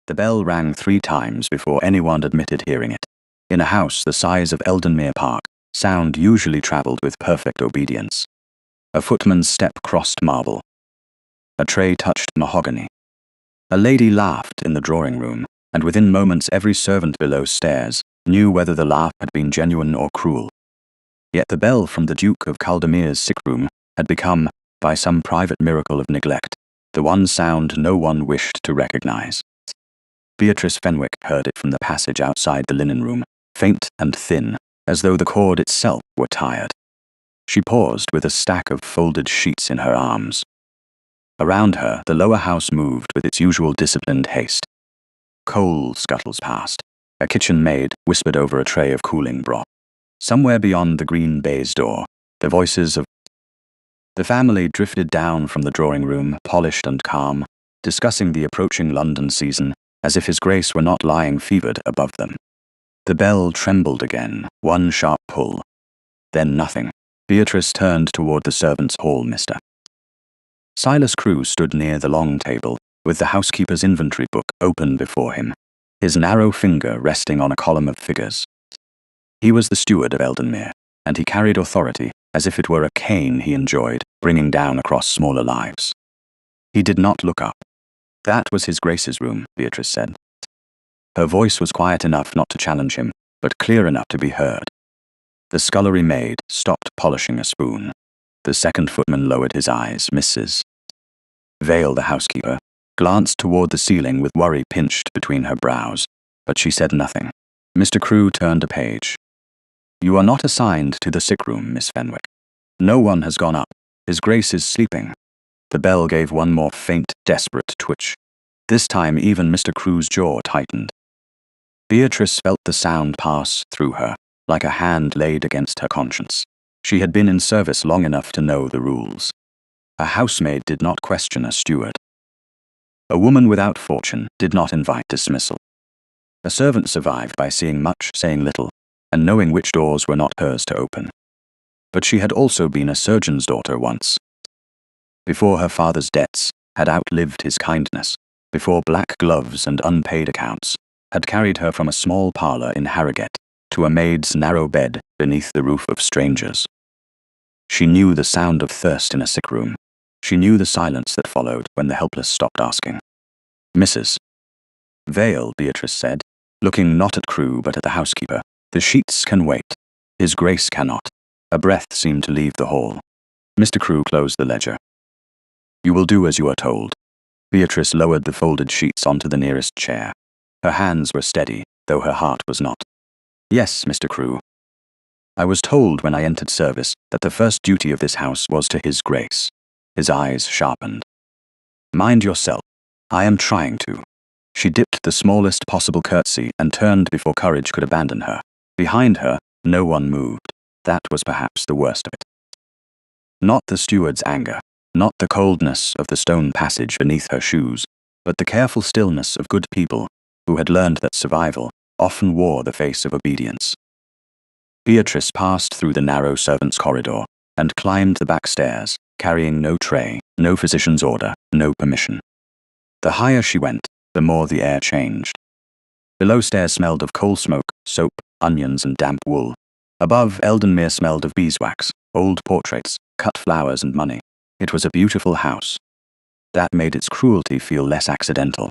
The bell rang 3 times before anyone admitted hearing it. In a house the size of Eldenmere Park, sound usually travelled with perfect obedience. A footman's step crossed marble. A tray touched mahogany. A lady laughed in the drawing room, and within moments every servant below stairs knew whether the laugh had been genuine or cruel. Yet the bell from the Duke of Caldemir's sick room had become, by some private miracle of neglect, the one sound no one wished to recognize. Beatrice Fenwick heard it from the passage outside the linen room, faint and thin, as though the cord itself were tired. She paused with a stack of folded sheets in her arms. Around her, the lower house moved with its usual disciplined haste. Coal scuttles past. A kitchen maid whispered over a tray of cooling broth. Somewhere beyond the green baize door, the voices of the family drifted down from the drawing room, polished and calm, discussing the approaching London season, as if His Grace were not lying fevered above them. The bell trembled again, one sharp pull. Then nothing. Beatrice turned toward the servants' hall, Mr. Silas Crewe stood near the long table, with the housekeeper's inventory book open before him, his narrow finger resting on a column of figures. He was the steward of Eldenmere, and he carried authority as if it were a cane he enjoyed, bringing down across smaller lives. He did not look up. That was His Grace's room, Beatrice said. Her voice was quiet enough not to challenge him, but clear enough to be heard. The scullery maid stopped polishing a spoon. The second footman lowered his eyes. Mrs. Vale, the housekeeper, glanced toward the ceiling with worry pinched between her brows, but she said nothing. Mr. Crewe turned a page. You are not assigned to the sick room, Miss Fenwick. No one has gone up. His Grace is sleeping. The bell gave one more faint, desperate twitch. This time even Mr. Crewe's jaw tightened. Beatrice felt the sound pass through her, like a hand laid against her conscience. She had been in service long enough to know the rules. A housemaid did not question a steward. A woman without fortune did not invite dismissal. A servant survived by seeing much, saying little, and knowing which doors were not hers to open. But she had also been a surgeon's daughter once. Before her father's debts had outlived his kindness, before black gloves and unpaid accounts had carried her from a small parlour in Harrogate to a maid's narrow bed beneath the roof of strangers. She knew the sound of thirst in a sick room. She knew the silence that followed when the helpless stopped asking. Mrs. Vale, Beatrice said, looking not at Crewe but at the housekeeper. The sheets can wait. His Grace cannot. A breath seemed to leave the hall. Mr. Crewe closed the ledger. You will do as you are told. Beatrice lowered the folded sheets onto the nearest chair. Her hands were steady, though her heart was not. Yes, Mr. Crewe. I was told when I entered service that the first duty of this house was to His Grace. His eyes sharpened. Mind yourself. I am trying to. She dipped the smallest possible curtsy and turned before courage could abandon her. Behind her, no one moved. That was perhaps the worst of it. Not the steward's anger, not the coldness of the stone passage beneath her shoes, but the careful stillness of good people who had learned that survival often wore the face of obedience. Beatrice passed through the narrow servants' corridor and climbed the back stairs, carrying no tray, no physician's order, no permission. The higher she went, the more the air changed. Below stairs smelled of coal smoke, soap, onions and damp wool. Above, Eldenmere smelled of beeswax, old portraits, cut flowers and money. It was a beautiful house. That made its cruelty feel less accidental.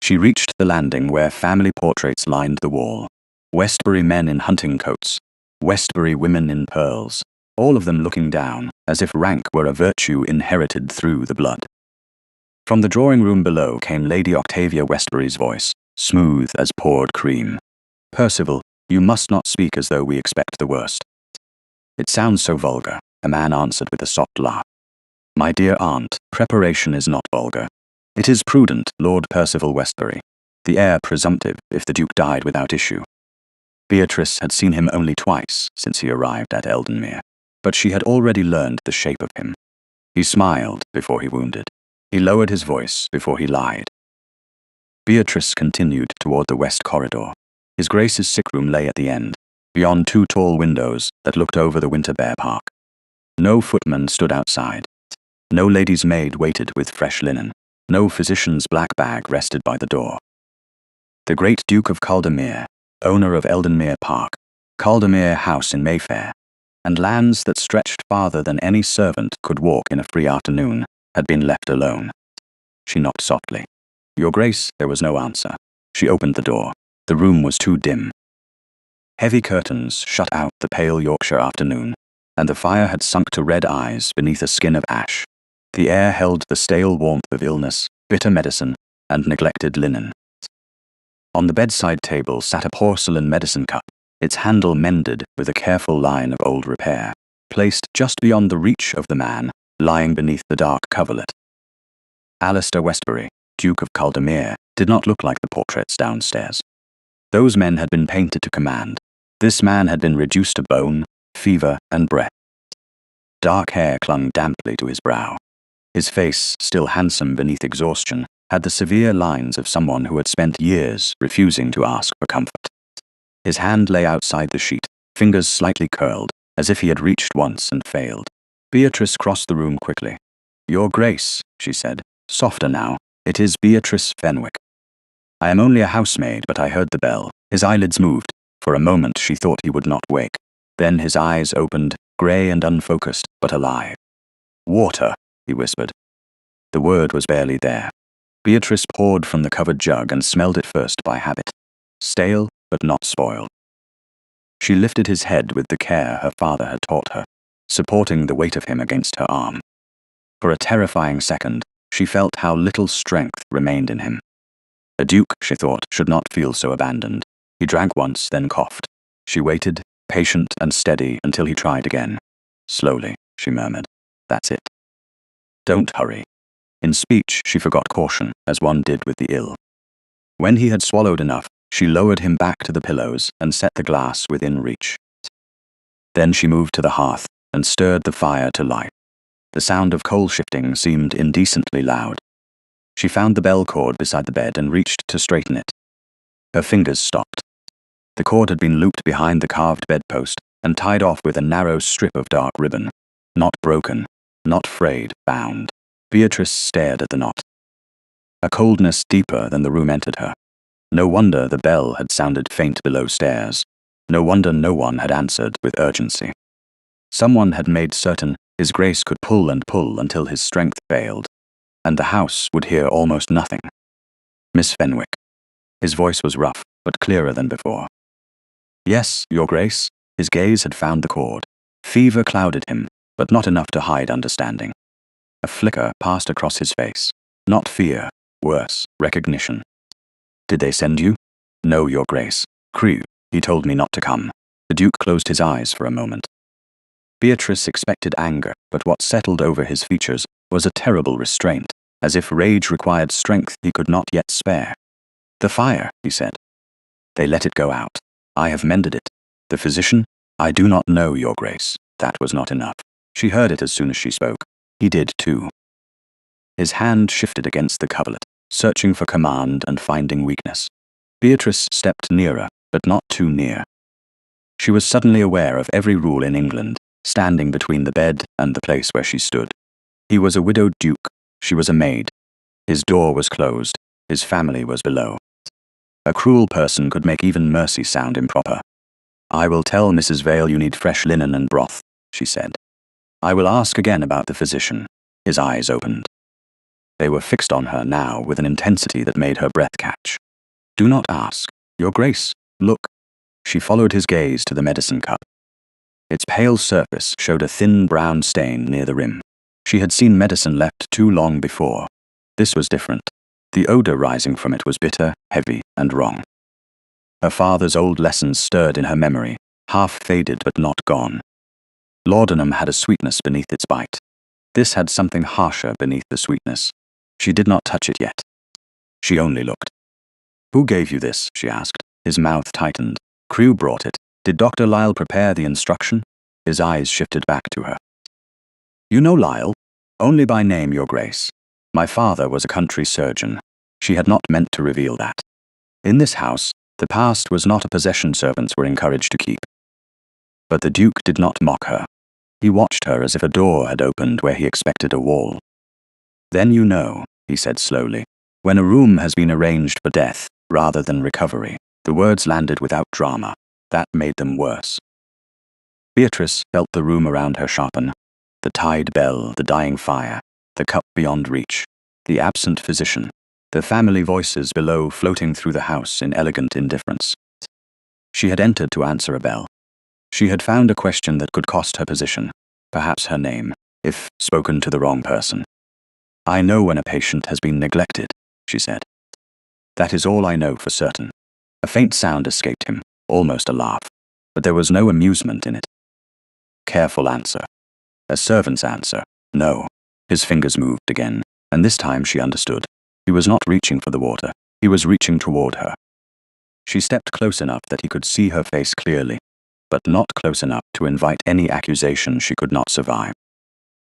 She reached the landing where family portraits lined the wall. Westbury men in hunting coats, Westbury women in pearls, all of them looking down, as if rank were a virtue inherited through the blood. From the drawing room below came Lady Octavia Westbury's voice, smooth as poured cream. Percival, you must not speak as though we expect the worst. It sounds so vulgar, a man answered with a soft laugh. My dear aunt, preparation is not vulgar. It is prudent, Lord Percival Westbury, the heir presumptive if the Duke died without issue. Beatrice had seen him only twice since he arrived at Eldenmere, but she had already learned the shape of him. He smiled before he wounded. He lowered his voice before he lied. Beatrice continued toward the west corridor. His Grace's sick room lay at the end, beyond 2 tall windows that looked over the Winterbear Park. No footman stood outside. No lady's maid waited with fresh linen. No physician's black bag rested by the door. The great Duke of Caldermere, owner of Eldenmere Park, Caldermere House in Mayfair, and lands that stretched farther than any servant could walk in a free afternoon, had been left alone. She knocked softly. "Your Grace," there was no answer. She opened the door. The room was too dim. Heavy curtains shut out the pale Yorkshire afternoon, and the fire had sunk to red eyes beneath a skin of ash. The air held the stale warmth of illness, bitter medicine, and neglected linen. On the bedside table sat a porcelain medicine cup, its handle mended with a careful line of old repair, placed just beyond the reach of the man lying beneath the dark coverlet. Alistair Westbury, Duke of Caldermere, did not look like the portraits downstairs. Those men had been painted to command. This man had been reduced to bone, fever, and breath. Dark hair clung damply to his brow. His face, still handsome beneath exhaustion, had the severe lines of someone who had spent years refusing to ask for comfort. His hand lay outside the sheet, fingers slightly curled, as if he had reached once and failed. Beatrice crossed the room quickly. "Your Grace," she said, softer now, "it is Beatrice Fenwick. I am only a housemaid, but I heard the bell." His eyelids moved. For a moment she thought he would not wake. Then his eyes opened, grey and unfocused, but alive. "Water," he whispered. The word was barely there. Beatrice poured from the covered jug and smelled it first by habit. Stale, but not spoiled. She lifted his head with the care her father had taught her, supporting the weight of him against her arm. For a terrifying second, she felt how little strength remained in him. A duke, she thought, should not feel so abandoned. He drank once, then coughed. She waited, patient and steady, until he tried again. "Slowly," she murmured. "That's it. Don't hurry." In speech, she forgot caution, as one did with the ill. When he had swallowed enough, she lowered him back to the pillows and set the glass within reach. Then she moved to the hearth and stirred the fire to life. The sound of coal shifting seemed indecently loud. She found the bell cord beside the bed and reached to straighten it. Her fingers stopped. The cord had been looped behind the carved bedpost and tied off with a narrow strip of dark ribbon. Not broken, not frayed, bound. Beatrice stared at the knot. A coldness deeper than the room entered her. No wonder the bell had sounded faint below stairs. No wonder no one had answered with urgency. Someone had made certain his Grace could pull and pull until his strength failed, and the house would hear almost nothing. "Miss Fenwick." His voice was rough, but clearer than before. "Yes, Your Grace." His gaze had found the cord. Fever clouded him, but not enough to hide understanding. A flicker passed across his face. Not fear, worse, recognition. "Did they send you?" "No, Your Grace. Crewe. He told me not to come." The Duke closed his eyes for a moment. Beatrice expected anger, but what settled over his features was a terrible restraint, as if rage required strength he could not yet spare. "The fire," he said. "They let it go out. I have mended it. The physician? I do not know, Your Grace." That was not enough. She heard it as soon as she spoke. He did too. His hand shifted against the coverlet, searching for command and finding weakness. Beatrice stepped nearer, but not too near. She was suddenly aware of every rule in England, standing between the bed and the place where she stood. He was a widowed duke. She was a maid. His door was closed. His family was below. A cruel person could make even mercy sound improper. "I will tell Mrs. Vale you need fresh linen and broth," she said. "I will ask again about the physician." His eyes opened. They were fixed on her now with an intensity that made her breath catch. "Do not ask. Your Grace, look." She followed his gaze to the medicine cup. Its pale surface showed a thin brown stain near the rim. She had seen medicine left too long before. This was different. The odor rising from it was bitter, heavy, and wrong. Her father's old lessons stirred in her memory, half faded but not gone. Laudanum had a sweetness beneath its bite. This had something harsher beneath the sweetness. She did not touch it yet. She only looked. "Who gave you this?" she asked. His mouth tightened. "Crewe brought it. Did Dr. Lyle prepare the instruction?" His eyes shifted back to her. "You know Lyle?" "Only by name, Your Grace. My father was a country surgeon." She had not meant to reveal that. In this house, the past was not a possession servants were encouraged to keep. But the Duke did not mock her. He watched her as if a door had opened where he expected a wall. "Then you know," he said slowly, "when a room has been arranged for death, rather than recovery. The words landed without drama. That made them worse. Beatrice felt the room around her sharpen. The tied bell, the dying fire, the cup beyond reach, the absent physician, the family voices below floating through the house in elegant indifference. She had entered to answer a bell. She had found a question that could cost her position, perhaps her name, if spoken to the wrong person. "I know when a patient has been neglected," she said. "That is all I know for certain." A faint sound escaped him, almost a laugh, but there was no amusement in it. Careful answer. A servant's answer. No. His fingers moved again, and this time she understood. He was not reaching for the water. He was reaching toward her. She stepped close enough that he could see her face clearly, but not close enough to invite any accusation she could not survive.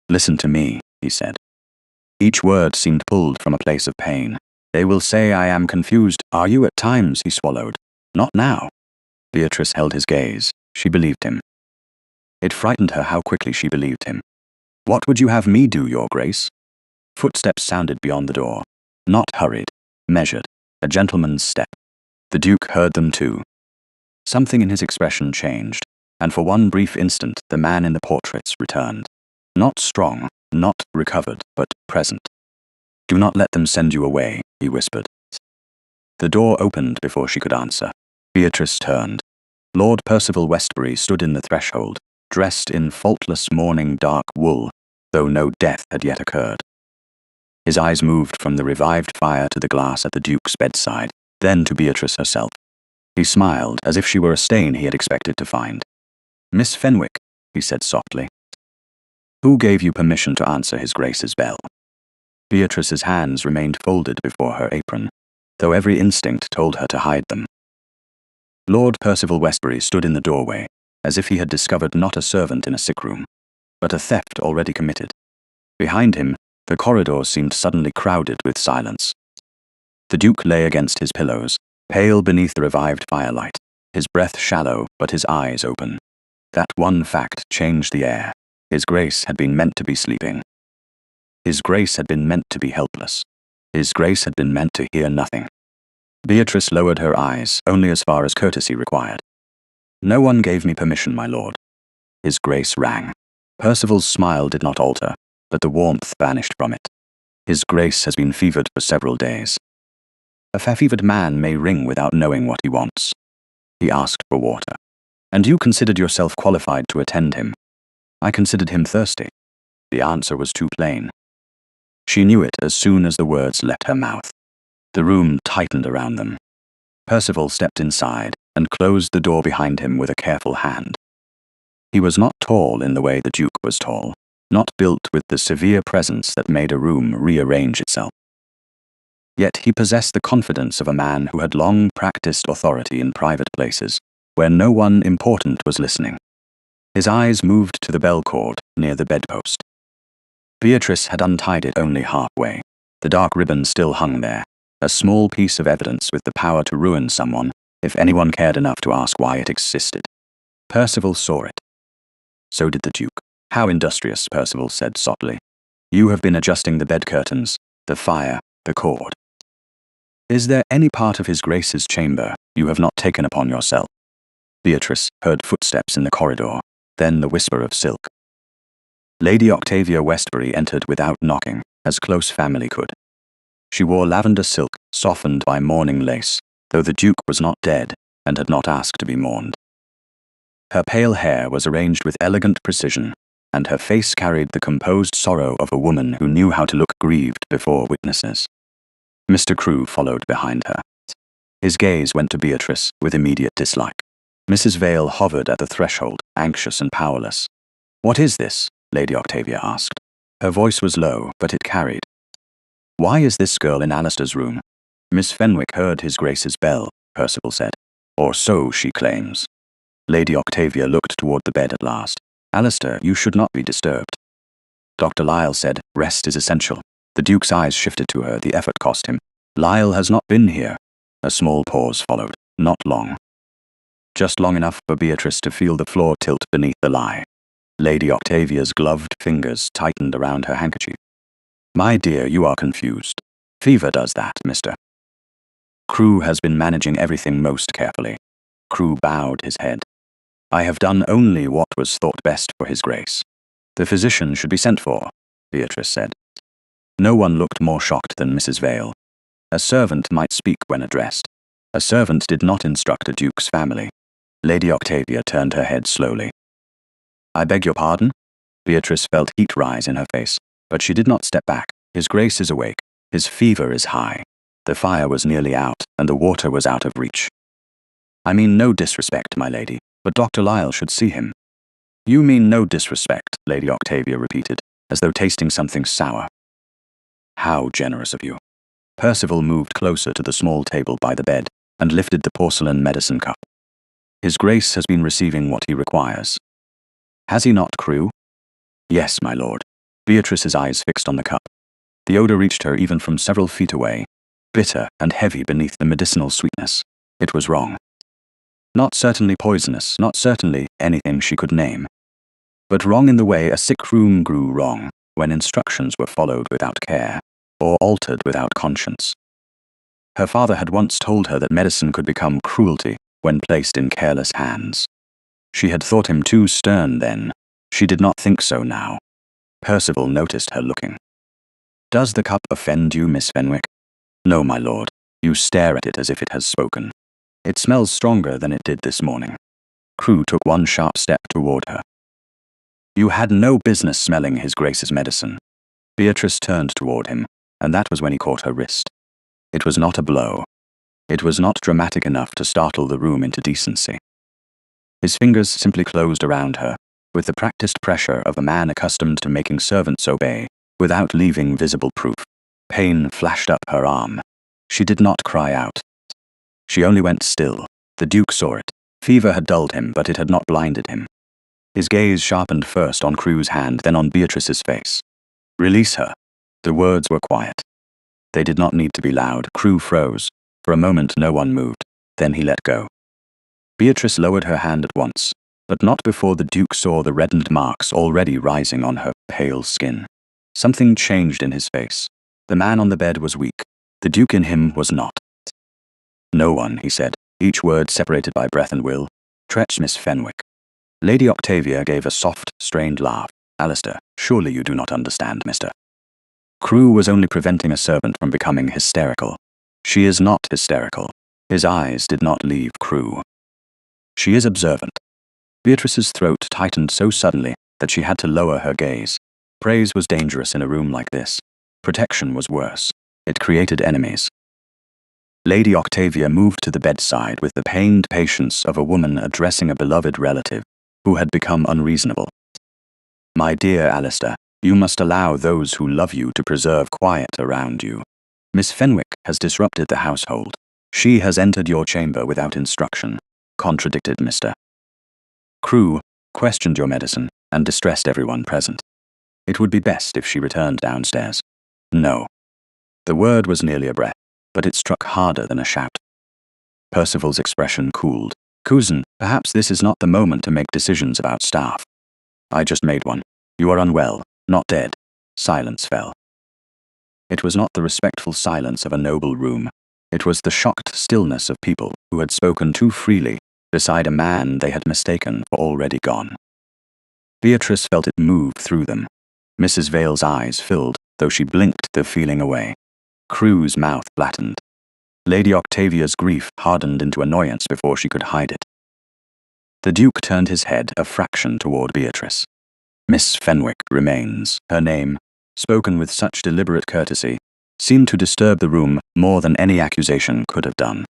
"Listen to me," he said. Each word seemed pulled from a place of pain. "They will say I am confused. Are you at times?" he swallowed. "Not now." Beatrice held his gaze. She believed him. It frightened her how quickly she believed him. "What would you have me do, Your Grace?" Footsteps sounded beyond the door. Not hurried, measured, a gentleman's step. The Duke heard them too. Something in his expression changed, and for one brief instant the man in the portraits returned. Not strong, not recovered, but present. "Do not let them send you away," he whispered. The door opened before she could answer. Beatrice turned. Lord Percival Westbury stood in the threshold, dressed in faultless mourning dark wool, though no death had yet occurred. His eyes moved from the revived fire to the glass at the Duke's bedside, then to Beatrice herself. He smiled, as if she were a stain he had expected to find. "Miss Fenwick," he said softly. "Who gave you permission to answer His Grace's bell?" Beatrice's hands remained folded before her apron, though every instinct told her to hide them. Lord Percival Westbury stood in the doorway, as if he had discovered not a servant in a sick room, but a theft already committed. Behind him, the corridor seemed suddenly crowded with silence. The Duke lay against his pillows, pale beneath the revived firelight, his breath shallow but his eyes open. That one fact changed the air. His Grace had been meant to be sleeping. His Grace had been meant to be helpless. His Grace had been meant to hear nothing. Beatrice lowered her eyes, only as far as courtesy required. "No one gave me permission, my lord." His Grace rang. Percival's smile did not alter, but the warmth vanished from it. "His Grace has been fevered for several days." A fevered man may ring without knowing what he wants. He asked for water. "And you considered yourself qualified to attend him?" "I considered him thirsty." The answer was too plain. She knew it as soon as the words left her mouth. The room tightened around them. Percival stepped inside and closed the door behind him with a careful hand. He was not tall in the way the Duke was tall, not built with the severe presence that made a room rearrange itself. Yet he possessed the confidence of a man who had long practiced authority in private places, where no one important was listening. His eyes moved to the bell cord near the bedpost. Beatrice had untied it only halfway. The dark ribbon still hung there, a small piece of evidence with the power to ruin someone if anyone cared enough to ask why it existed. Percival saw it. So did the Duke. "How industrious," Percival said softly. "You have been adjusting the bed curtains, the fire, the cord. Is there any part of His Grace's chamber you have not taken upon yourself?" Beatrice heard footsteps in the corridor, then the whisper of silk. Lady Octavia Westbury entered without knocking, as close family could. She wore lavender silk, softened by mourning lace, though the Duke was not dead and had not asked to be mourned. Her pale hair was arranged with elegant precision, and her face carried the composed sorrow of a woman who knew how to look grieved before witnesses. Mr. Crewe followed behind her. His gaze went to Beatrice with immediate dislike. Mrs. Vale hovered at the threshold, anxious and powerless. "What is this?" Lady Octavia asked. Her voice was low, but it carried. "Why is this girl in Alistair's room?" "Miss Fenwick heard His Grace's bell," Percival said. "Or so she claims." Lady Octavia looked toward the bed at last. "Alistair, you should not be disturbed." Dr. Lyle said, "Rest is essential." The Duke's eyes shifted to her. The effort cost him. "Lyle has not been here." A small pause followed. Not long. Just long enough for Beatrice to feel the floor tilt beneath the lie. Lady Octavia's gloved fingers tightened around her handkerchief. "My dear, you are confused. Fever does that, mister." Crewe has been managing everything most carefully. Crewe bowed his head. I have done only what was thought best for his grace. The physician should be sent for, Beatrice said. No one looked more shocked than Mrs. Vale. A servant might speak when addressed. A servant did not instruct a duke's family. Lady Octavia turned her head slowly. I beg your pardon? Beatrice felt heat rise in her face, but she did not step back. His grace is awake. His fever is high. The fire was nearly out, and the water was out of reach. I mean no disrespect, my lady, but Dr. Lisle should see him. You mean no disrespect, Lady Octavia repeated, as though tasting something sour. How generous of you. Percival moved closer to the small table by the bed and lifted the porcelain medicine cup. His grace has been receiving what he requires. Has he not, Crewe? Yes, my lord. Beatrice's eyes fixed on the cup. The odor reached her even from several feet away, bitter and heavy beneath the medicinal sweetness. It was wrong. Not certainly poisonous, not certainly anything she could name. But wrong in the way a sick room grew wrong when instructions were followed without care, or altered without conscience. Her father had once told her that medicine could become cruelty when placed in careless hands. She had thought him too stern then. She did not think so now. Percival noticed her looking. Does the cup offend you, Miss Fenwick? No, my lord. You stare at it as if it has spoken. It smells stronger than it did this morning. Crewe took one sharp step toward her. You had no business smelling his grace's medicine. Beatrice turned toward him, and that was when he caught her wrist. It was not a blow. It was not dramatic enough to startle the room into decency. His fingers simply closed around her, with the practiced pressure of a man accustomed to making servants obey, without leaving visible proof. Pain flashed up her arm. She did not cry out. She only went still. The Duke saw it. Fever had dulled him, but it had not blinded him. His gaze sharpened first on Crewe's hand, then on Beatrice's face. Release her. The words were quiet. They did not need to be loud. Crewe froze. For a moment no one moved. Then he let go. Beatrice lowered her hand at once, but not before the Duke saw the reddened marks already rising on her pale skin. Something changed in his face. The man on the bed was weak. The Duke in him was not. No one, he said, each word separated by breath and will. Tretch Miss Fenwick. Lady Octavia gave a soft, strained laugh. Alistair, surely you do not understand, mister. Crewe was only preventing a servant from becoming hysterical. She is not hysterical. His eyes did not leave Crewe. She is observant. Beatrice's throat tightened so suddenly that she had to lower her gaze. Praise was dangerous in a room like this. Protection was worse. It created enemies. Lady Octavia moved to the bedside with the pained patience of a woman addressing a beloved relative who had become unreasonable. My dear Alistair, you must allow those who love you to preserve quiet around you. Miss Fenwick has disrupted the household. She has entered your chamber without instruction, contradicted Mr. Crewe, questioned your medicine, and distressed everyone present. It would be best if she returned downstairs. No. The word was nearly a breath, but it struck harder than a shout. Percival's expression cooled. Cousin, perhaps this is not the moment to make decisions about staff. I just made one. You are unwell, not dead. Silence fell. It was not the respectful silence of a noble room. It was the shocked stillness of people who had spoken too freely beside a man they had mistaken for already gone. Beatrice felt it move through them. Mrs. Vale's eyes filled, though she blinked the feeling away. Crewe's mouth flattened. Lady Octavia's grief hardened into annoyance before she could hide it. The Duke turned his head a fraction toward Beatrice. Miss Fenwick remains, her name, spoken with such deliberate courtesy, seemed to disturb the room more than any accusation could have done.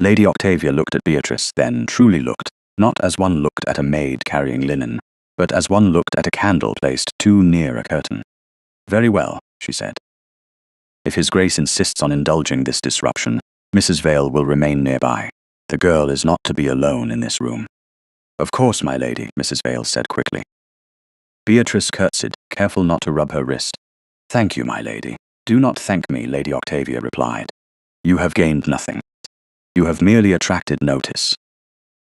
Lady Octavia looked at Beatrice, then truly looked, not as one looked at a maid carrying linen, but as one looked at a candle placed too near a curtain. Very well, she said. If His Grace insists on indulging this disruption, Mrs. Vale will remain nearby. The girl is not to be alone in this room. Of course, my lady, Mrs. Vale said quickly. Beatrice curtsied, careful not to rub her wrist. Thank you, my lady. Do not thank me, Lady Octavia replied. You have gained nothing. You have merely attracted notice.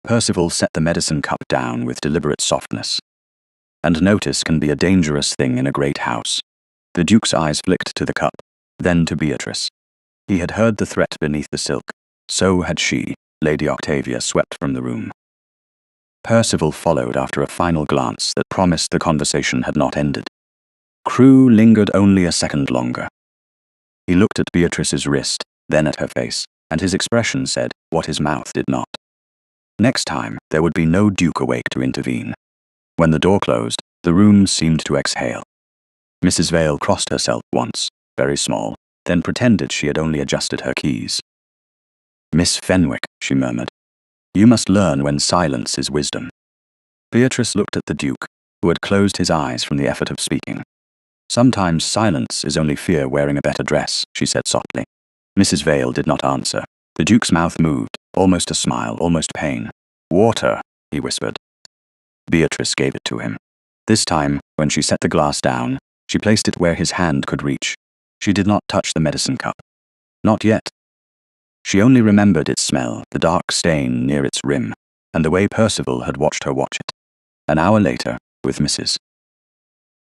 Percival set the medicine cup down with deliberate softness. And notice can be a dangerous thing in a great house. The Duke's eyes flicked to the cup, then to Beatrice. He had heard the threat beneath the silk. So had she. Lady Octavia swept from the room. Percival followed after a final glance that promised the conversation had not ended. Crewe lingered only a second longer. He looked at Beatrice's wrist, then at her face, and his expression said what his mouth did not. Next time, there would be no Duke awake to intervene. When the door closed, the room seemed to exhale. Mrs. Vale crossed herself once, very small, then pretended she had only adjusted her keys. "Miss Fenwick," she murmured, "you must learn when silence is wisdom." Beatrice looked at the Duke, who had closed his eyes from the effort of speaking. "Sometimes silence is only fear wearing a better dress," she said softly. Mrs. Vale did not answer. The Duke's mouth moved, almost a smile, almost pain. "Water," he whispered. Beatrice gave it to him. This time, when she set the glass down, she placed it where his hand could reach. She did not touch the medicine cup. Not yet. She only remembered its smell, the dark stain near its rim, and the way Percival had watched her watch it. An hour later, with Mrs.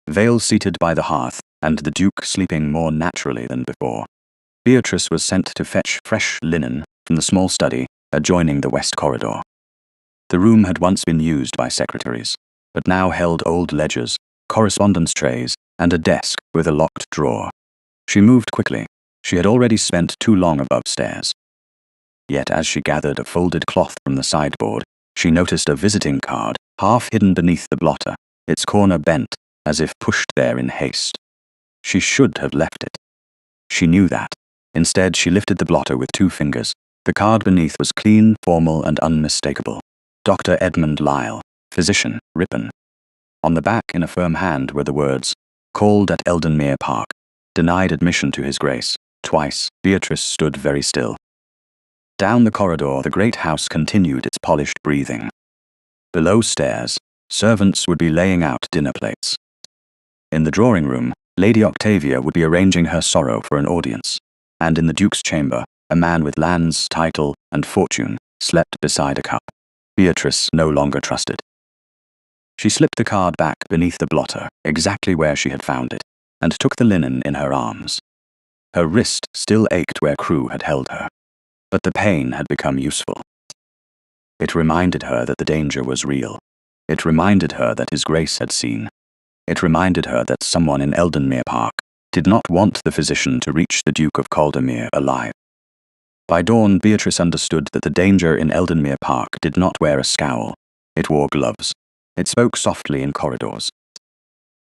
Vale seated by the hearth, and the Duke sleeping more naturally than before, Beatrice was sent to fetch fresh linen from the small study adjoining the west corridor. The room had once been used by secretaries, but now held old ledgers, correspondence trays, and a desk with a locked drawer. She moved quickly. She had already spent too long above stairs. Yet as she gathered a folded cloth from the sideboard, she noticed a visiting card, half hidden beneath the blotter, its corner bent, as if pushed there in haste. She should have left it. She knew that. Instead, she lifted the blotter with 2 fingers. The card beneath was clean, formal, and unmistakable. Dr. Edmund Lyle, physician, Ripon. On the back, in a firm hand, were the words, "Called at Eldenmere Park. Denied admission to His Grace." Twice, Beatrice stood very still. Down the corridor, the great house continued its polished breathing. Below stairs, servants would be laying out dinner plates. In the drawing room, Lady Octavia would be arranging her sorrow for an audience. And in the Duke's chamber, a man with lands, title, and fortune slept beside a cup. Beatrice no longer trusted. She slipped the card back beneath the blotter, exactly where she had found it, and took the linen in her arms. Her wrist still ached where Crewe had held her, but the pain had become useful. It reminded her that the danger was real. It reminded her that His Grace had seen. It reminded her that someone in Eldenmere Park did not want the physician to reach the Duke of Caldermere alive. By dawn, Beatrice understood that the danger in Eldenmere Park did not wear a scowl. It wore gloves. It spoke softly in corridors.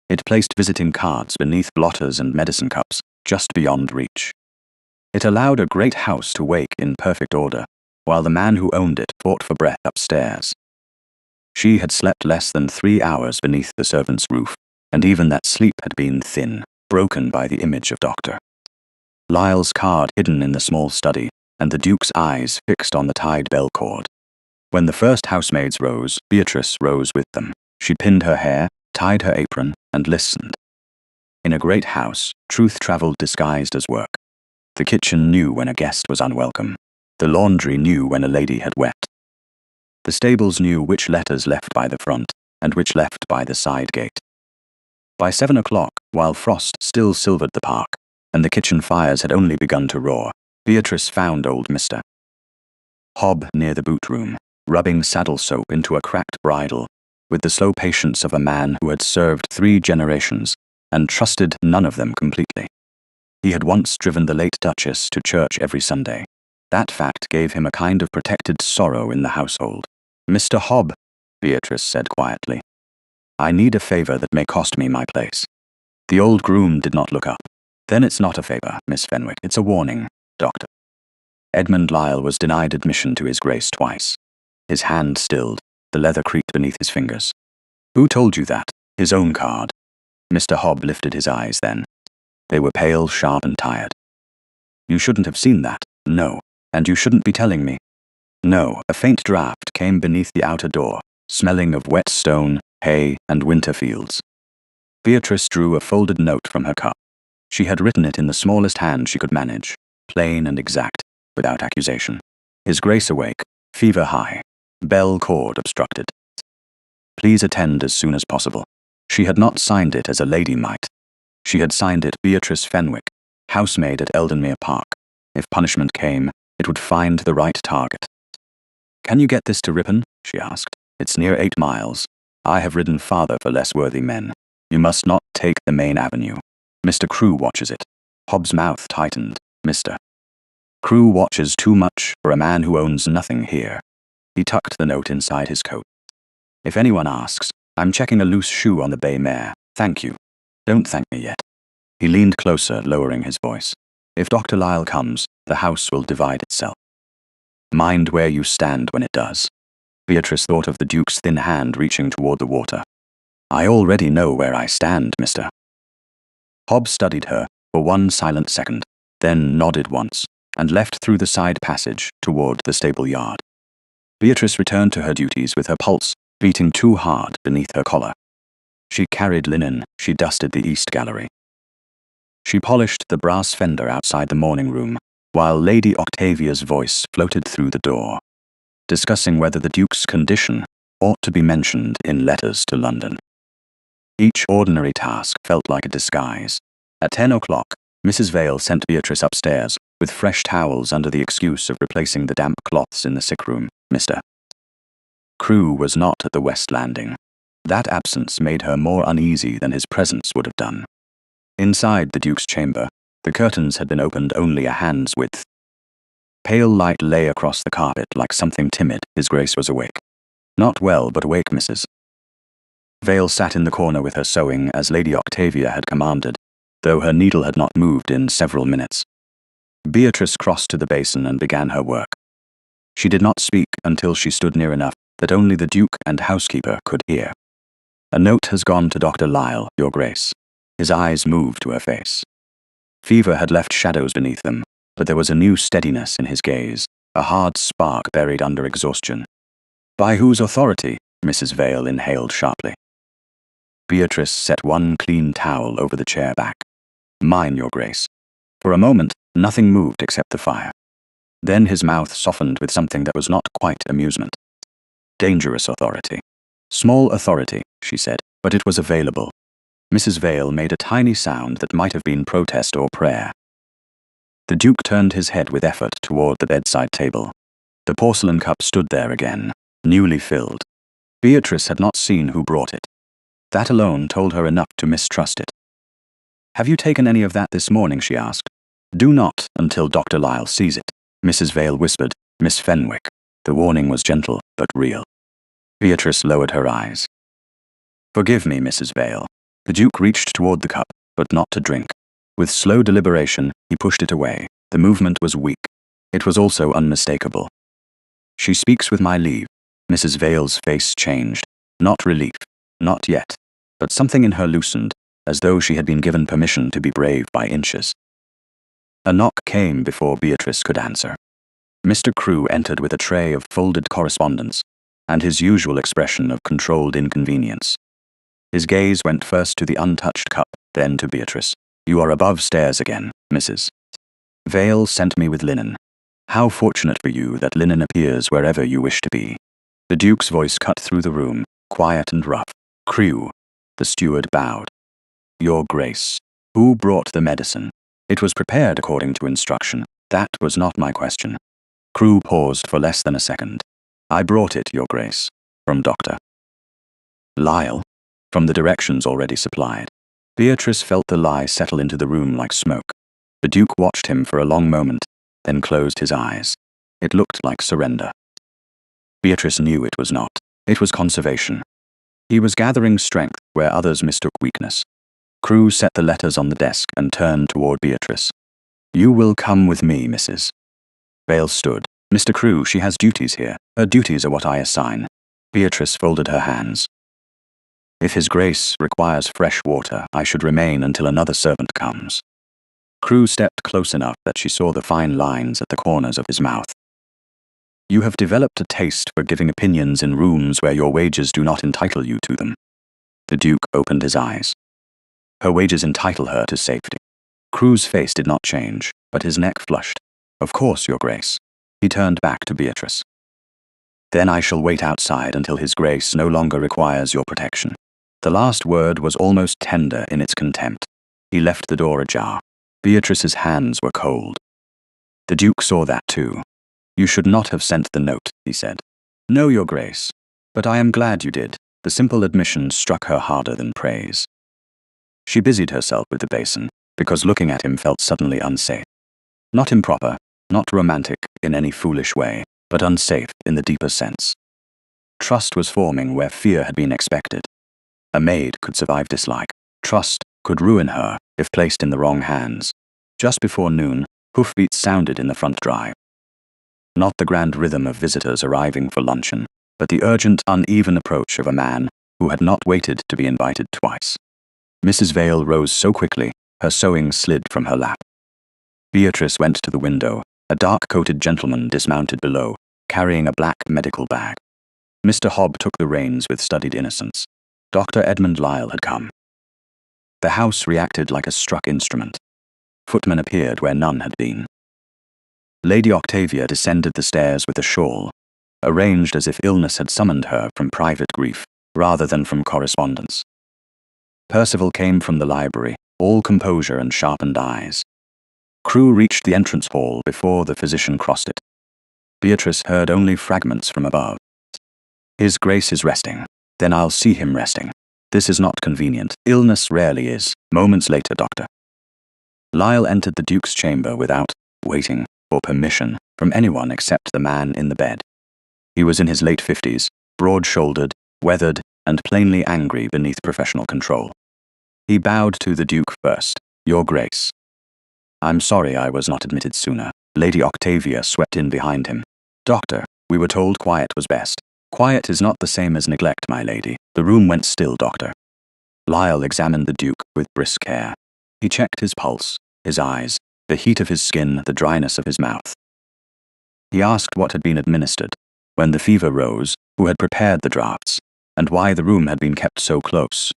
It placed visiting cards beneath blotters and medicine cups, just beyond reach. It allowed a great house to wake in perfect order, while the man who owned it fought for breath upstairs. She had slept less than 3 hours beneath the servant's roof, and even that sleep had been thin, broken by the image of Dr. Lyle's card hidden in the small study, and the Duke's eyes fixed on the tied bell cord. When the first housemaids rose, Beatrice rose with them. She pinned her hair, tied her apron, and listened. In a great house, truth travelled disguised as work. The kitchen knew when a guest was unwelcome. The laundry knew when a lady had wept. The stables knew which letters left by the front, and which left by the side gate. By 7 o'clock, while frost still silvered the park, and the kitchen fires had only begun to roar, Beatrice found old Mr. Hobb near the boot room, rubbing saddle soap into a cracked bridle, with the slow patience of a man who had served 3 generations, and trusted none of them completely. He had once driven the late Duchess to church every Sunday. That fact gave him a kind of protected sorrow in the household. "Mr. Hobb," Beatrice said quietly, "I need a favour that may cost me my place." The old groom did not look up. "Then it's not a favour, Miss Fenwick, it's a warning, Doctor." Edmund Lyle was denied admission to His Grace twice. His hand stilled, the leather creaked beneath his fingers. "Who told you that?" "His own card." Mr. Hobb lifted his eyes then. They were pale, sharp, and tired. "You shouldn't have seen that." "No. And you shouldn't be telling me." "No." A faint draught came beneath the outer door, smelling of wet stone, hay, and winter fields. Beatrice drew a folded note from her cup. She had written it in the smallest hand she could manage, plain and exact, without accusation. "His Grace awake, fever high, bell cord obstructed. Please attend as soon as possible." She had not signed it as a lady might. She had signed it Beatrice Fenwick, housemaid at Eldenmere Park. If punishment came, it would find the right target. "Can you get this to Ripon?" she asked. "It's near 8 miles. I have ridden farther for less worthy men. You must not take the main avenue. Mr. Crewe watches it." Hobbs' mouth tightened. "Mr. Crewe watches too much for a man who owns nothing here." He tucked the note inside his coat. "If anyone asks, I'm checking a loose shoe on the bay mare. Thank you. Don't thank me yet." He leaned closer, lowering his voice. "If Dr. Lyle comes, the house will divide itself. Mind where you stand when it does." Beatrice thought of the Duke's thin hand reaching toward the water. "I already know where I stand, mister." Hobbs studied her for one silent second, then nodded once, and left through the side passage toward the stable yard. Beatrice returned to her duties with her pulse beating too hard beneath her collar. She carried linen, she dusted the east gallery. She polished the brass fender outside the morning room, while Lady Octavia's voice floated through the door, discussing whether the Duke's condition ought to be mentioned in letters to London. Each ordinary task felt like a disguise. At 10 o'clock, Mrs. Vale sent Beatrice upstairs with fresh towels under the excuse of replacing the damp cloths in the sick room. Mr. Crewe was not at the West Landing. That absence made her more uneasy than his presence would have done. Inside the Duke's chamber, the curtains had been opened only a hand's width. Pale light lay across the carpet like something timid. His Grace was awake. "Not well, but awake, Mrs." Vale sat in the corner with her sewing as Lady Octavia had commanded, though her needle had not moved in several minutes. Beatrice crossed to the basin and began her work. She did not speak until she stood near enough that only the Duke and housekeeper could hear. "A note has gone to Dr. Lyle, Your Grace." His eyes moved to her face. Fever had left shadows beneath them, but there was a new steadiness in his gaze, a hard spark buried under exhaustion. "By whose authority?" Mrs. Vale inhaled sharply. Beatrice set one clean towel over the chair back. "Mine, Your Grace." For a moment, nothing moved except the fire. Then his mouth softened with something that was not quite amusement. "Dangerous authority." "Small authority," she said, "but it was available." Mrs. Vale made a tiny sound that might have been protest or prayer. The Duke turned his head with effort toward the bedside table. The porcelain cup stood there again, newly filled. Beatrice had not seen who brought it. That alone told her enough to mistrust it. "Have you taken any of that this morning?" she asked. "Do not until Dr. Lyle sees it." Mrs. Vale whispered, "Miss Fenwick." The warning was gentle, but real. Beatrice lowered her eyes. "Forgive me, Mrs. Vale." The Duke reached toward the cup, but not to drink. With slow deliberation, he pushed it away. The movement was weak. It was also unmistakable. "She speaks with my leave." Mrs. Vale's face changed. Not relief. Not yet. But something in her loosened, as though she had been given permission to be brave by inches. A knock came before Beatrice could answer. Mr. Crewe entered with a tray of folded correspondence, and his usual expression of controlled inconvenience. His gaze went first to the untouched cup, then to Beatrice. "You are above stairs again, Mrs. Vale sent me with linen. How fortunate for you that linen appears wherever you wish to be." The Duke's voice cut through the room, quiet and rough. "Crewe." The steward bowed. "Your Grace." "Who brought the medicine?" "It was prepared according to instruction. That was not my question." Crewe paused for less than a second. "I brought it, Your Grace. From Dr. Lyle." From the directions already supplied. Beatrice felt the lie settle into the room like smoke. The Duke watched him for a long moment, then closed his eyes. It looked like surrender. Beatrice knew it was not. It was conservation. He was gathering strength where others mistook weakness. Crewe set the letters on the desk and turned toward Beatrice. "You will come with me, Mrs." Vale stood. "Mr. Crewe, she has duties here. Her duties are what I assign." Beatrice folded her hands. "If His Grace requires fresh water, I should remain until another servant comes." Crewe stepped close enough that she saw the fine lines at the corners of his mouth. "You have developed a taste for giving opinions in rooms where your wages do not entitle you to them." The Duke opened his eyes. "Her wages entitle her to safety." Crewe's face did not change, but his neck flushed. "Of course, Your Grace." He turned back to Beatrice. "Then I shall wait outside until His Grace no longer requires your protection." The last word was almost tender in its contempt. He left the door ajar. Beatrice's hands were cold. The Duke saw that too. You should not have sent the note, he said. No, Your Grace. But I am glad you did. The simple admission struck her harder than praise. She busied herself with the basin, because looking at him felt suddenly unsafe. Not improper, not romantic in any foolish way, but unsafe in the deeper sense. Trust was forming where fear had been expected. A maid could survive dislike. Trust could ruin her if placed in the wrong hands. Just before noon, hoofbeats sounded in the front drive. Not the grand rhythm of visitors arriving for luncheon, but the urgent, uneven approach of a man who had not waited to be invited twice. Mrs. Vale rose so quickly, her sewing slid from her lap. Beatrice went to the window. A dark-coated gentleman dismounted below, carrying a black medical bag. Mr. Hobb took the reins with studied innocence. Dr. Edmund Lyle had come. The house reacted like a struck instrument. Footmen appeared where none had been. Lady Octavia descended the stairs with a shawl, arranged as if illness had summoned her from private grief, rather than from correspondence. Percival came from the library, all composure and sharpened eyes. Crewe reached the entrance hall before the physician crossed it. Beatrice heard only fragments from above. His Grace is resting. Then I'll see him resting. This is not convenient. Illness rarely is. Moments later, Doctor. Lyle entered the Duke's chamber without waiting for permission from anyone except the man in the bed. He was in his late 50s, broad-shouldered, weathered, and plainly angry beneath professional control. He bowed to the Duke first. Your Grace. I'm sorry I was not admitted sooner. Lady Octavia swept in behind him. Doctor, we were told quiet was best. Quiet is not the same as neglect, my lady. The room went still, Doctor. Lyle examined the Duke with brisk care. He checked his pulse, his eyes, the heat of his skin, the dryness of his mouth. He asked what had been administered, when the fever rose, who had prepared the draughts, and why the room had been kept so close.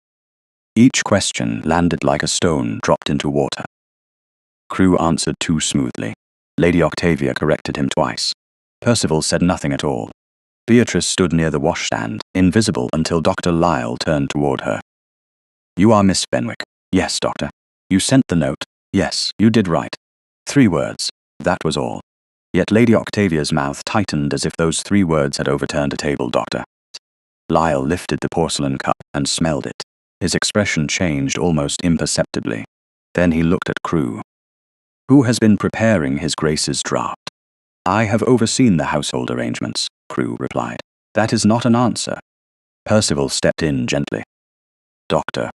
Each question landed like a stone dropped into water. Crewe answered too smoothly. Lady Octavia corrected him twice. Percival said nothing at all. Beatrice stood near the washstand, invisible until Dr. Lyle turned toward her. You are Miss Fenwick. Yes, Doctor. You sent the note. Yes, you did right. 3 words. That was all. Yet Lady Octavia's mouth tightened as if those 3 words had overturned a table, Doctor. Lyle lifted the porcelain cup and smelled it. His expression changed almost imperceptibly. Then he looked at Crewe. Who has been preparing His Grace's draught? I have overseen the household arrangements, Crewe replied. That is not an answer. Percival stepped in gently. Doctor,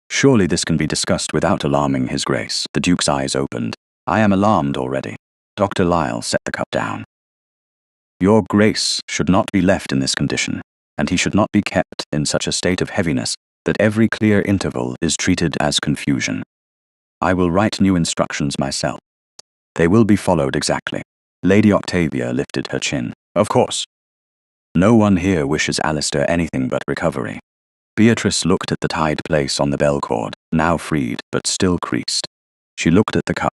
surely this can be discussed without alarming His Grace. The Duke's eyes opened. I am alarmed already. Dr. Lyle set the cup down. Your Grace should not be left in this condition, and he should not be kept in such a state of heaviness that every clear interval is treated as confusion. I will write new instructions myself. They will be followed exactly. Lady Octavia lifted her chin. Of course. No one here wishes Alistair anything but recovery. Beatrice looked at the tied place on the bell cord, now freed but still creased. She looked at the cup.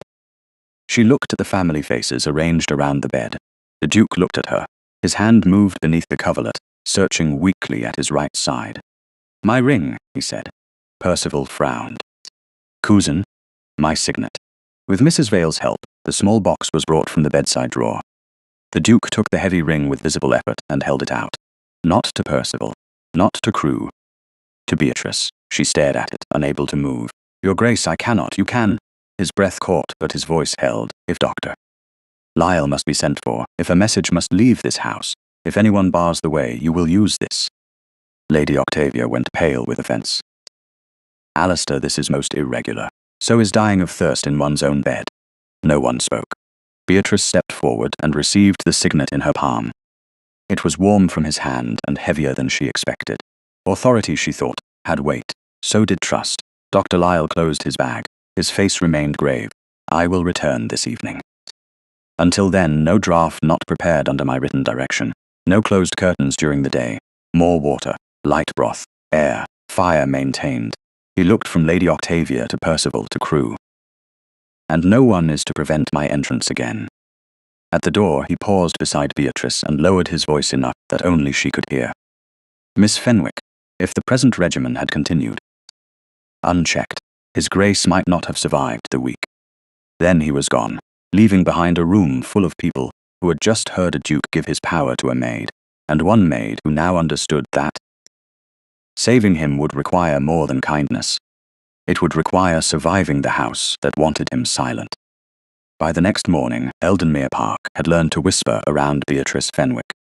She looked at the family faces arranged around the bed. The Duke looked at her. His hand moved beneath the coverlet, searching weakly at his right side. My ring, he said. Percival frowned. Cousin? My signet. With Mrs. Vale's help, the small box was brought from the bedside drawer. The Duke took the heavy ring with visible effort and held it out. Not to Percival, not to Crewe. To Beatrice. She stared at it, unable to move. Your Grace, I cannot. You can. His breath caught, but his voice held. If Doctor Lyle must be sent for, if a message must leave this house, if anyone bars the way, you will use this. Lady Octavia went pale with offence. Alistair, this is most irregular. So is dying of thirst in one's own bed. No one spoke. Beatrice stepped forward and received the signet in her palm. It was warm from his hand and heavier than she expected. Authority, she thought, had weight. So did trust. Dr. Lyle closed his bag. His face remained grave. I will return this evening. Until then, no draft not prepared under my written direction. No closed curtains during the day. More water, light broth, air, fire maintained. He looked from Lady Octavia to Percival to Crewe. And no one is to prevent my entrance again. At the door, he paused beside Beatrice and lowered his voice enough that only she could hear. Miss Fenwick, if the present regimen had continued, unchecked, His Grace might not have survived the week. Then he was gone. leaving behind a room full of people who had just heard a duke give his power to a maid, and one maid who now understood that saving him would require more than kindness. It would require surviving the house that wanted him silent. By the next morning, Eldenmere Park had learned to whisper around Beatrice Fenwick.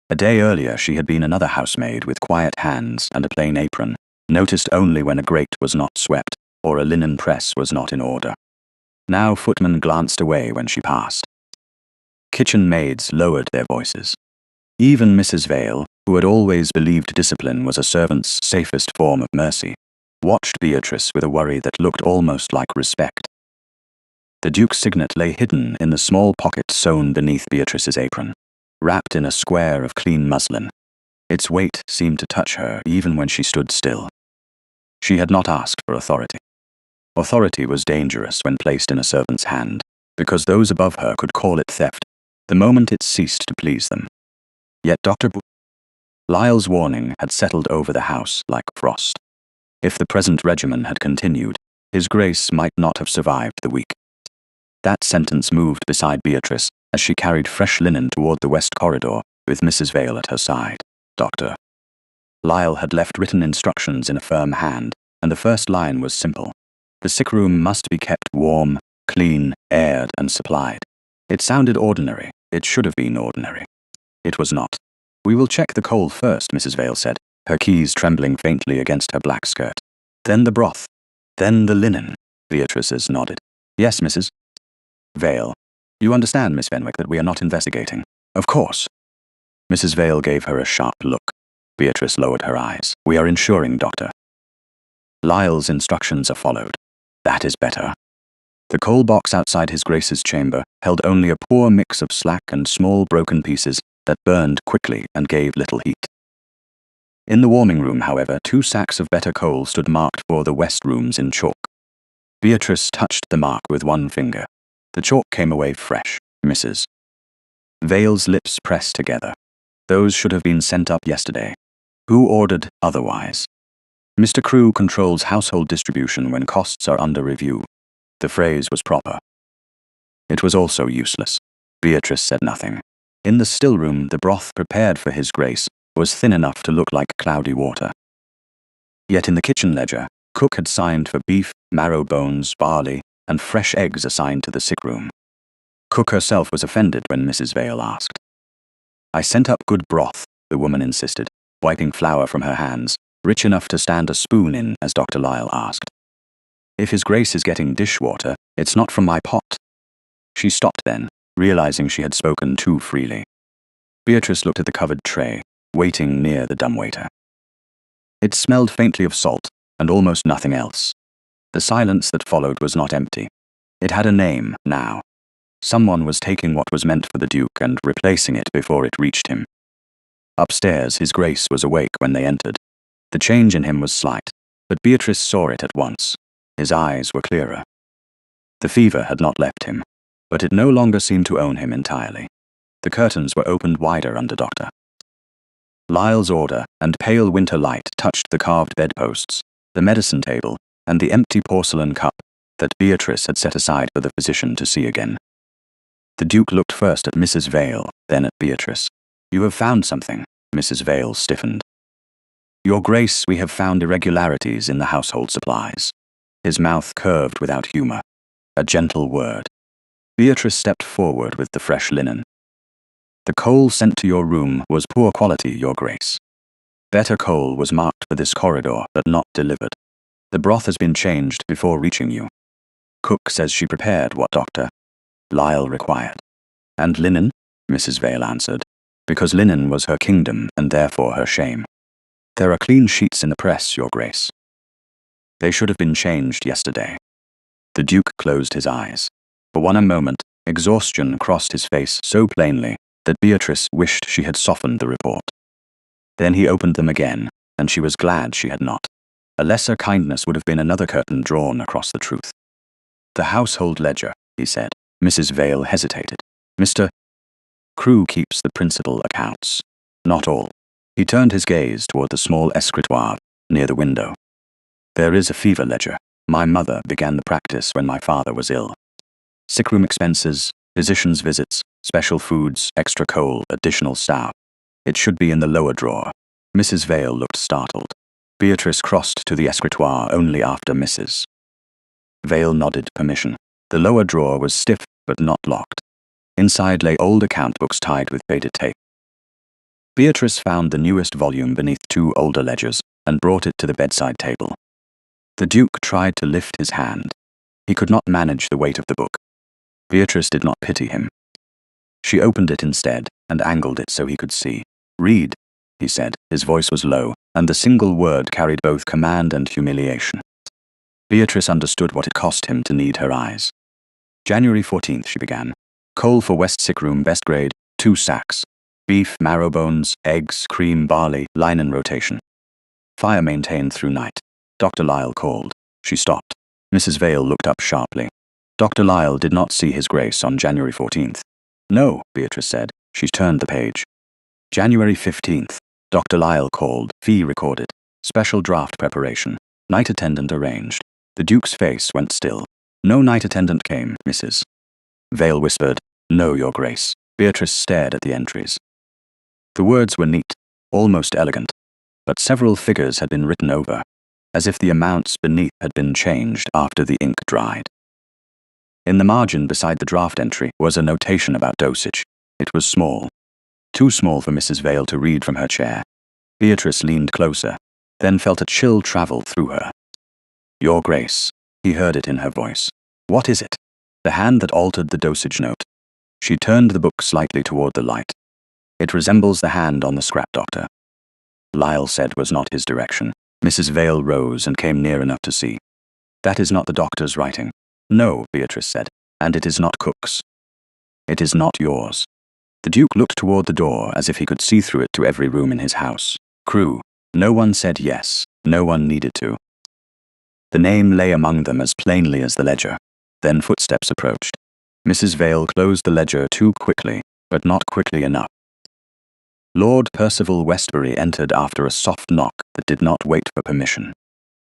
A day earlier she had been another housemaid with quiet hands and a plain apron, noticed only when a grate was not swept or a linen press was not in order. Now footmen glanced away when she passed. Kitchen maids lowered their voices. Even Mrs. Vale, who had always believed discipline was a servant's safest form of mercy, watched Beatrice with a worry that looked almost like respect. The Duke's signet lay hidden in the small pocket sewn beneath Beatrice's apron, wrapped in a square of clean muslin. Its weight seemed to touch her even when she stood still. She had not asked for authority. Authority was dangerous when placed in a servant's hand, because those above her could call it theft the moment it ceased to please them. Yet Dr. Lyle's warning had settled over the house like frost. If the present regimen had continued, His Grace might not have survived the week. That sentence moved beside Beatrice as she carried fresh linen toward the west corridor with Mrs. Vale at her side. Dr. Lyle had left written instructions in a firm hand, and the first line was simple. The sick room must be kept warm, clean, aired, and supplied. It sounded ordinary. It should have been ordinary. It was not. "We will check the coal first," Mrs. Vale said, her keys trembling faintly against her black skirt. "Then the broth. Then the linen." Beatrice's nodded. "Yes, Mrs. Vale. You understand, Miss Fenwick, that we are not investigating." "Of course." Mrs. Vale gave her a sharp look. Beatrice lowered her eyes. "We are ensuring, Doctor." Lyle's instructions are followed. That is better. The coal box outside His Grace's chamber held only a poor mix of slack and small broken pieces that burned quickly and gave little heat. In the warming room, however, 2 sacks of better coal stood marked for the west rooms in chalk. Beatrice touched the mark with one finger. The chalk came away fresh. Mrs. Vale's lips pressed together. Those should have been sent up yesterday. Who ordered otherwise? Mr. Crewe controls household distribution when costs are under review. The phrase was proper. It was also useless. Beatrice said nothing. In the still room, the broth prepared for His Grace was thin enough to look like cloudy water. Yet in the kitchen ledger, cook had signed for beef, marrow bones, barley, and fresh eggs assigned to the sick room. Cook herself was offended when Mrs. Vale asked. "I sent up good broth," the woman insisted, wiping flour from her hands, rich enough to stand a spoon in, as Dr. Lyle asked. "If His Grace is getting dishwater, it's not from my pot." She stopped then, realizing she had spoken too freely. Beatrice looked at the covered tray, waiting near the dumbwaiter. It smelled faintly of salt, and almost nothing else. The silence that followed was not empty. It had a name, now. Someone was taking what was meant for the Duke and replacing it before it reached him. Upstairs, His Grace was awake when they entered. The change in him was slight, but Beatrice saw it at once. His eyes were clearer. The fever had not left him, but it no longer seemed to own him entirely. The curtains were opened wider under Dr. Lyle's order, and pale winter light touched the carved bedposts, the medicine table, and the empty porcelain cup that Beatrice had set aside for the physician to see again. The Duke looked first at Mrs. Vale, then at Beatrice. "You have found something." Mrs. Vale stiffened. "Your Grace, we have found irregularities in the household supplies." His mouth curved without humor. A gentle word. Beatrice stepped forward with the fresh linen. "The coal sent to your room was poor quality, Your Grace. Better coal was marked for this corridor, but not delivered. The broth has been changed before reaching you. Cook says she prepared what Dr. Lyle required." "And linen?" Mrs. Vale answered, "because linen was her kingdom and therefore her shame. There are clean sheets in the press, Your Grace. They should have been changed yesterday." The Duke closed his eyes. For one moment, exhaustion crossed his face so plainly that Beatrice wished she had softened the report. Then he opened them again, and she was glad she had not. A lesser kindness would have been another curtain drawn across the truth. "The household ledger," he said. Mrs. Vale hesitated. "Mr. Crewe keeps the principal accounts. Not all." He turned his gaze toward the small escritoire near the window. "There is a fever ledger. My mother began the practice when my father was ill." Sickroom expenses, physician's visits, special foods, extra coal, additional staff. It should be in the lower drawer. Mrs. Vale looked startled. Beatrice crossed to the escritoire only after Mrs. Vale nodded permission. The lower drawer was stiff but not locked. Inside lay old account books tied with faded tape. Beatrice found the newest volume beneath two older ledgers and brought it to the bedside table. The Duke tried to lift his hand. He could not manage the weight of the book. Beatrice did not pity him. She opened it instead and angled it so he could see. "Read," he said. His voice was low, and the single word carried both command and humiliation. Beatrice understood what it cost him to need her eyes. January 14th, she began. Coal for West Sickroom, best grade, 2 sacks. Beef, marrow bones, eggs, cream, barley, linen rotation. Fire maintained through night. Dr. Lyle called. She stopped. Mrs. Vale looked up sharply. Dr. Lyle did not see His Grace on January 14th. "No," Beatrice said. She turned the page. January 15th. Dr. Lyle called. Fee recorded. Special draft preparation. Night attendant arranged. The Duke's face went still. "No night attendant came, Mrs. Vale whispered. "No, Your Grace." Beatrice stared at the entries. The words were neat, almost elegant, but several figures had been written over, as if the amounts beneath had been changed after the ink dried. In the margin beside the draft entry was a notation about dosage. It was small. Too small for Mrs. Vale to read from her chair. Beatrice leaned closer, then felt a chill travel through her. "Your Grace," he heard it in her voice. "What is it?" The hand that altered the dosage note. She turned the book slightly toward the light. "It resembles the hand on the scrap, Doctor." Lyle said was not his direction. Mrs. Vale rose and came near enough to see. "That is not the doctor's writing." "No," Beatrice said, "and it is not Cook's." "It is not yours." The Duke looked toward the door as if he could see through it to every room in his house. Crew. No one said yes. No one needed to. The name lay among them as plainly as the ledger. Then footsteps approached. Mrs. Vale closed the ledger too quickly, but not quickly enough. Lord Percival Westbury entered after a soft knock that did not wait for permission.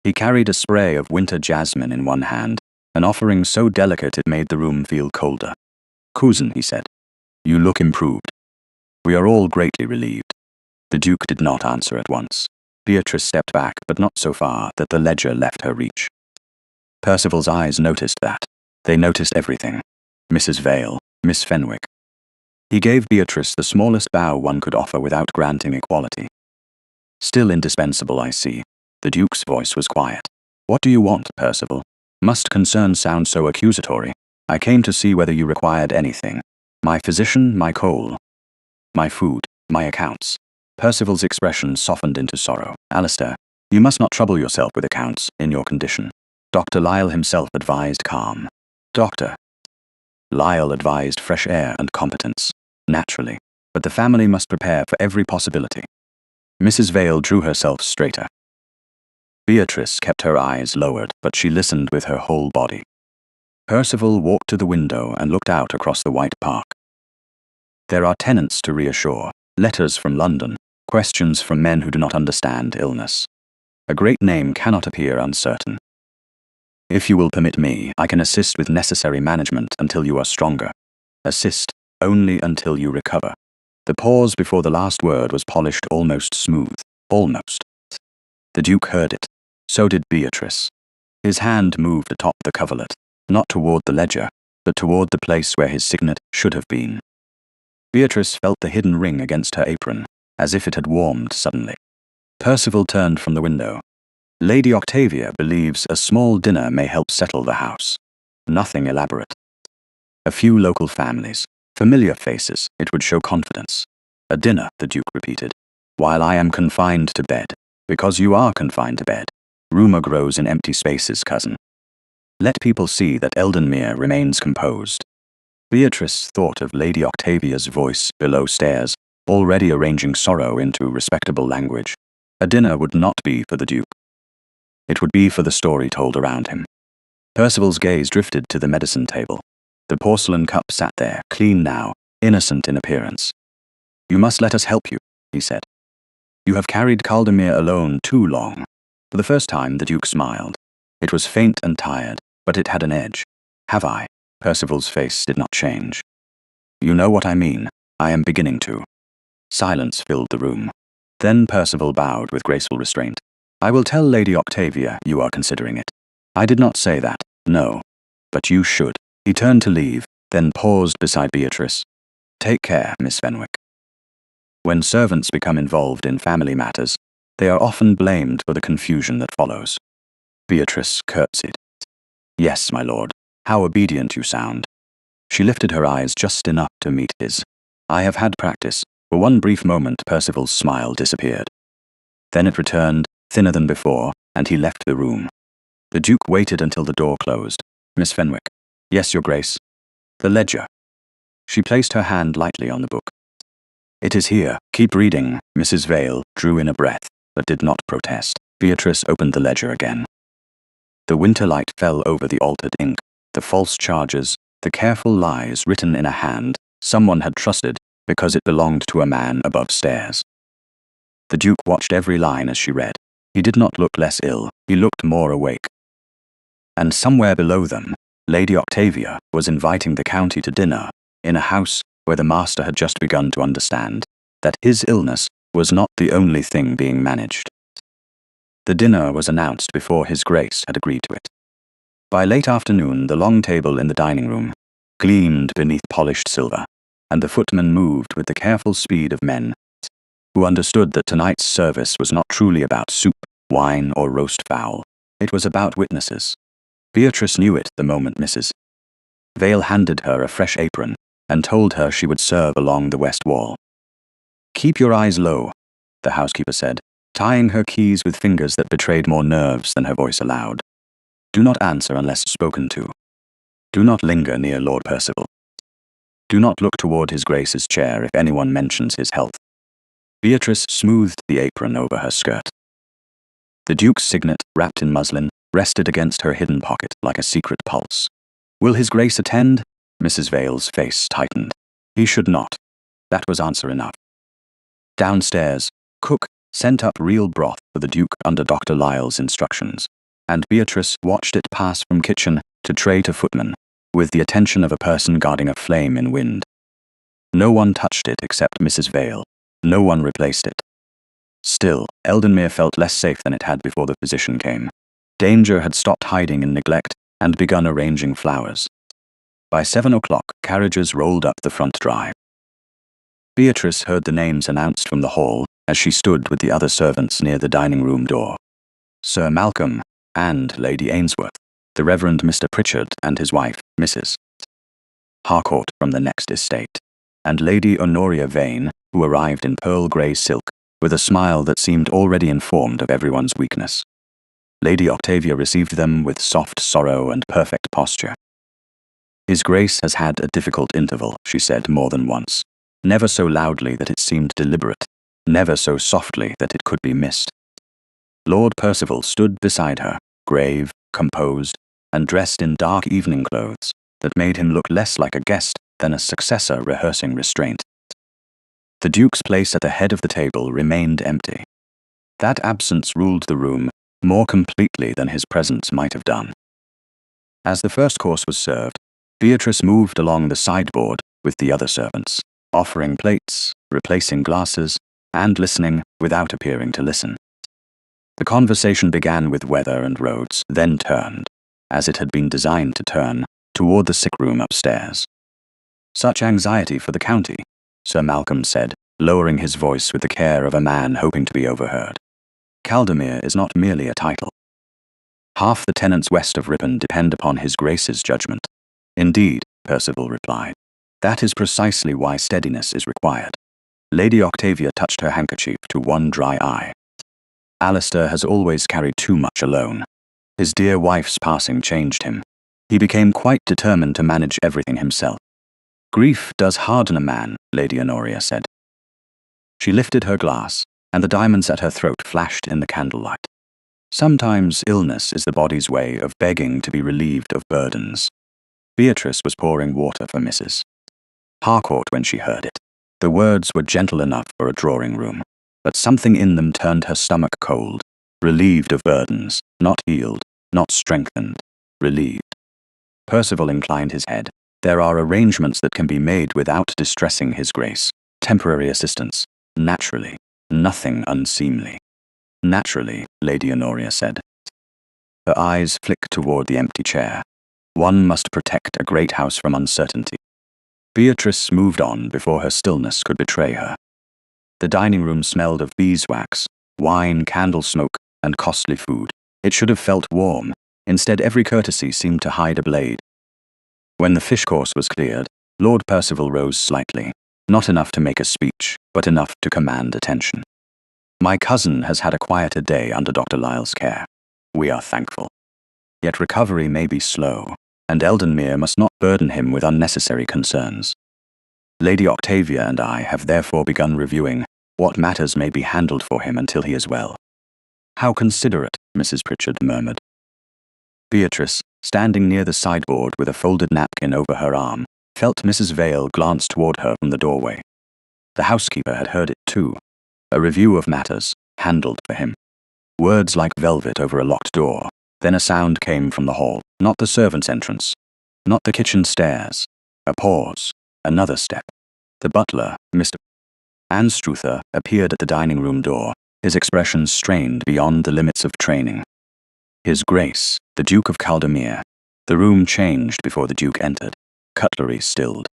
He carried a spray of winter jasmine in one hand, an offering so delicate it made the room feel colder. "Cousin," he said, "you look improved." "We are all greatly relieved." The Duke did not answer at once. Beatrice stepped back, but not so far that the ledger left her reach. Percival's eyes noticed that. They noticed everything. Mrs. Vale, Miss Fenwick. He gave Beatrice the smallest bow one could offer without granting equality. "Still indispensable, I see." The Duke's voice was quiet. "What do you want, Percival? Must concern sound so accusatory? I came to see whether you required anything. My physician, my coal, my food, my accounts." Percival's expression softened into sorrow. "Alistair, you must not trouble yourself with accounts in your condition." Dr. Lyle himself advised calm. "Doctor." Lyle advised fresh air and competence. Naturally. But the family must prepare for every possibility. Mrs. Vale drew herself straighter. Beatrice kept her eyes lowered, but she listened with her whole body. Percival walked to the window and looked out across the white park. There are tenants to reassure, letters from London, questions from men who do not understand illness. A great name cannot appear uncertain. If you will permit me, I can assist with necessary management until you are stronger. Assist only until you recover. The pause before the last word was polished almost smooth. Almost. The Duke heard it. So did Beatrice. His hand moved atop the coverlet, not toward the ledger, but toward the place where his signet should have been. Beatrice felt the hidden ring against her apron, as if it had warmed suddenly. Percival turned from the window. "Lady Octavia believes a small dinner may help settle the house. Nothing elaborate. A few local families, familiar faces, it would show confidence. A dinner," the Duke repeated, "while I am confined to bed. Because you are confined to bed. Rumor grows in empty spaces, cousin. Let people see that Eldenmere remains composed." Beatrice thought of Lady Octavia's voice below stairs, already arranging sorrow into respectable language. A dinner would not be for the Duke. It would be for the story told around him. Percival's gaze drifted to the medicine table. The porcelain cup sat there, clean now, innocent in appearance. "You must let us help you," he said. "You have carried Caldemere alone too long." For the first time, the Duke smiled. It was faint and tired, but it had an edge. "Have I?" Percival's face did not change. You know what I mean. I am beginning to. Silence filled the room. Then Percival bowed with graceful restraint. I will tell Lady Octavia you are considering it. I did not say that, no. But you should. He turned to leave, then paused beside Beatrice. Take care, Miss Fenwick. When servants become involved in family matters, they are often blamed for the confusion that follows. Beatrice curtsied. Yes, my lord. How obedient you sound. She lifted her eyes just enough to meet his. I have had practice. For one brief moment, Percival's smile disappeared. Then it returned, thinner than before, and he left the room. The Duke waited until the door closed. Miss Fenwick. Yes, Your Grace. The ledger. She placed her hand lightly on the book. It is here. Keep reading. Mrs. Vale drew in a breath, but did not protest. Beatrice opened the ledger again. The winter light fell over the altered ink, the false charges, the careful lies written in a hand someone had trusted because it belonged to a man above stairs. The Duke watched every line as she read. He did not look less ill, he looked more awake. And somewhere below them, Lady Octavia was inviting the county to dinner, in a house where the master had just begun to understand that his illness was not the only thing being managed. The dinner was announced before His Grace had agreed to it. By late afternoon, the long table in the dining room gleamed beneath polished silver, and the footman moved with the careful speed of men who understood that tonight's service was not truly about soup, wine, or roast fowl. It was about witnesses. Beatrice knew it the moment Mrs. Vale handed her a fresh apron and told her she would serve along the west wall. Keep your eyes low, the housekeeper said, tying her keys with fingers that betrayed more nerves than her voice allowed. Do not answer unless spoken to. Do not linger near Lord Percival. Do not look toward His Grace's chair if anyone mentions his health. Beatrice smoothed the apron over her skirt. The Duke's signet, wrapped in muslin, rested against her hidden pocket like a secret pulse. Will His Grace attend? Mrs. Vale's face tightened. He should not. That was answer enough. Downstairs, cook sent up real broth for the Duke under Dr. Lyle's instructions, and Beatrice watched it pass from kitchen to tray to footman, with the attention of a person guarding a flame in wind. No one touched it except Mrs. Vale. No one replaced it. Still, Eldenmere felt less safe than it had before the physician came. Danger had stopped hiding in neglect and begun arranging flowers. By 7 o'clock, carriages rolled up the front drive. Beatrice heard the names announced from the hall as she stood with the other servants near the dining room door. Sir Malcolm and Lady Ainsworth, the Reverend Mr. Pritchard and his wife, Mrs. Harcourt from the next estate, and Lady Honoria Vane, who arrived in pearl grey silk, with a smile that seemed already informed of everyone's weakness. Lady Octavia received them with soft sorrow and perfect posture. His Grace has had a difficult interval, she said more than once, never so loudly that it seemed deliberate, never so softly that it could be missed. Lord Percival stood beside her, grave, composed, and dressed in dark evening clothes that made him look less like a guest than a successor rehearsing restraint. The Duke's place at the head of the table remained empty. That absence ruled the room more completely than his presence might have done. As the first course was served, Beatrice moved along the sideboard with the other servants, offering plates, replacing glasses, and listening without appearing to listen. The conversation began with weather and roads, then turned, as it had been designed to turn, toward the sick room upstairs. Such anxiety for the county, Sir Malcolm said, lowering his voice with the care of a man hoping to be overheard. Caldemere is not merely a title. Half the tenants west of Ripon depend upon His Grace's judgment. Indeed, Percival replied. That is precisely why steadiness is required. Lady Octavia touched her handkerchief to one dry eye. Alistair has always carried too much alone. His dear wife's passing changed him. He became quite determined to manage everything himself. Grief does harden a man, Lady Honoria said. She lifted her glass, and the diamonds at her throat flashed in the candlelight. Sometimes illness is the body's way of begging to be relieved of burdens. Beatrice was pouring water for Mrs. Harcourt when she heard it. The words were gentle enough for a drawing-room, but something in them turned her stomach cold, relieved of burdens, not healed, not strengthened, relieved. Percival inclined his head. There are arrangements that can be made without distressing his grace. Temporary assistance. Naturally. Nothing unseemly. Naturally, Lady Honoria said. Her eyes flicked toward the empty chair. One must protect a great house from uncertainty. Beatrice moved on before her stillness could betray her. The dining room smelled of beeswax, wine, candle smoke, and costly food. It should have felt warm. Instead, every courtesy seemed to hide a blade. When the fish course was cleared, Lord Percival rose slightly. Not enough to make a speech, but enough to command attention. My cousin has had a quieter day under Dr. Lyle's care. We are thankful. Yet recovery may be slow, and Eldenmere must not burden him with unnecessary concerns. Lady Octavia and I have therefore begun reviewing what matters may be handled for him until he is well. How considerate, Mrs. Pritchard murmured. Beatrice, standing near the sideboard with a folded napkin over her arm, felt Mrs. Vale glance toward her from the doorway. The housekeeper had heard it too. A review of matters, handled for him. Words like velvet over a locked door. Then a sound came from the hall, not the servants' entrance, not the kitchen stairs. A pause, another step. The butler, Mr. Anstruther, appeared at the dining room door, his expression strained beyond the limits of training. His Grace, the Duke of Caldemere. The room changed before the Duke entered. Cutlery stilled.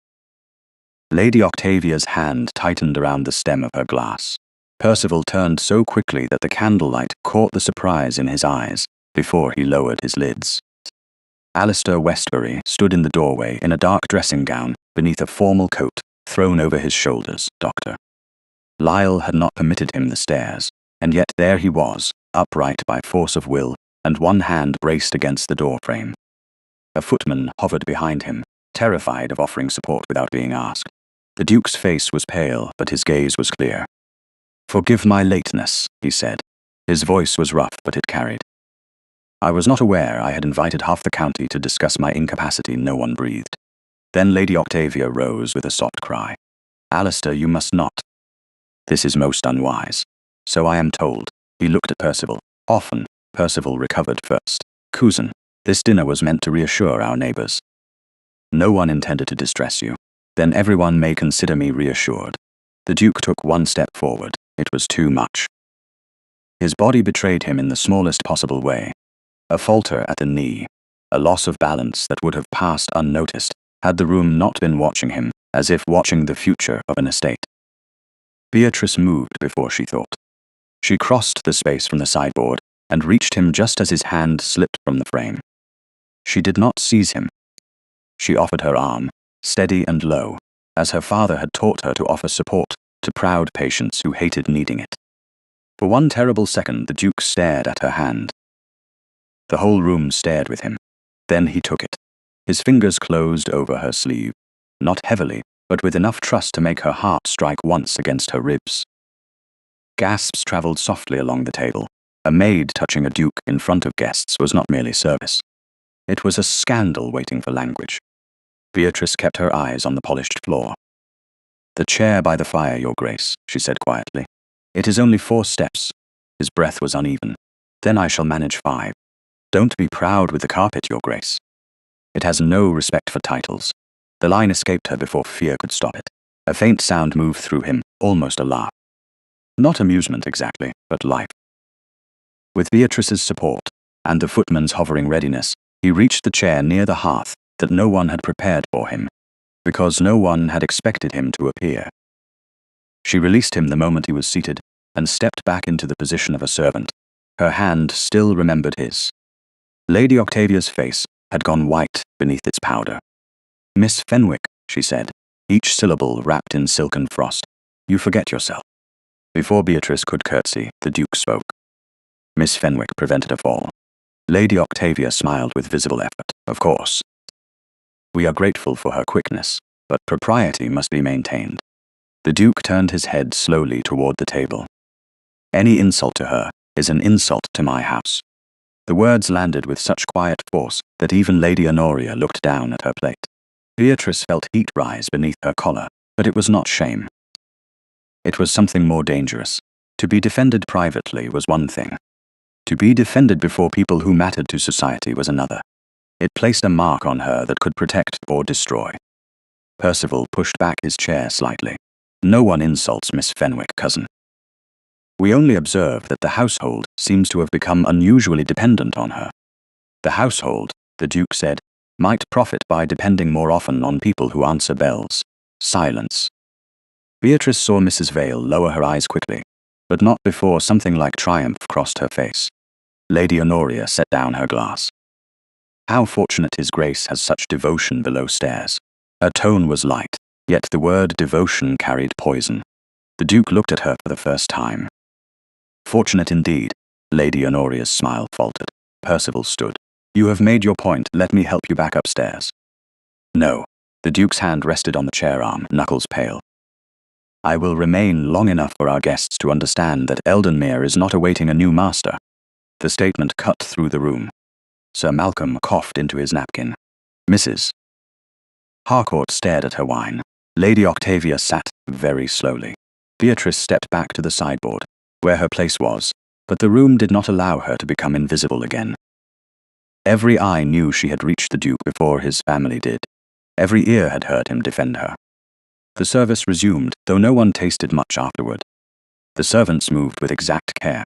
Lady Octavia's hand tightened around the stem of her glass. Percival turned so quickly that the candlelight caught the surprise in his eyes before he lowered his lids. Alistair Westbury stood in the doorway in a dark dressing gown beneath a formal coat thrown over his shoulders. Doctor. Lyle had not permitted him the stairs, and yet there he was, upright by force of will, and one hand braced against the door frame. A footman hovered behind him, terrified of offering support without being asked. The Duke's face was pale, but his gaze was clear. "Forgive my lateness," he said. His voice was rough, but it carried. I was not aware I had invited half the county to discuss my incapacity. No one breathed. Then Lady Octavia rose with a soft cry. "Alistair, you must not. This is most unwise. So I am told." He looked at Percival. Often, Percival recovered first. "Cousin, this dinner was meant to reassure our neighbors. No one intended to distress you. Then everyone may consider me reassured." The Duke took one step forward. It was too much. His body betrayed him in the smallest possible way. A falter at the knee, a loss of balance that would have passed unnoticed had the room not been watching him, as if watching the future of an estate. Beatrice moved before she thought. She crossed the space from the sideboard and reached him just as his hand slipped from the frame. She did not seize him. She offered her arm, steady and low, as her father had taught her to offer support to proud patients who hated needing it. For one terrible second the Duke stared at her hand. The whole room stared with him. Then he took it. His fingers closed over her sleeve, not heavily, but with enough trust to make her heart strike once against her ribs. Gasps travelled softly along the table. A maid touching a duke in front of guests was not merely service. It was a scandal waiting for language. Beatrice kept her eyes on the polished floor. "The chair by the fire, Your Grace," she said quietly. "It is only 4 steps." His breath was uneven. "Then I shall manage 5. Don't be proud with the carpet, Your Grace. It has no respect for titles." The line escaped her before fear could stop it. A faint sound moved through him, almost a laugh. Not amusement exactly, but life. With Beatrice's support, and the footman's hovering readiness, he reached the chair near the hearth that no one had prepared for him, because no one had expected him to appear. She released him the moment he was seated, and stepped back into the position of a servant. Her hand still remembered his. Lady Octavia's face had gone white beneath its powder. "Miss Fenwick," she said, each syllable wrapped in silken frost, "you forget yourself." Before Beatrice could curtsy, the Duke spoke. Miss Fenwick prevented a fall. Lady Octavia smiled with visible effort. "Of course. We are grateful for her quickness, but propriety must be maintained." The Duke turned his head slowly toward the table. "Any insult to her is an insult to my house." The words landed with such quiet force that even Lady Honoria looked down at her plate. Beatrice felt heat rise beneath her collar, but it was not shame. It was something more dangerous. To be defended privately was one thing. To be defended before people who mattered to society was another. It placed a mark on her that could protect or destroy. Percival pushed back his chair slightly. No one insults Miss Fenwick, cousin. We only observe that the household seems to have become unusually dependent on her. The household, the Duke said, might profit by depending more often on people who answer bells. Silence. Beatrice saw Mrs. Vale lower her eyes quickly, but not before something like triumph crossed her face. Lady Honoria set down her glass. How fortunate His Grace has such devotion below stairs. Her tone was light, yet the word devotion carried poison. The Duke looked at her for the first time. Fortunate indeed. Lady Honoria's smile faltered. Percival stood. You have made your point. Let me help you back upstairs. No. The Duke's hand rested on the chair arm, knuckles pale. I will remain long enough for our guests to understand that Eldenmere is not awaiting a new master. The statement cut through the room. Sir Malcolm coughed into his napkin. Mrs. Harcourt stared at her wine. Lady Octavia sat very slowly. Beatrice stepped back to the sideboard, where her place was, but the room did not allow her to become invisible again. Every eye knew she had reached the Duke before his family did. Every ear had heard him defend her. The service resumed, though no one tasted much afterward. The servants moved with exact care.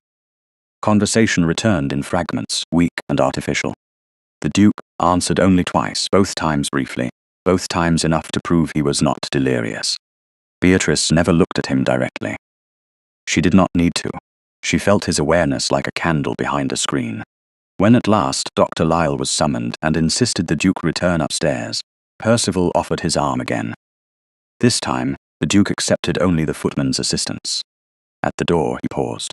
Conversation returned in fragments, weak and artificial. The Duke answered only twice, both times briefly, both times enough to prove he was not delirious. Beatrice never looked at him directly. She did not need to. She felt his awareness like a candle behind a screen. When at last Dr. Lisle was summoned and insisted the Duke return upstairs, Percival offered his arm again. This time, the Duke accepted only the footman's assistance. At the door, he paused.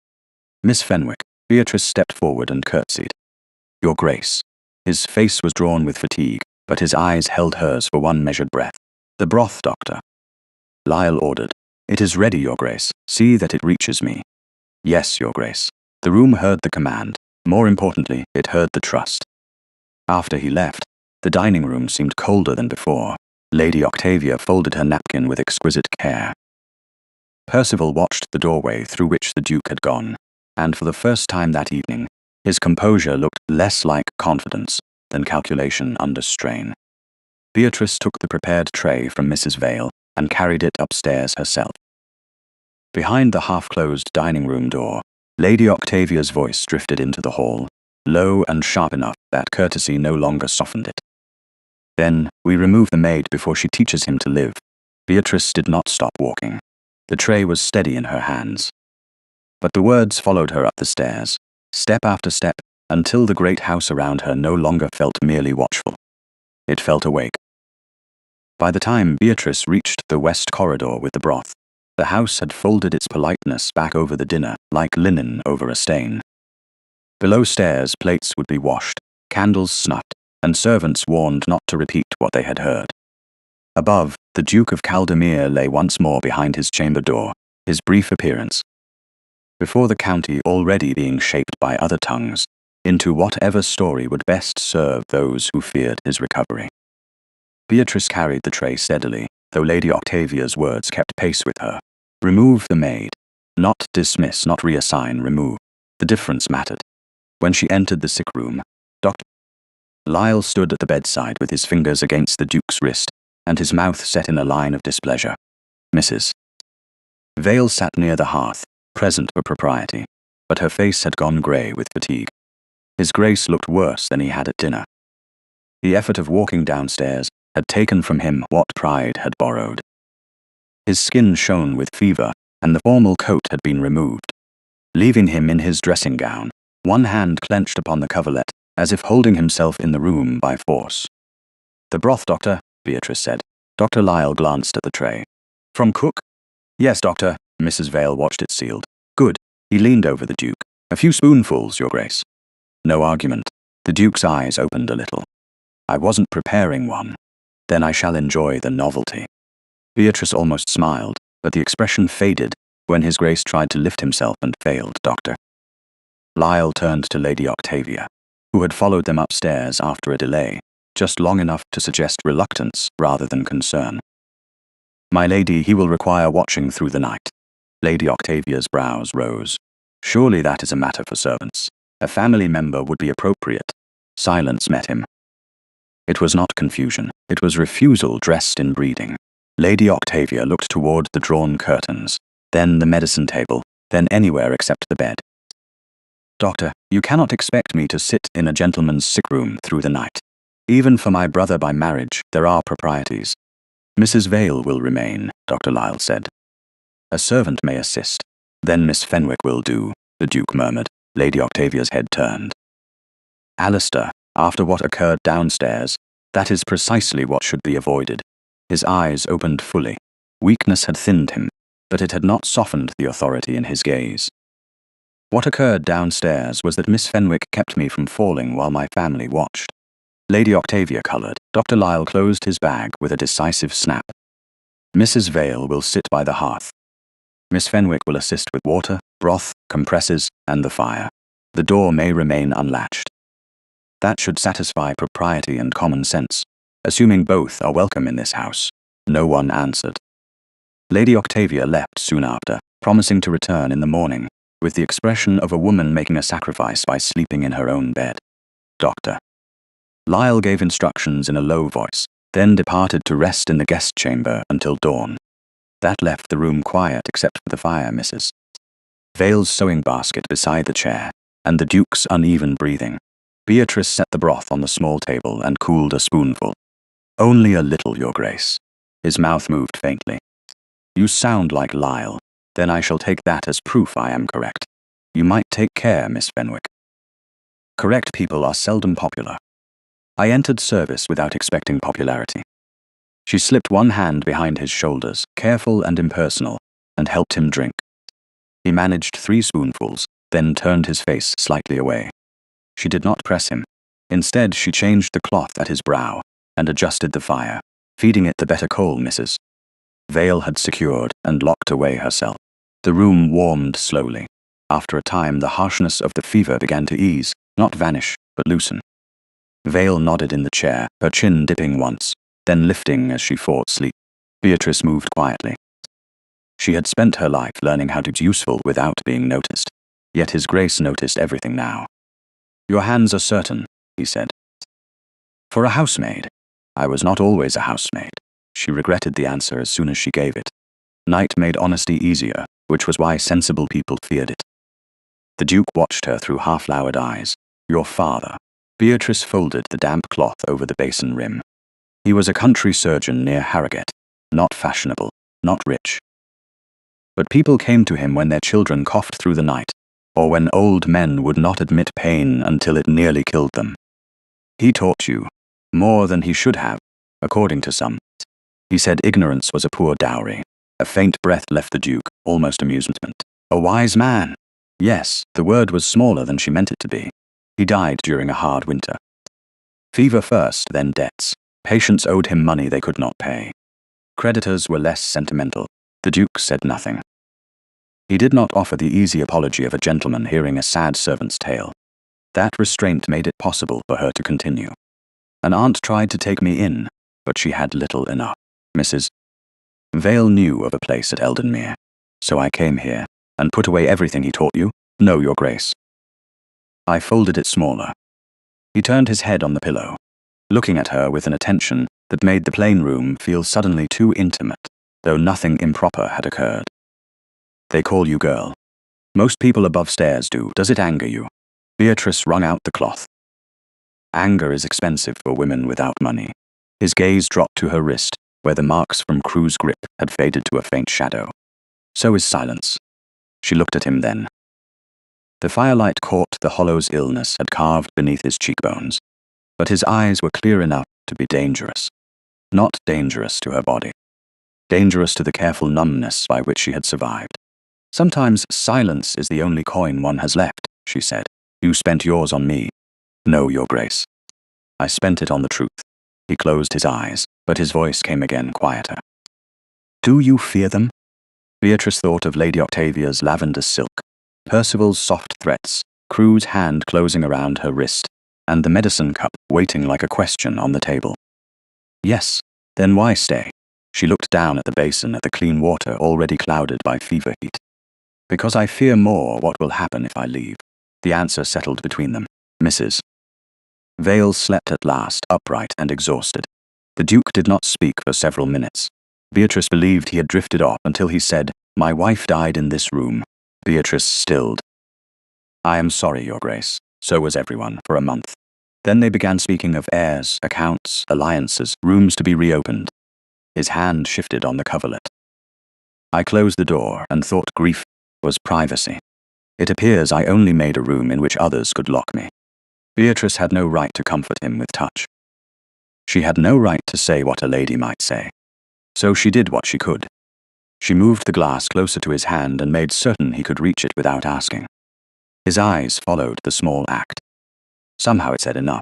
Miss Fenwick. Beatrice stepped forward and curtsied. Your Grace. His face was drawn with fatigue, but his eyes held hers for one measured breath. The broth, Doctor. Lisle ordered. It is ready, Your Grace. See that it reaches me. Yes, Your Grace. The room heard the command. More importantly, it heard the trust. After he left, the dining room seemed colder than before. Lady Octavia folded her napkin with exquisite care. Percival watched the doorway through which the Duke had gone, and for the first time that evening, his composure looked less like confidence than calculation under strain. Beatrice took the prepared tray from Mrs. Vale and carried it upstairs herself. Behind the half-closed dining room door, Lady Octavia's voice drifted into the hall, low and sharp enough that courtesy no longer softened it. Then, we remove the maid before she teaches him to live. Beatrice did not stop walking. The tray was steady in her hands. But the words followed her up the stairs, step after step, until the great house around her no longer felt merely watchful. It felt awake. By the time Beatrice reached the west corridor with the broth, the house had folded its politeness back over the dinner like linen over a stain. Below stairs, plates would be washed, candles snuffed, and servants warned not to repeat what they had heard. Above, the Duke of Caldemere lay once more behind his chamber door, his brief appearance. Before the county already being shaped by other tongues, into whatever story would best serve those who feared his recovery. Beatrice carried the tray steadily, though Lady Octavia's words kept pace with her. Remove the maid. Not dismiss, not reassign, remove. The difference mattered. When she entered the sick room, Dr. Lisle stood at the bedside with his fingers against the Duke's wrist, and his mouth set in a line of displeasure. Mrs. Vale sat near the hearth, present for propriety, but her face had gone grey with fatigue. His Grace looked worse than he had at dinner. The effort of walking downstairs had taken from him what pride had borrowed. His skin shone with fever, and the formal coat had been removed, leaving him in his dressing gown, one hand clenched upon the coverlet, as if holding himself in the room by force. The broth, Doctor, Beatrice said. Dr. Lisle glanced at the tray. From cook? Yes, Doctor. Mrs. Vale watched it sealed. Good. He leaned over the Duke. A few spoonfuls, Your Grace. No argument. The Duke's eyes opened a little. I wasn't preparing one. Then I shall enjoy the novelty. Beatrice almost smiled, but the expression faded when his Grace tried to lift himself and failed, Doctor. Lisle turned to Lady Octavia, who had followed them upstairs after a delay, just long enough to suggest reluctance rather than concern. My lady, he will require watching through the night. Lady Octavia's brows rose. Surely that is a matter for servants. A family member would be appropriate. Silence met him. It was not confusion. It was refusal dressed in breeding. Lady Octavia looked toward the drawn curtains, then the medicine table, then anywhere except the bed. Doctor, you cannot expect me to sit in a gentleman's sick room through the night. Even for my brother by marriage, there are proprieties. Mrs. Vale will remain, Dr. Lisle said. A servant may assist. Then Miss Fenwick will do, the Duke murmured. Lady Octavia's head turned. Alistair, after what occurred downstairs, that is precisely what should be avoided. His eyes opened fully. Weakness had thinned him, but it had not softened the authority in his gaze. What occurred downstairs was that Miss Fenwick kept me from falling while my family watched. Lady Octavia coloured. Dr. Lisle closed his bag with a decisive snap. Mrs. Vale will sit by the hearth. Miss Fenwick will assist with water, broth, compresses, and the fire. The door may remain unlatched. That should satisfy propriety and common sense, assuming both are welcome in this house. No one answered. Lady Octavia left soon after, promising to return in the morning, with the expression of a woman making a sacrifice by sleeping in her own bed. Doctor. Lisle gave instructions in a low voice, then departed to rest in the guest chamber until dawn. That left the room quiet except for the fire, Mrs. Vale's sewing basket beside the chair, and the Duke's uneven breathing. Beatrice set the broth on the small table and cooled a spoonful. Only a little, Your Grace. His mouth moved faintly. You sound like Lisle. Then I shall take that as proof I am correct. You might take care, Miss Fenwick. Correct people are seldom popular. I entered service without expecting popularity. She slipped one hand behind his shoulders, careful and impersonal, and helped him drink. He managed 3 spoonfuls, then turned his face slightly away. She did not press him. Instead, she changed the cloth at his brow and adjusted the fire, feeding it the better coal, Mrs. Vale had secured and locked away herself. The room warmed slowly. After a time, the harshness of the fever began to ease, not vanish, but loosen. Vale nodded in the chair, her chin dipping once, then lifting as she fought sleep. Beatrice moved quietly. She had spent her life learning how to be useful without being noticed. Yet His Grace noticed everything now. Your hands are certain, he said. For a housemaid. I was not always a housemaid. She regretted the answer as soon as she gave it. Night made honesty easier, which was why sensible people feared it. The Duke watched her through half-lowered eyes. Your father. Beatrice folded the damp cloth over the basin rim. He was a country surgeon near Harrogate. Not fashionable, not rich. But people came to him when their children coughed through the night, or when old men would not admit pain until it nearly killed them. He taught you, more than he should have, according to some. He said ignorance was a poor dowry. A faint breath left the Duke, almost amusement. A wise man. Yes, the word was smaller than she meant it to be. He died during a hard winter. Fever first, then debts. Patients owed him money they could not pay. Creditors were less sentimental. The Duke said nothing. He did not offer the easy apology of a gentleman hearing a sad servant's tale. That restraint made it possible for her to continue. An aunt tried to take me in, but she had little enough. Mrs. Vale knew of a place at Eldenmere, so I came here, and put away everything he taught you? No, Your Grace. I folded it smaller. He turned his head on the pillow, looking at her with an attention that made the plain room feel suddenly too intimate, though nothing improper had occurred. They call you girl. Most people above stairs do. Does it anger you? Beatrice wrung out the cloth. Anger is expensive for women without money. His gaze dropped to her wrist, where the marks from Crue's grip had faded to a faint shadow. So is silence. She looked at him then. The firelight caught the hollows illness had carved beneath his cheekbones, but his eyes were clear enough to be dangerous. Not dangerous to her body. Dangerous to the careful numbness by which she had survived. Sometimes silence is the only coin one has left, she said. You spent yours on me. No, Your Grace. I spent it on the truth. He closed his eyes, but his voice came again quieter. Do you fear them? Beatrice thought of Lady Octavia's lavender silk, Percival's soft threats, Crue's hand closing around her wrist, and the medicine cup waiting like a question on the table. Yes, then why stay? She looked down at the basin at the clean water already clouded by fever heat. Because I fear more what will happen if I leave. The answer settled between them. Mrs. Vale slept at last, upright and exhausted. The Duke did not speak for several minutes. Beatrice believed he had drifted off until he said, "My wife died in this room." Beatrice stilled. "I am sorry, Your Grace." So was everyone, for a month. Then they began speaking of heirs, accounts, alliances, rooms to be reopened. His hand shifted on the coverlet. "I closed the door and thought grief was privacy. It appears I only made a room in which others could lock me." Beatrice had no right to comfort him with touch. She had no right to say what a lady might say. So she did what she could. She moved the glass closer to his hand and made certain he could reach it without asking. His eyes followed the small act. Somehow it said enough.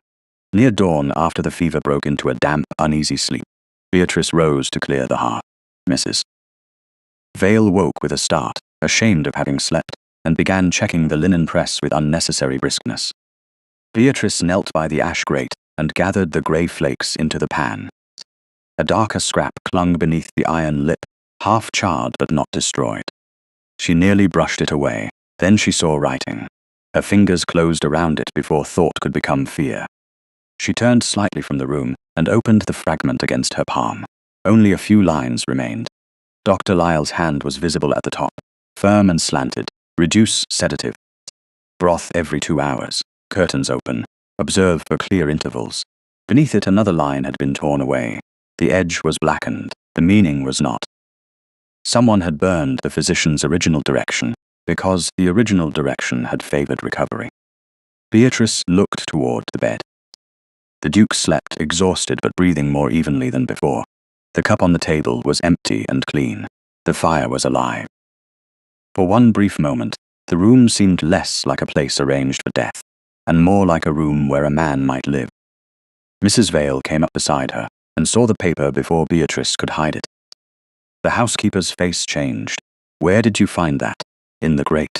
Near dawn, after the fever broke into a damp, uneasy sleep, Beatrice rose to clear the hearth. "Mrs." Vale woke with a start, ashamed of having slept, and began checking the linen press with unnecessary briskness. Beatrice knelt by the ash grate and gathered the grey flakes into the pan. A darker scrap clung beneath the iron lip, half charred but not destroyed. She nearly brushed it away. Then she saw writing. Her fingers closed around it before thought could become fear. She turned slightly from the room and opened the fragment against her palm. Only a few lines remained. Dr. Lyle's hand was visible at the top, firm and slanted. "Reduce sedative. Broth every 2 hours. Curtains open. Observe for clear intervals." Beneath it another line had been torn away. The edge was blackened. The meaning was not. Someone had burned the physician's original direction, because the original direction had favored recovery. Beatrice looked toward the bed. The Duke slept, exhausted but breathing more evenly than before. The cup on the table was empty and clean. The fire was alive. For one brief moment, the room seemed less like a place arranged for death, and more like a room where a man might live. Mrs. Vale came up beside her and saw the paper before Beatrice could hide it. The housekeeper's face changed. "Where did you find that?" "In the grate."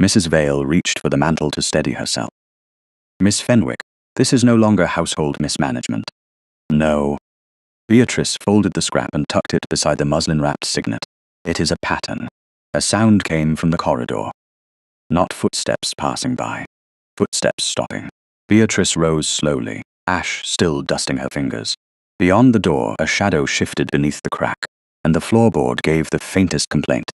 Mrs. Vale reached for the mantle to steady herself. "Miss Fenwick, this is no longer household mismanagement." "No." Beatrice folded the scrap and tucked it beside the muslin-wrapped signet. "It is a pattern." A sound came from the corridor. Not footsteps passing by. Footsteps stopping. Beatrice rose slowly, ash still dusting her fingers. Beyond the door, a shadow shifted beneath the crack, and the floorboard gave the faintest complaint.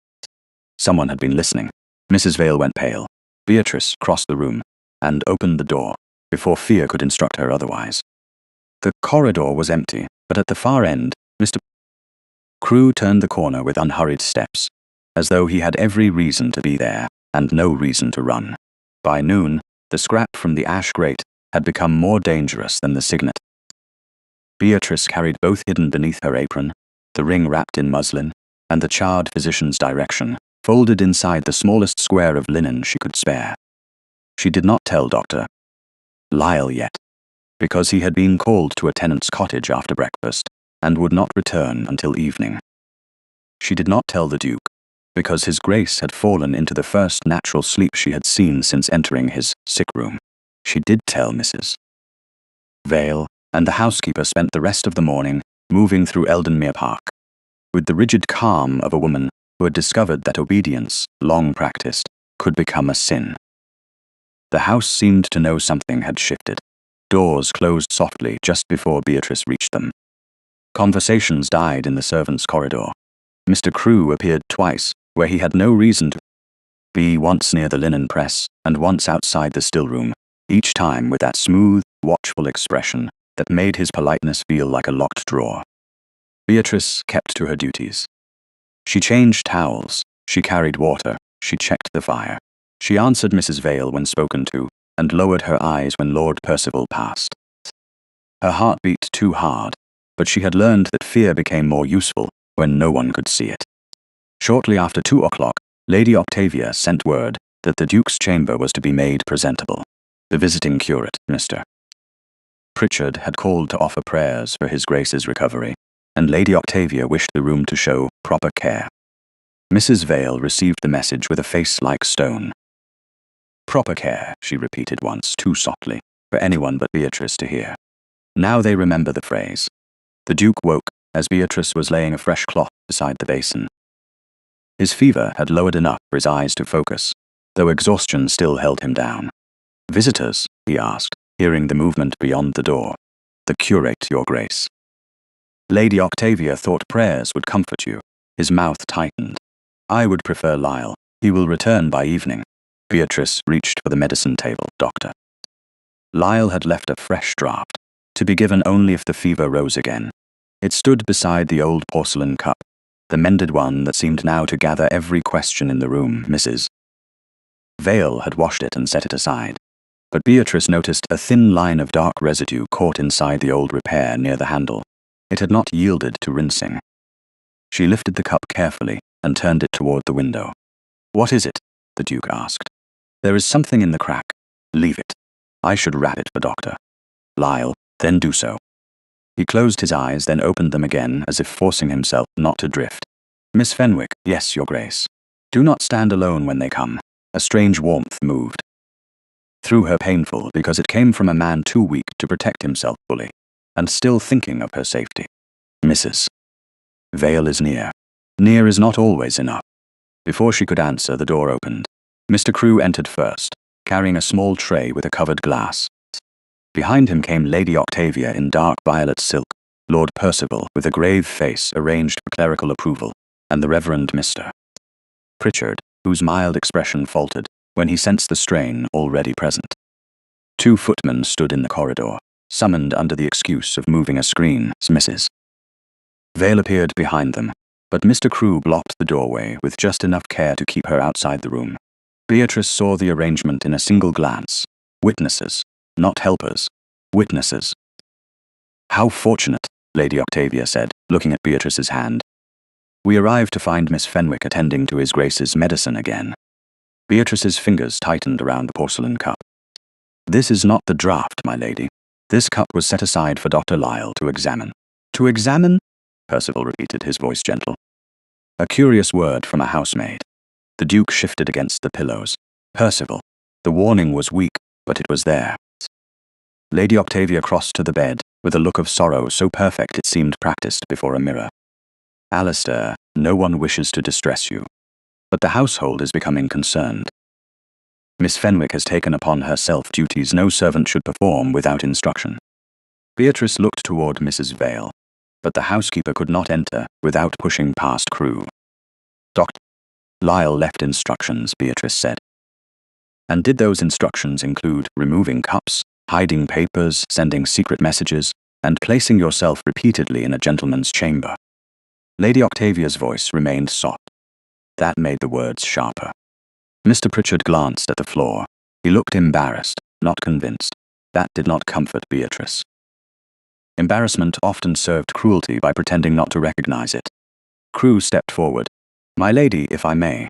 Someone had been listening. Mrs. Vale went pale. Beatrice crossed the room and opened the door before fear could instruct her otherwise. The corridor was empty, but at the far end, Mr. Crewe turned the corner with unhurried steps, as though he had every reason to be there and no reason to run. By noon, the scrap from the ash grate had become more dangerous than the signet. Beatrice carried both hidden beneath her apron, the ring wrapped in muslin, and the charred physician's direction, folded inside the smallest square of linen she could spare. She did not tell Dr. Lyle yet, because he had been called to a tenant's cottage after breakfast and would not return until evening. She did not tell the Duke, because his Grace had fallen into the first natural sleep she had seen since entering his sick room. She did tell Mrs. Vale, and the housekeeper spent the rest of the morning moving through Eldenmere Park, with the rigid calm of a woman who had discovered that obedience, long practiced, could become a sin. The house seemed to know something had shifted. Doors closed softly just before Beatrice reached them. Conversations died in the servants' corridor. Mr. Crewe appeared twice, where he had no reason to be, once near the linen press and once outside the still room, each time with that smooth, watchful expression that made his politeness feel like a locked drawer. Beatrice kept to her duties. She changed towels, she carried water, she checked the fire. She answered Mrs. Vale when spoken to, and lowered her eyes when Lord Percival passed. Her heart beat too hard, but she had learned that fear became more useful when no one could see it. Shortly after 2 o'clock, Lady Octavia sent word that the Duke's chamber was to be made presentable. The visiting curate, Mr. Pritchard, had called to offer prayers for his Grace's recovery, and Lady Octavia wished the room to show proper care. Mrs. Vale received the message with a face like stone. "Proper care," she repeated once, too softly, for anyone but Beatrice to hear. Now they remember the phrase. The Duke woke as Beatrice was laying a fresh cloth beside the basin. His fever had lowered enough for his eyes to focus, though exhaustion still held him down. "Visitors?" he asked, hearing the movement beyond the door. "The curate, your grace." Lady Octavia thought prayers would comfort you. His mouth tightened. "I would prefer Lyle. He will return by evening." Beatrice reached for the medicine table. "Doctor." Lyle had left a fresh draught, to be given only if the fever rose again. It stood beside the old porcelain cup, the mended one that seemed now to gather every question in the room. Mrs. Vale had washed it and set it aside, but Beatrice noticed a thin line of dark residue caught inside the old repair near the handle. It had not yielded to rinsing. She lifted the cup carefully and turned it toward the window. "What is it?" the Duke asked. "There is something in the crack." "Leave it. I should wrap it for Doctor Lyle, then do so." He closed his eyes, then opened them again, as if forcing himself not to drift. "Miss Fenwick." "Yes, your grace." "Do not stand alone when they come." A strange warmth moved through her, painful because it came from a man too weak to protect himself fully, and still thinking of her safety. "Mrs. Vale is near." Near is not always enough. Before she could answer, the door opened. Mr. Crewe entered first, carrying a small tray with a covered glass. Behind him came Lady Octavia in dark violet silk, Lord Percival with a grave face arranged for clerical approval, and the Reverend Mr. Pritchard, whose mild expression faltered when he sensed the strain already present. 2 footmen stood in the corridor, summoned under the excuse of moving a screen. Mrs. Vale appeared behind them, but Mr. Crewe blocked the doorway with just enough care to keep her outside the room. Beatrice saw the arrangement in a single glance. Witnesses, not helpers. Witnesses. "How fortunate," Lady Octavia said, looking at Beatrice's hand. "We arrived to find Miss Fenwick attending to His Grace's medicine again." Beatrice's fingers tightened around the porcelain cup. "This is not the draught, my lady. This cup was set aside for Dr. Lyle to examine." "To examine?" Percival repeated, his voice gentle. A curious word from a housemaid. The Duke shifted against the pillows. "Percival." The warning was weak, but it was there. Lady Octavia crossed to the bed, with a look of sorrow so perfect it seemed practiced before a mirror. "Alistair, no one wishes to distress you, but the household is becoming concerned. Miss Fenwick has taken upon herself duties no servant should perform without instruction." Beatrice looked toward Mrs. Vale, but the housekeeper could not enter without pushing past Crewe. "Dr. Lyle left instructions," Beatrice said. "And did those instructions include removing cups, hiding papers, sending secret messages, and placing yourself repeatedly in a gentleman's chamber?" Lady Octavia's voice remained soft. That made the words sharper. Mr. Pritchard glanced at the floor. He looked embarrassed, not convinced. That did not comfort Beatrice. Embarrassment often served cruelty by pretending not to recognize it. Crewe stepped forward. "My lady, if I may.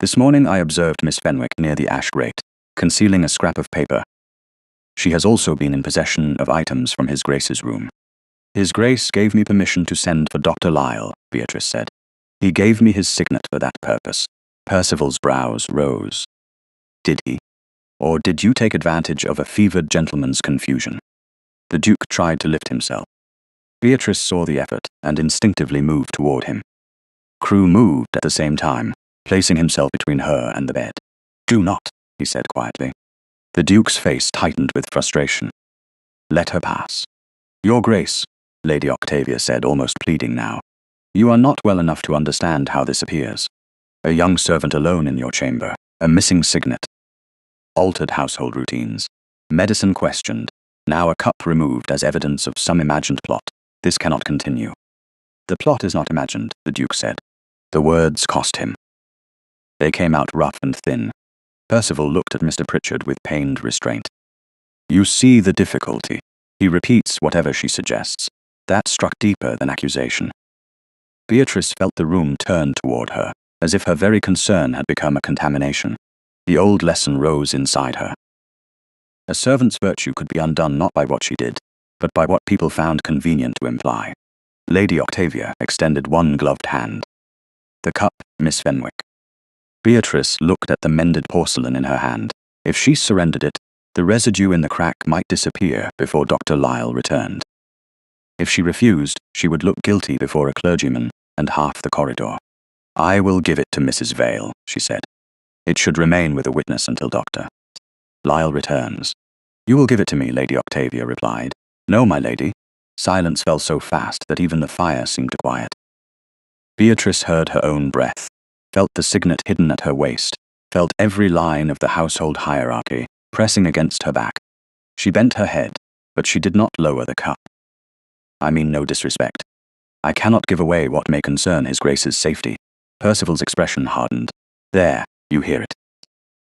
This morning I observed Miss Fenwick near the ash grate, concealing a scrap of paper. She has also been in possession of items from His Grace's room." "His Grace gave me permission to send for Dr. Lyle," Beatrice said. "He gave me his signet for that purpose." Percival's brows rose. "Did he? Or did you take advantage of a fevered gentleman's confusion?" The Duke tried to lift himself. Beatrice saw the effort and instinctively moved toward him. Crewe moved at the same time, placing himself between her and the bed. "Do not," he said quietly. The Duke's face tightened with frustration. "Let her pass." "Your Grace," Lady Octavia said, almost pleading now, "you are not well enough to understand how this appears. A young servant alone in your chamber, a missing signet, altered household routines, medicine questioned, now a cup removed as evidence of some imagined plot. This cannot continue." "The plot is not imagined," the Duke said. The words cost him. They came out rough and thin. Percival looked at Mr. Pritchard with pained restraint. "You see the difficulty. He repeats whatever she suggests." That struck deeper than accusation. Beatrice felt the room turn toward her, as if her very concern had become a contamination. The old lesson rose inside her. A servant's virtue could be undone not by what she did, but by what people found convenient to imply. Lady Octavia extended one gloved hand. "The cup, Miss Fenwick." Beatrice looked at the mended porcelain in her hand. If she surrendered it, the residue in the crack might disappear before Dr. Lyle returned. If she refused, she would look guilty before a clergyman and half the corridor. "I will give it to Mrs. Vale," she said. "It should remain with a witness until Dr. Lyle returns." You will give it to me, Lady Octavia replied. No, my lady. Silence fell so fast that even the fire seemed to quiet. Beatrice heard her own breath, felt the signet hidden at her waist, felt every line of the household hierarchy pressing against her back. She bent her head, but she did not lower the cup. I mean no disrespect. I cannot give away what may concern his Grace's safety. Percival's expression hardened. There, you hear it.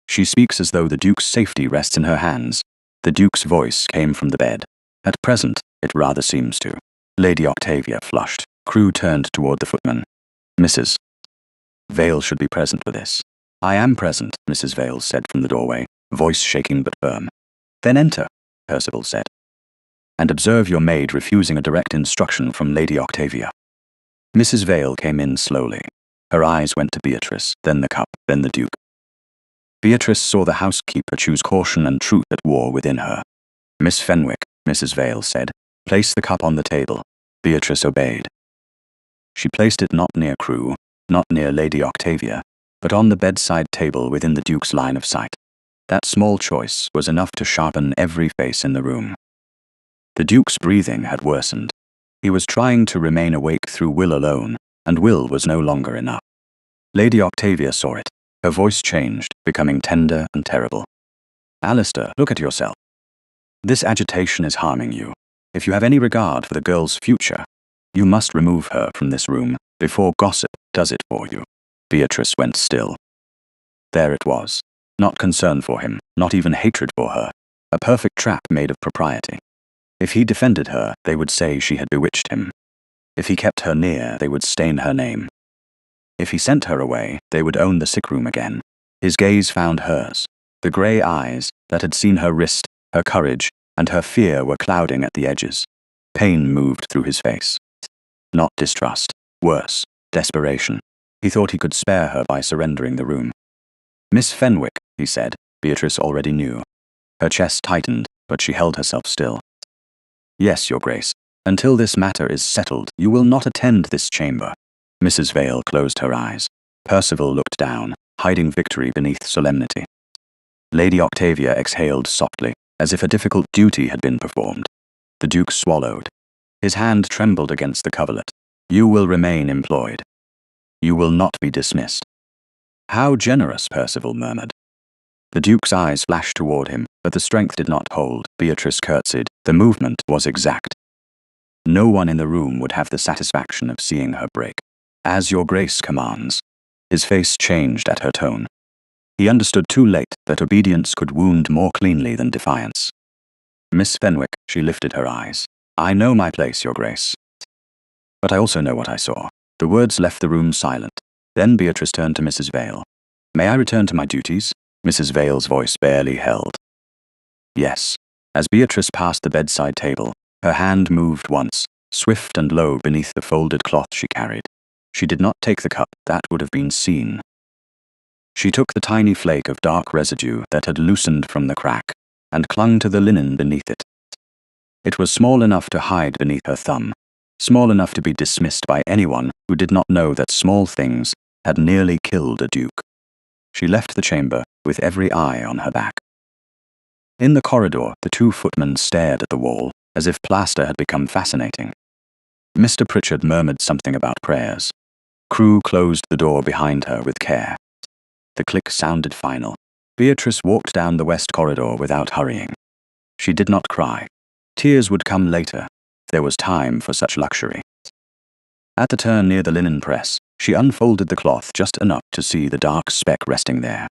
She speaks as though the Duke's safety rests in her hands. The Duke's voice came from the bed. At present, it rather seems to. Lady Octavia flushed. Crewe turned toward the footman. Mrs. Vale should be present for this. I am present, Mrs. Vale said from the doorway, voice shaking but firm. Then enter, Percival said. And observe your maid refusing a direct instruction from Lady Octavia. Mrs. Vale came in slowly. Her eyes went to Beatrice, then the cup, then the Duke. Beatrice saw the housekeeper choose caution and truth at war within her. Miss Fenwick, Mrs. Vale said, place the cup on the table. Beatrice obeyed. She placed it not near Crewe, not near Lady Octavia, but on the bedside table within the Duke's line of sight. That small choice was enough to sharpen every face in the room. The Duke's breathing had worsened. He was trying to remain awake through will alone, and will was no longer enough. Lady Octavia saw it. Her voice changed, becoming tender and terrible. Alistair, look at yourself. This agitation is harming you. If you have any regard for the girl's future, you must remove her from this room before gossip does it for you. Beatrice went still. There it was. Not concern for him, not even hatred for her. A perfect trap made of propriety. If he defended her, they would say she had bewitched him. If he kept her near, they would stain her name. If he sent her away, they would own the sick room again. His gaze found hers. The grey eyes that had seen her wrist, her courage, and her fear were clouding at the edges. Pain moved through his face. Not distrust. Worse, desperation. He thought he could spare her by surrendering the room. Miss Fenwick, he said. Beatrice already knew. Her chest tightened, but she held herself still. Yes, Your Grace. Until this matter is settled, you will not attend this chamber. Mrs. Vale closed her eyes. Percival looked down, hiding victory beneath solemnity. Lady Octavia exhaled softly, as if a difficult duty had been performed. The Duke swallowed. His hand trembled against the coverlet. You will remain employed. You will not be dismissed. How generous, Percival murmured. The Duke's eyes flashed toward him, but the strength did not hold. Beatrice curtsied. The movement was exact. No one in the room would have the satisfaction of seeing her break. As Your Grace commands. His face changed at her tone. He understood too late that obedience could wound more cleanly than defiance. Miss Fenwick, she lifted her eyes. I know my place, Your Grace. But I also know what I saw. The words left the room silent. Then Beatrice turned to Mrs. Vale. May I return to my duties? Mrs. Vale's voice barely held. Yes. As Beatrice passed the bedside table, her hand moved once, swift and low beneath the folded cloth she carried. She did not take the cup, that would have been seen. She took the tiny flake of dark residue that had loosened from the crack, and clung to the linen beneath it. It was small enough to hide beneath her thumb, small enough to be dismissed by anyone who did not know that small things had nearly killed a duke. She left the chamber with every eye on her back. In the corridor, the two footmen stared at the wall, as if plaster had become fascinating. Mr. Pritchard murmured something about prayers. Crewe closed the door behind her with care. The click sounded final. Beatrice walked down the west corridor without hurrying. She did not cry. Tears would come later. There was time for such luxury. At the turn near the linen press, she unfolded the cloth just enough to see the dark speck resting there.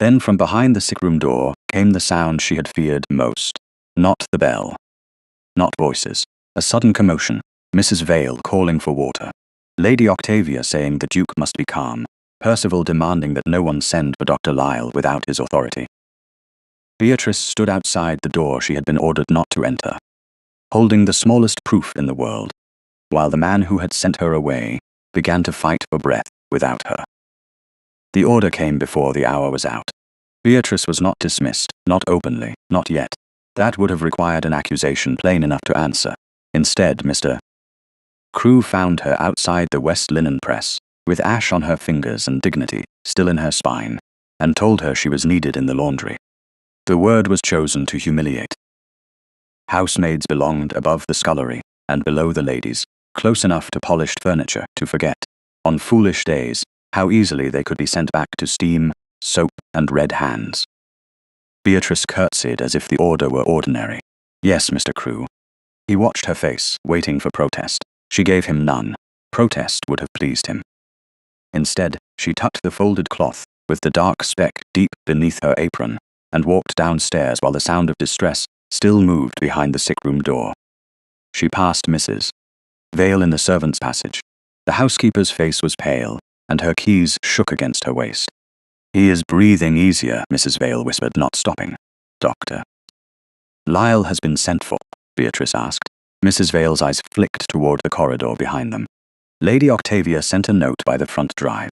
Then from behind the sick-room door came the sound she had feared most. Not the bell. Not voices. A sudden commotion. Mrs. Vale calling for water. Lady Octavia saying the Duke must be calm. Percival demanding that no one send for Dr. Lisle without his authority. Beatrice stood outside the door she had been ordered not to enter, holding the smallest proof in the world, while the man who had sent her away began to fight for breath without her. The order came before the hour was out. Beatrice was not dismissed, not openly, not yet. That would have required an accusation plain enough to answer. Instead, Mr. Crewe found her outside the west linen press, with ash on her fingers and dignity still in her spine, and told her she was needed in the laundry. The word was chosen to humiliate. Housemaids belonged above the scullery and below the ladies, close enough to polished furniture to forget, on foolish days, how easily they could be sent back to steam, soap, and red hands. Beatrice curtsied as if the order were ordinary. Yes, Mr. Crewe. He watched her face, waiting for protest. She gave him none. Protest would have pleased him. Instead, she tucked the folded cloth, with the dark speck deep beneath her apron, and walked downstairs while the sound of distress still moved behind the sick-room door. She passed Mrs. Vale in the servants' passage. The housekeeper's face was pale, and her keys shook against her waist. "He is breathing easier," Mrs. Vale whispered, not stopping. "Doctor." "Lyle has been sent for," Beatrice asked. Mrs. Vale's eyes flicked toward the corridor behind them. Lady Octavia sent a note by the front drive.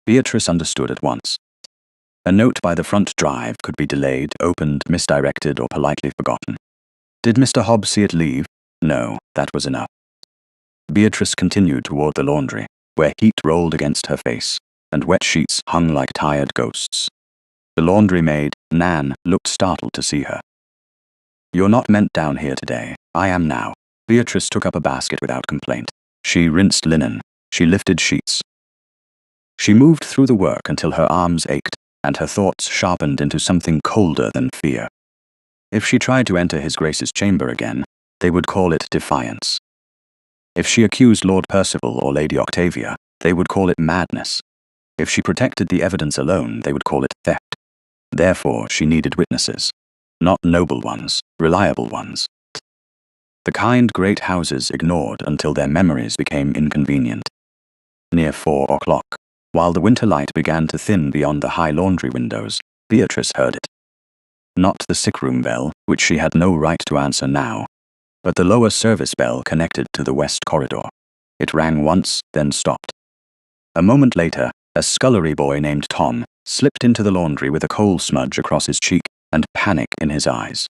Beatrice understood at once. A note by the front drive could be delayed, opened, misdirected, or politely forgotten. Did Mr. Hobbs see it leave? No, that was enough. Beatrice continued toward the laundry, where heat rolled against her face, and wet sheets hung like tired ghosts. The laundry maid, Nan, looked startled to see her. "You're not meant down here today. I am now." Beatrice took up a basket without complaint. She rinsed linen. She lifted sheets. She moved through the work until her arms ached, and her thoughts sharpened into something colder than fear. If she tried to enter His Grace's chamber again, they would call it defiance. If she accused Lord Percival or Lady Octavia, they would call it madness. If she protected the evidence alone, they would call it theft. Therefore, she needed witnesses. Not noble ones, reliable ones. The kind great houses ignored until their memories became inconvenient. Near 4 o'clock, while the winter light began to thin beyond the high laundry windows, Beatrice heard it. Not the sick-room bell, which she had no right to answer now, but the lower service bell connected to the west corridor. It rang once, then stopped. A moment later, a scullery boy named Tom slipped into the laundry with a coal smudge across his cheek and panic in his eyes.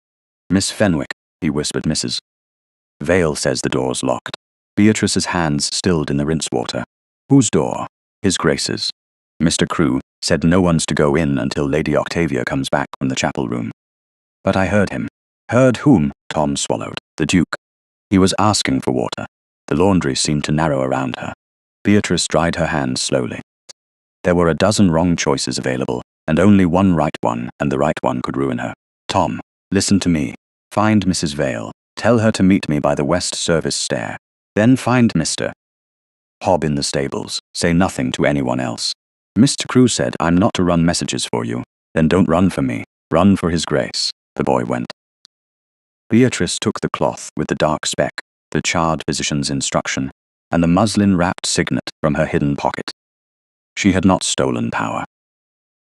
"Miss Fenwick," he whispered. "Mrs. Vale says the door's locked." Beatrice's hands stilled in the rinse water. "Whose door?" "His Grace's." Mr. Crewe said no one's to go in until Lady Octavia comes back from the chapel room. "But I heard him." "Heard whom?" Tom swallowed. "The Duke. He was asking for water." The laundry seemed to narrow around her. Beatrice dried her hands slowly. There were a dozen wrong choices available, and only one right one, and the right one could ruin her. "Tom, listen to me. Find Mrs. Vale. Tell her to meet me by the west service stair. Then find Mr. Hobb in the stables. Say nothing to anyone else." Mr. Crewe said, "I'm not to run messages for you." "Then don't run for me. Run for His Grace." The boy went. Beatrice took the cloth with the dark speck, the charred physician's instruction, and the muslin-wrapped signet from her hidden pocket. She had not stolen power.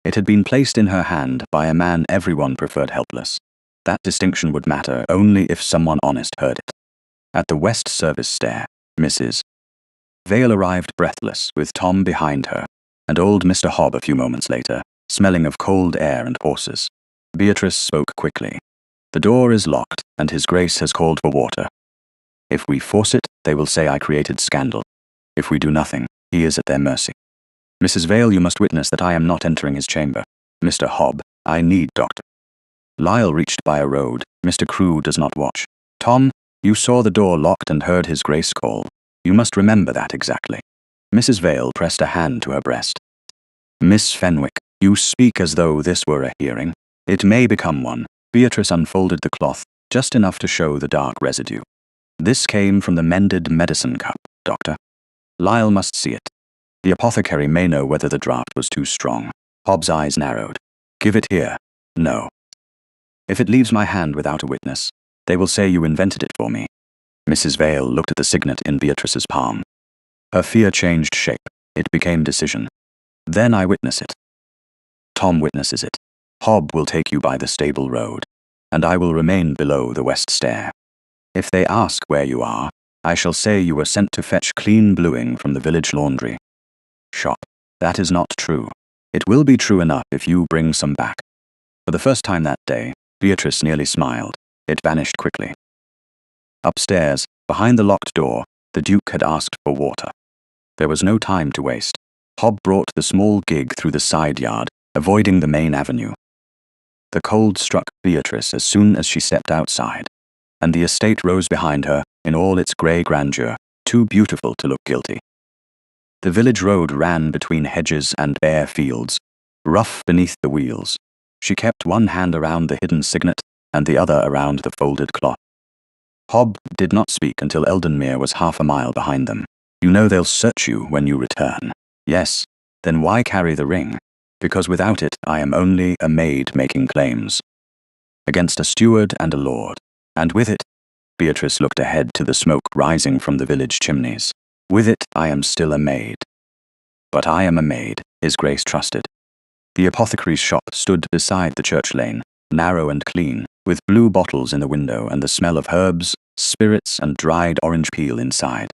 It had been placed in her hand by a man everyone preferred helpless. That distinction would matter only if someone honest heard it. At the west service stair, Mrs. Vale arrived breathless, with Tom behind her, and old Mr. Hobb a few moments later, smelling of cold air and horses. Beatrice spoke quickly. "The door is locked, and His Grace has called for water. If we force it, they will say I created scandal. If we do nothing, he is at their mercy. Mrs. Vale, you must witness that I am not entering his chamber. Mr. Hobb, I need Dr. Lyle reached by a road. Mr. Crewe does not watch. Tom, you saw the door locked and heard His Grace call. You must remember that exactly." Mrs. Vale pressed a hand to her breast. "Miss Fenwick, you speak as though this were a hearing. It may become one." Beatrice unfolded the cloth, just enough to show the dark residue. "This came from the mended medicine cup, Doctor. Lyle must see it. The apothecary may know whether the draught was too strong." Hobbs' eyes narrowed. "Give it here." "No. If it leaves my hand without a witness, they will say you invented it for me." Mrs. Vale looked at the signet in Beatrice's palm. Her fear changed shape. It became decision. "Then I witness it. Tom witnesses it. Hobb will take you by the stable road, and I will remain below the west stair. If they ask where you are, I shall say you were sent to fetch clean bluing from the village laundry shop. That is not true. It will be true enough if you bring some back." For the first time that day, Beatrice nearly smiled. It vanished quickly. Upstairs, behind the locked door, the Duke had asked for water. There was no time to waste. Hobb brought the small gig through the side yard, avoiding the main avenue. The cold struck Beatrice as soon as she stepped outside, and the estate rose behind her in all its grey grandeur, too beautiful to look guilty. The village road ran between hedges and bare fields, rough beneath the wheels. She kept one hand around the hidden signet and the other around the folded cloth. Hob did not speak until Eldenmere was half a mile behind them. You know they'll search you when you return. Yes, then why carry the ring? Because without it I am only a maid making claims. Against a steward and a lord. And with it, Beatrice looked ahead to the smoke rising from the village chimneys. With it I am still a maid. But I am a maid, His Grace trusted. The apothecary's shop stood beside the church lane, narrow and clean, with blue bottles in the window and the smell of herbs, spirits and dried orange peel inside.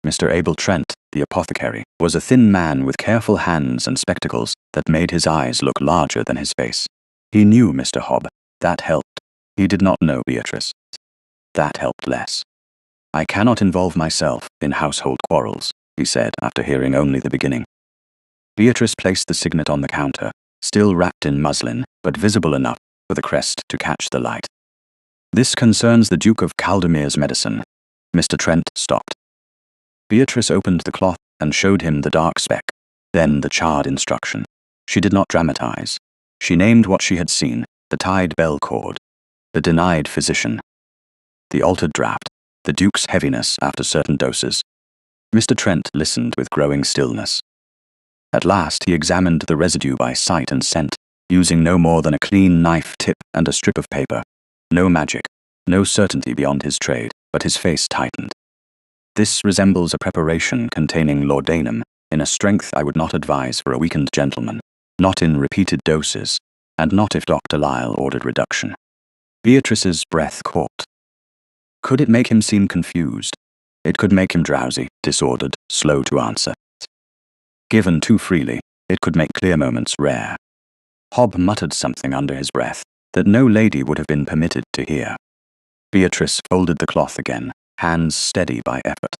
Mr. Abel Trent, the apothecary, was a thin man with careful hands and spectacles that made his eyes look larger than his face. He knew Mr. Hob. That helped. He did not know Beatrice. That helped less. I cannot involve myself in household quarrels, he said after hearing only the beginning. Beatrice placed the signet on the counter, still wrapped in muslin, but visible enough for the crest to catch the light. This concerns the Duke of Caldemere's medicine. Mr. Trent stopped. Beatrice opened the cloth and showed him the dark speck, then the charred instruction. She did not dramatize. She named what she had seen, the tied bell cord, the denied physician, the altered draught, the Duke's heaviness after certain doses. Mr. Trent listened with growing stillness. At last he examined the residue by sight and scent, using no more than a clean knife tip and a strip of paper. No magic, no certainty beyond his trade, but his face tightened. This resembles a preparation containing laudanum in a strength I would not advise for a weakened gentleman, not in repeated doses, and not if Dr. Lyle ordered reduction. Beatrice's breath caught. Could it make him seem confused? It could make him drowsy, disordered, slow to answer. Given too freely, it could make clear moments rare. Hob muttered something under his breath that no lady would have been permitted to hear. Beatrice folded the cloth again, hands steady by effort.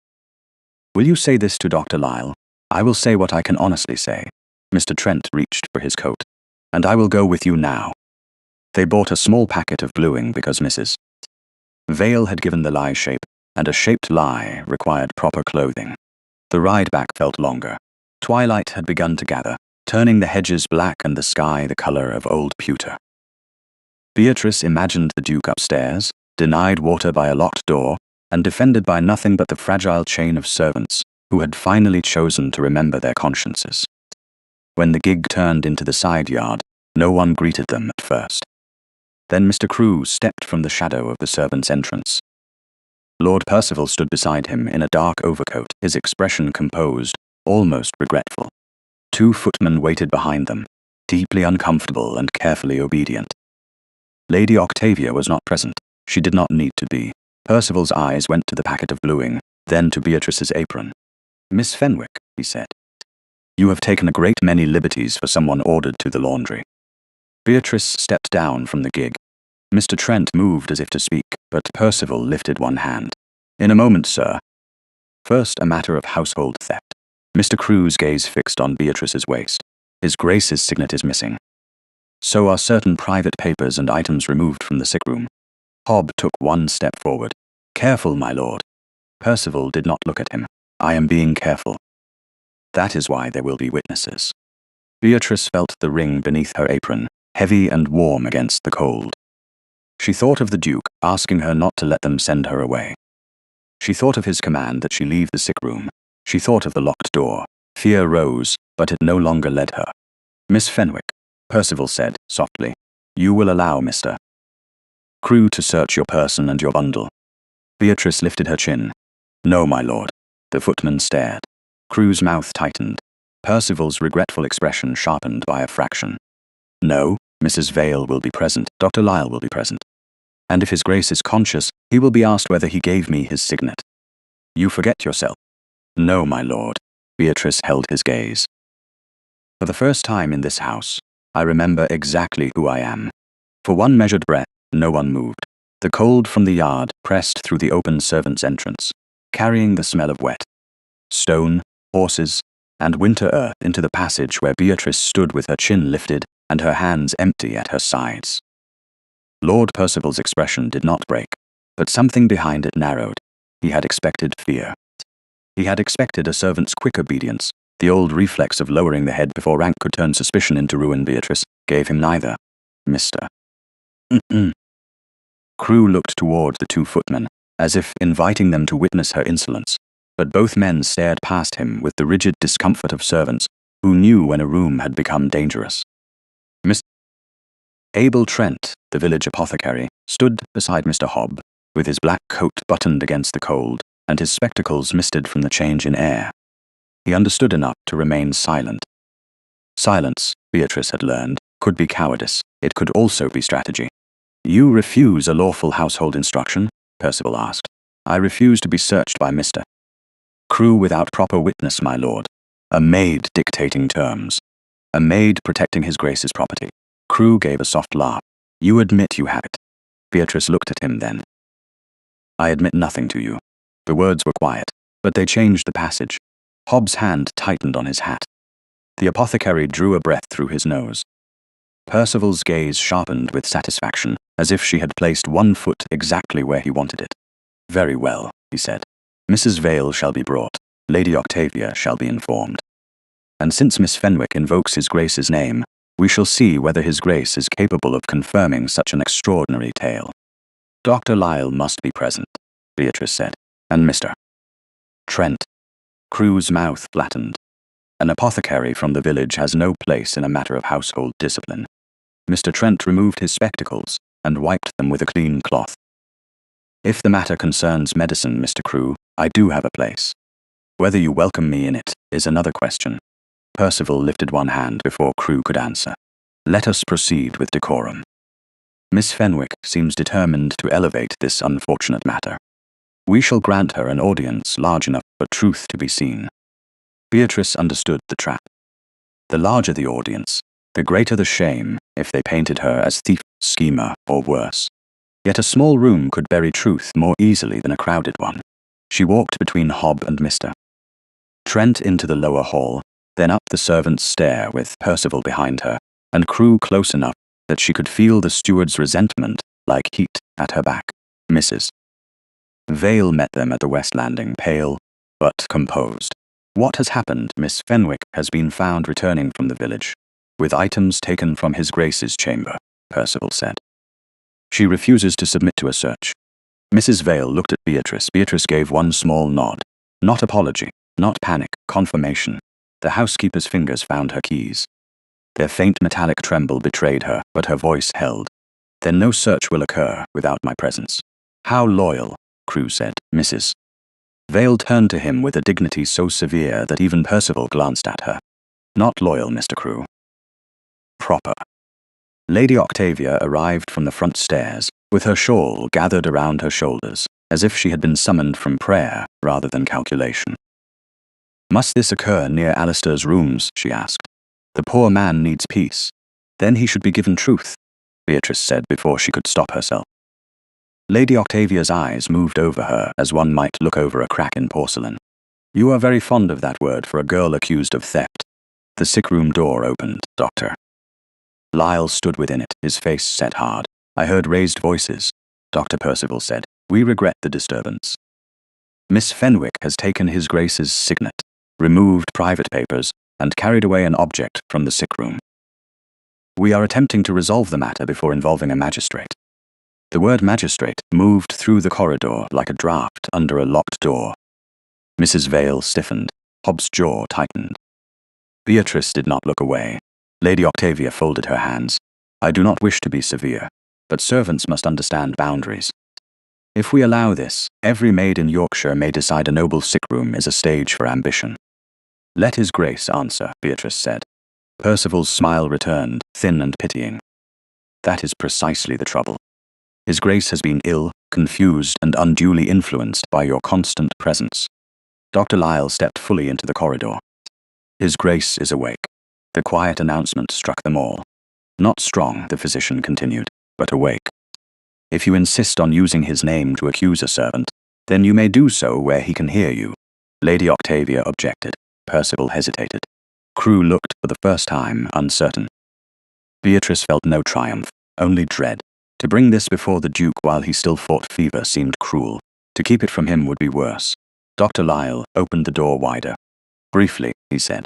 Will you say this to Dr. Lyle? I will say what I can honestly say. Mr. Trent reached for his coat. And I will go with you now. They bought a small packet of bluing because Mrs. Vale had given the lie shape, and a shaped lie required proper clothing. The ride back felt longer. Twilight had begun to gather, turning the hedges black and the sky the color of old pewter. Beatrice imagined the Duke upstairs, denied water by a locked door, and defended by nothing but the fragile chain of servants who had finally chosen to remember their consciences. When the gig turned into the side yard, no one greeted them at first. Then Mr. Crewe stepped from the shadow of the servants' entrance. Lord Percival stood beside him in a dark overcoat, his expression composed, almost regretful. 2 footmen waited behind them, deeply uncomfortable and carefully obedient. Lady Octavia was not present. She did not need to be. Percival's eyes went to the packet of bluing, then to Beatrice's apron. Miss Fenwick, he said. You have taken a great many liberties for someone ordered to the laundry. Beatrice stepped down from the gig. Mr. Trent moved as if to speak, but Percival lifted one hand. In a moment, sir. First, a matter of household theft. Mr. Crewe's gaze fixed on Beatrice's waist. His Grace's signet is missing. So are certain private papers and items removed from the sick room. Hob took one step forward. Careful, my lord. Percival did not look at him. I am being careful. That is why there will be witnesses. Beatrice felt the ring beneath her apron, heavy and warm against the cold. She thought of the Duke asking her not to let them send her away. She thought of his command that she leave the sick room. She thought of the locked door. Fear rose, but it no longer led her. Miss Fenwick, Percival said softly, you will allow Mr. Crewe to search your person and your bundle. Beatrice lifted her chin. No, my lord. The footman stared. Crewe's mouth tightened. Percival's regretful expression sharpened by a fraction. No, Mrs. Vale will be present. Dr. Lyle will be present. And if his Grace is conscious, he will be asked whether he gave me his signet. You forget yourself. No, my lord. Beatrice held his gaze. For the first time in this house, I remember exactly who I am. For one measured breath, no one moved. The cold from the yard pressed through the open servants' entrance, carrying the smell of wet stone, horses, and winter earth into the passage where Beatrice stood with her chin lifted, and her hands empty at her sides. Lord Percival's expression did not break, but something behind it narrowed. He had expected fear. He had expected a servant's quick obedience. The old reflex of lowering the head before rank could turn suspicion into ruin. Beatrice gave him neither. Mr. Crewe looked toward the two footmen, as if inviting them to witness her insolence, but both men stared past him with the rigid discomfort of servants who knew when a room had become dangerous. Mr. Abel Trent, the village apothecary, stood beside Mr. Hobb, with his black coat buttoned against the cold, and his spectacles misted from the change in air. He understood enough to remain silent. Silence, Beatrice had learned, could be cowardice. It could also be strategy. "You refuse a lawful household instruction?" Percival asked. "I refuse to be searched by Mr. Crewe without proper witness, my lord. A maid dictating terms. A maid protecting his grace's property." Crewe gave a soft laugh. "You admit you have it." Beatrice looked at him then. "I admit nothing to you." The words were quiet, but they changed the passage. Hobb's hand tightened on his hat. The apothecary drew a breath through his nose. Percival's gaze sharpened with satisfaction, as if she had placed one foot exactly where he wanted it. "Very well," he said. "Mrs. Vale shall be brought. Lady Octavia shall be informed. And since Miss Fenwick invokes his grace's name, we shall see whether his grace is capable of confirming such an extraordinary tale." "Dr. Lisle must be present," Beatrice said, "and Mr. Trent." Crewe's mouth flattened. An apothecary from the village has no place in a matter of household discipline. Mr. Trent removed his spectacles and wiped them with a clean cloth. "If the matter concerns medicine, Mr. Crewe, I do have a place. Whether you welcome me in it is another question." Percival lifted one hand before Crewe could answer. "Let us proceed with decorum. Miss Fenwick seems determined to elevate this unfortunate matter. We shall grant her an audience large enough for truth to be seen." Beatrice understood the trap. The larger the audience, the greater the shame if they painted her as thief, schemer, or worse. Yet a small room could bury truth more easily than a crowded one. She walked between Hobb and Mr. Trent into the lower hall, then up the servants' stair with Percival behind her, and Crewe close enough that she could feel the steward's resentment like heat at her back. Mrs. Vale met them at the west landing, pale but composed. "What has happened? Miss Fenwick has been found returning from the village, with items taken from his grace's chamber," Percival said. "She refuses to submit to a search." Mrs. Vale looked at Beatrice. Beatrice gave one small nod. Not apology, not panic, confirmation. The housekeeper's fingers found her keys. Their faint metallic tremble betrayed her, but her voice held. "Then no search will occur without my presence." "How loyal," Crewe said. Mrs. Vale turned to him with a dignity so severe that even Percival glanced at her. "Not loyal, Mr. Crewe. Proper." Lady Octavia arrived from the front stairs, with her shawl gathered around her shoulders, as if she had been summoned from prayer rather than calculation. "Must this occur near Alistair's rooms?" she asked. "The poor man needs peace. Then he should be given truth," Beatrice said before she could stop herself. Lady Octavia's eyes moved over her as one might look over a crack in porcelain. "You are very fond of that word for a girl accused of theft." The sick-room door opened. Dr. Lisle stood within it, his face set hard. "I heard raised voices," Dr. Percival said. "We regret the disturbance. Miss Fenwick has taken his grace's signet, removed private papers, and carried away an object from the sick room. We are attempting to resolve the matter before involving a magistrate." The word magistrate moved through the corridor like a draught under a locked door. Mrs. Vale stiffened. Hobb's jaw tightened. Beatrice did not look away. Lady Octavia folded her hands. "I do not wish to be severe, but servants must understand boundaries. If we allow this, every maid in Yorkshire may decide a noble sick room is a stage for ambition." "Let his grace answer," Beatrice said. Percival's smile returned, thin and pitying. "That is precisely the trouble. His grace has been ill, confused, and unduly influenced by your constant presence." Dr. Lisle stepped fully into the corridor. "His grace is awake." The quiet announcement struck them all. "Not strong," the physician continued, "but awake. If you insist on using his name to accuse a servant, then you may do so where he can hear you." Lady Octavia objected. Percival hesitated. Crewe looked for the first time uncertain. Beatrice felt no triumph, only dread. To bring this before the Duke while he still fought fever seemed cruel. To keep it from him would be worse. Dr. Lyle opened the door wider. Briefly, he said.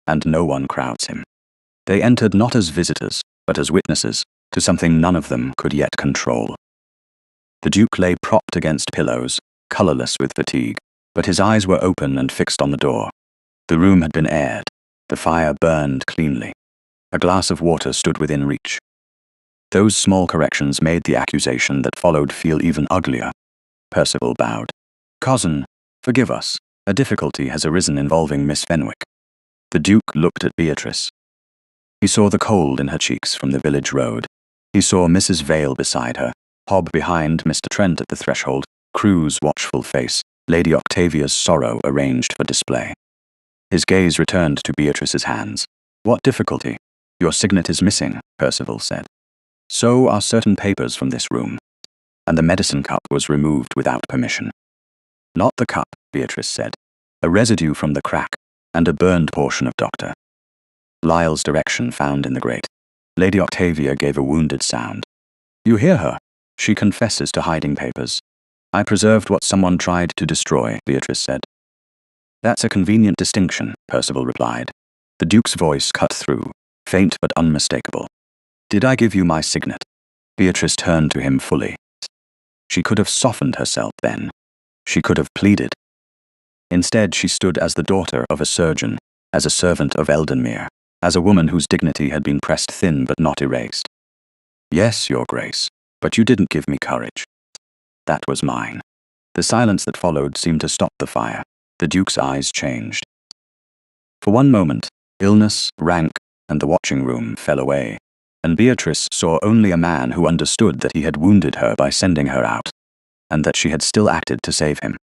And no one crowds him. They entered not as visitors, but as witnesses, to something none of them could yet control. The Duke lay propped against pillows, colourless with fatigue, but his eyes were open and fixed on the door. The room had been aired. The fire burned cleanly. A glass of water stood within reach. Those small corrections made the accusation that followed feel even uglier. Percival bowed. "Cousin, forgive us. A difficulty has arisen involving Miss Fenwick." The Duke looked at Beatrice. He saw the cold in her cheeks from the village road. He saw Mrs. Vale beside her, Hob behind, Mr. Trent at the threshold, Crewe's watchful face, Lady Octavia's sorrow arranged for display. His gaze returned to Beatrice's hands. "What difficulty?" "Your signet is missing," Percival said. "So are certain papers from this room." And the medicine cup was removed without permission. "Not the cup," Beatrice said. "A residue from the crack, and a burned portion of Dr. Lyle's direction found in the grate." Lady Octavia gave a wounded sound. "You hear her? She confesses to hiding papers." "I preserved what someone tried to destroy," Beatrice said. "That's a convenient distinction," Percival replied. The Duke's voice cut through, faint but unmistakable. "Did I give you my signet?" Beatrice turned to him fully. She could have softened herself then. She could have pleaded. Instead, she stood as the daughter of a surgeon, as a servant of Eldenmere, as a woman whose dignity had been pressed thin but not erased. "Yes, Your Grace, but you didn't give me courage. That was mine." The silence that followed seemed to stop the fire. The Duke's eyes changed. For one moment, illness, rank, and the watching room fell away, and Beatrice saw only a man who understood that he had wounded her by sending her out, and that she had still acted to save him.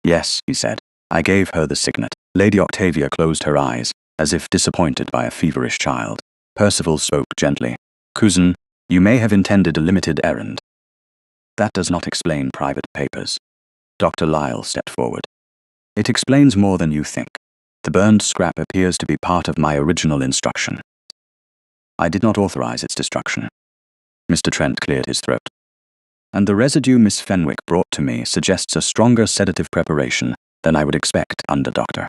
"Yes," he said, "I gave her the signet." Lady Octavia closed her eyes, as if disappointed by a feverish child. Percival spoke gently. "Cousin, you may have intended a limited errand. That does not explain private papers." Dr. Lyle stepped forward. "It explains more than you think. The burned scrap appears to be part of my original instruction. I did not authorize its destruction." Mr. Trent cleared his throat. "And the residue Miss Fenwick brought to me suggests a stronger sedative preparation than I would expect under Dr.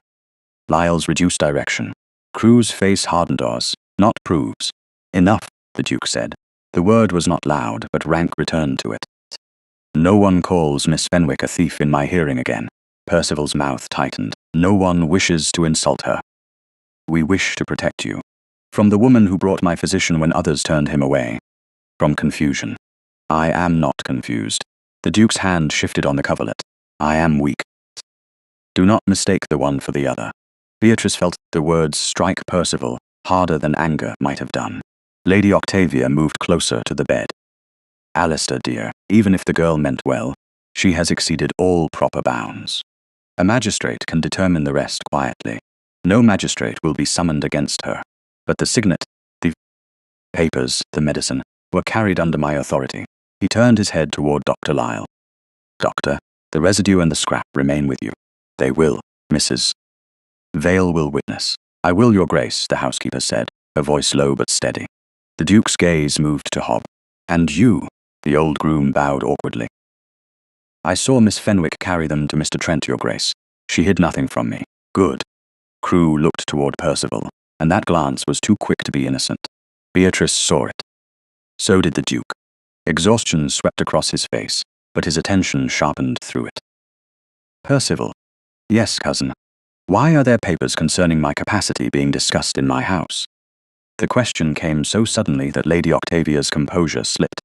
Lyle's reduced direction." Crewe's face hardened. "Ours, not proves." "Enough," the Duke said. The word was not loud, but rank returned to it. "No one calls Miss Fenwick a thief in my hearing again." Percival's mouth tightened. "No one wishes to insult her. We wish to protect you. From the woman who brought my physician when others turned him away. From confusion." "I am not confused." The Duke's hand shifted on the coverlet. "I am weak. Do not mistake the one for the other." Beatrice felt the words strike Percival harder than anger might have done. Lady Octavia moved closer to the bed. "Alistair, dear, even if the girl meant well, she has exceeded all proper bounds. A magistrate can determine the rest quietly. No magistrate will be summoned against her. But the signet, the papers, the medicine, were carried under my authority." He turned his head toward Dr. Lyle. "Doctor, the residue and the scrap remain with you." "They will. Mrs. Vale will witness." "I will, Your Grace," the housekeeper said, her voice low but steady. The Duke's gaze moved to Hob. "And you?" The old groom bowed awkwardly. "I saw Miss Fenwick carry them to Mr. Trent, Your Grace. She hid nothing from me." "Good." Crewe looked toward Percival, and that glance was too quick to be innocent. Beatrice saw it. So did the Duke. Exhaustion swept across his face, but his attention sharpened through it. "Percival." "Yes, cousin. Why are there papers concerning my capacity being discussed in my house?" The question came so suddenly that Lady Octavia's composure slipped.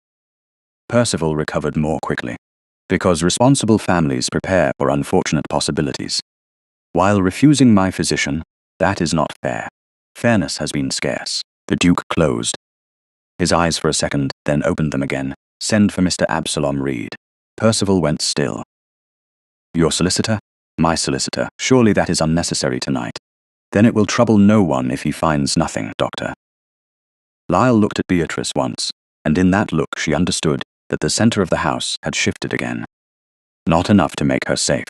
Percival recovered more quickly. "Because responsible families prepare for unfortunate possibilities. While refusing my physician, that is not fair. Fairness has been scarce." The Duke closed his eyes for a second, then opened them again. "Send for Mr. Absalom Reed." Percival went still. "Your solicitor?" "My solicitor. Surely that is unnecessary tonight." "Then it will trouble no one if he finds nothing, Doctor." Lyle looked at Beatrice once, and in that look she understood that the center of the house had shifted again. Not enough to make her safe.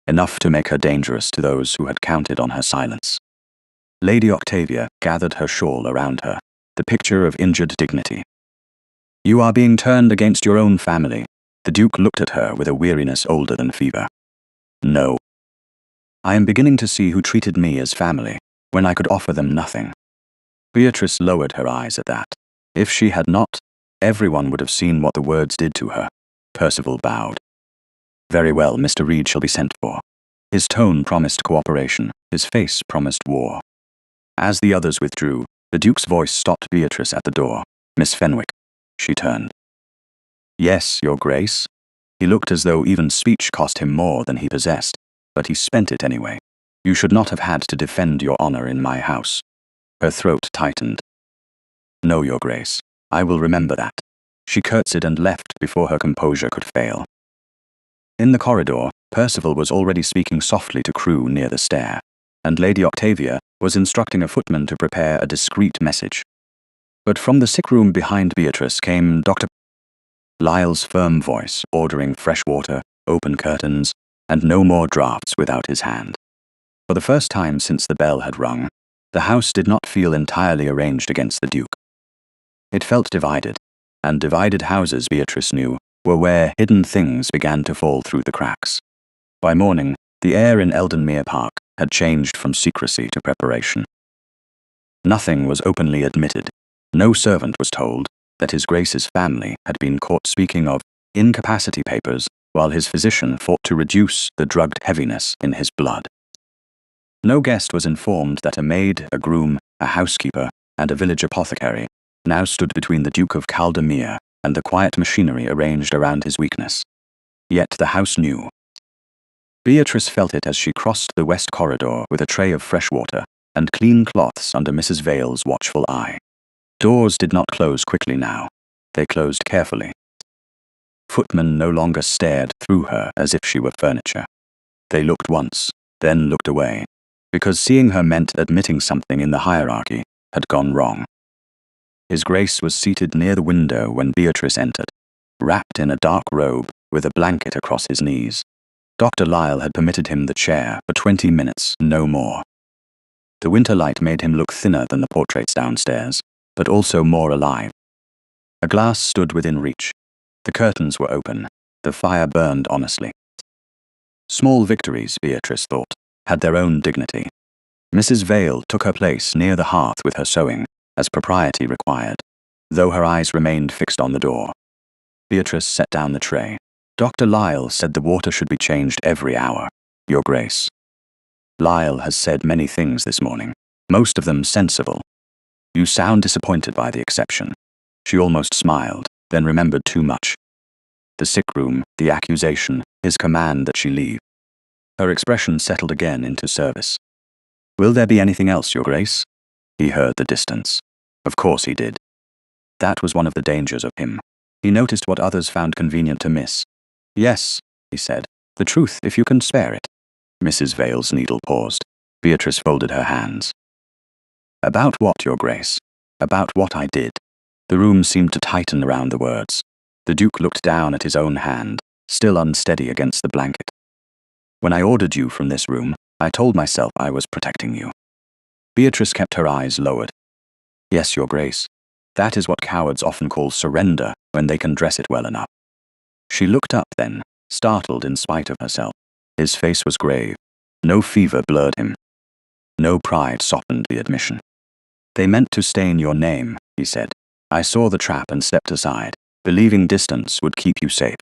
Enough to make her dangerous to those who had counted on her silence. Lady Octavia gathered her shawl around her. the picture of injured dignity. You are being turned against your own family. The Duke looked at her with a weariness older than fever. No. I am beginning to see who treated me as family, when I could offer them nothing. Beatrice lowered her eyes at that. If she had not, everyone would have seen what the words did to her. Percival bowed. Very well, Mr. Reed shall be sent for. His tone promised cooperation, his face promised war. As the others withdrew, the Duke's voice stopped Beatrice at the door. Miss Fenwick. She turned. Yes, Your Grace. He looked as though even speech cost him more than he possessed, but he spent it anyway. You should not have had to defend your honor in my house. Her throat tightened. No, Your Grace. I will remember that. She curtsied and left before her composure could fail. In the corridor, Percival was already speaking softly to Crewe near the stair, and Lady Octavia was instructing a footman to prepare a discreet message. But from the sick room behind Beatrice came Dr. Lyle's firm voice, ordering fresh water, open curtains, and no more draughts without his hand. For the first time since the bell had rung, the house did not feel entirely arranged against the Duke. It felt divided, and divided houses, Beatrice knew, were where hidden things began to fall through the cracks. By morning, the air in Eldenmere Park had changed from secrecy to preparation. Nothing was openly admitted. No servant was told that His Grace's family had been caught speaking of incapacity papers while his physician fought to reduce the drugged heaviness in his blood. No guest was informed that a maid, a groom, a housekeeper, and a village apothecary now stood between the Duke of Caldemere and the quiet machinery arranged around his weakness. Yet the house knew. Beatrice felt it as she crossed the west corridor with a tray of fresh water and clean cloths under Mrs. Vale's watchful eye. Doors did not close quickly now. They closed carefully. Footmen no longer stared through her as if she were furniture. They looked once, then looked away, because seeing her meant admitting something in the hierarchy had gone wrong. His Grace was seated near the window when Beatrice entered, wrapped in a dark robe with a blanket across his knees. Dr. Lyle had permitted him the chair for 20 minutes, no more. The winter light made him look thinner than the portraits downstairs, but also more alive. A glass stood within reach. The curtains were open. The fire burned honestly. Small victories, Beatrice thought, had their own dignity. Mrs. Vale took her place near the hearth with her sewing, as propriety required, though her eyes remained fixed on the door. Beatrice set down the tray. Dr. Lyle said the water should be changed every hour, Your Grace. Lyle has said many things this morning, most of them sensible. You sound disappointed by the exception. She almost smiled, then remembered too much. The sick room, the accusation, his command that she leave. Her expression settled again into service. Will there be anything else, Your Grace? He heard the distance. Of course he did. That was one of the dangers of him. He noticed what others found convenient to miss. Yes, he said, the truth if you can spare it. Mrs. Vale's needle paused. Beatrice folded her hands. About what, Your Grace? About what I did. The room seemed to tighten around the words. The Duke looked down at his own hand, still unsteady against the blanket. When I ordered you from this room, I told myself I was protecting you. Beatrice kept her eyes lowered. Yes, Your Grace. That is what cowards often call surrender when they can dress it well enough. She looked up then, startled in spite of herself. His face was grave. No fever blurred him. No pride softened the admission. They meant to stain your name, he said. I saw the trap and stepped aside, believing distance would keep you safe.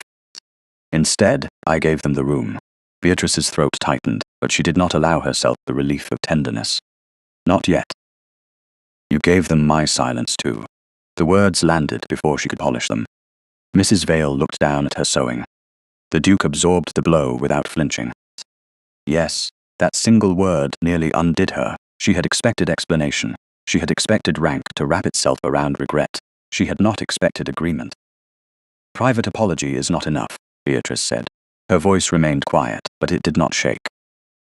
Instead, I gave them the room. Beatrice's throat tightened, but she did not allow herself the relief of tenderness. Not yet. You gave them my silence too. The words landed before she could polish them. Mrs. Vale looked down at her sewing. The Duke absorbed the blow without flinching. Yes, that single word nearly undid her. She had expected explanation. She had expected rank to wrap itself around regret. She had not expected agreement. Private apology is not enough, Beatrice said. Her voice remained quiet, but it did not shake.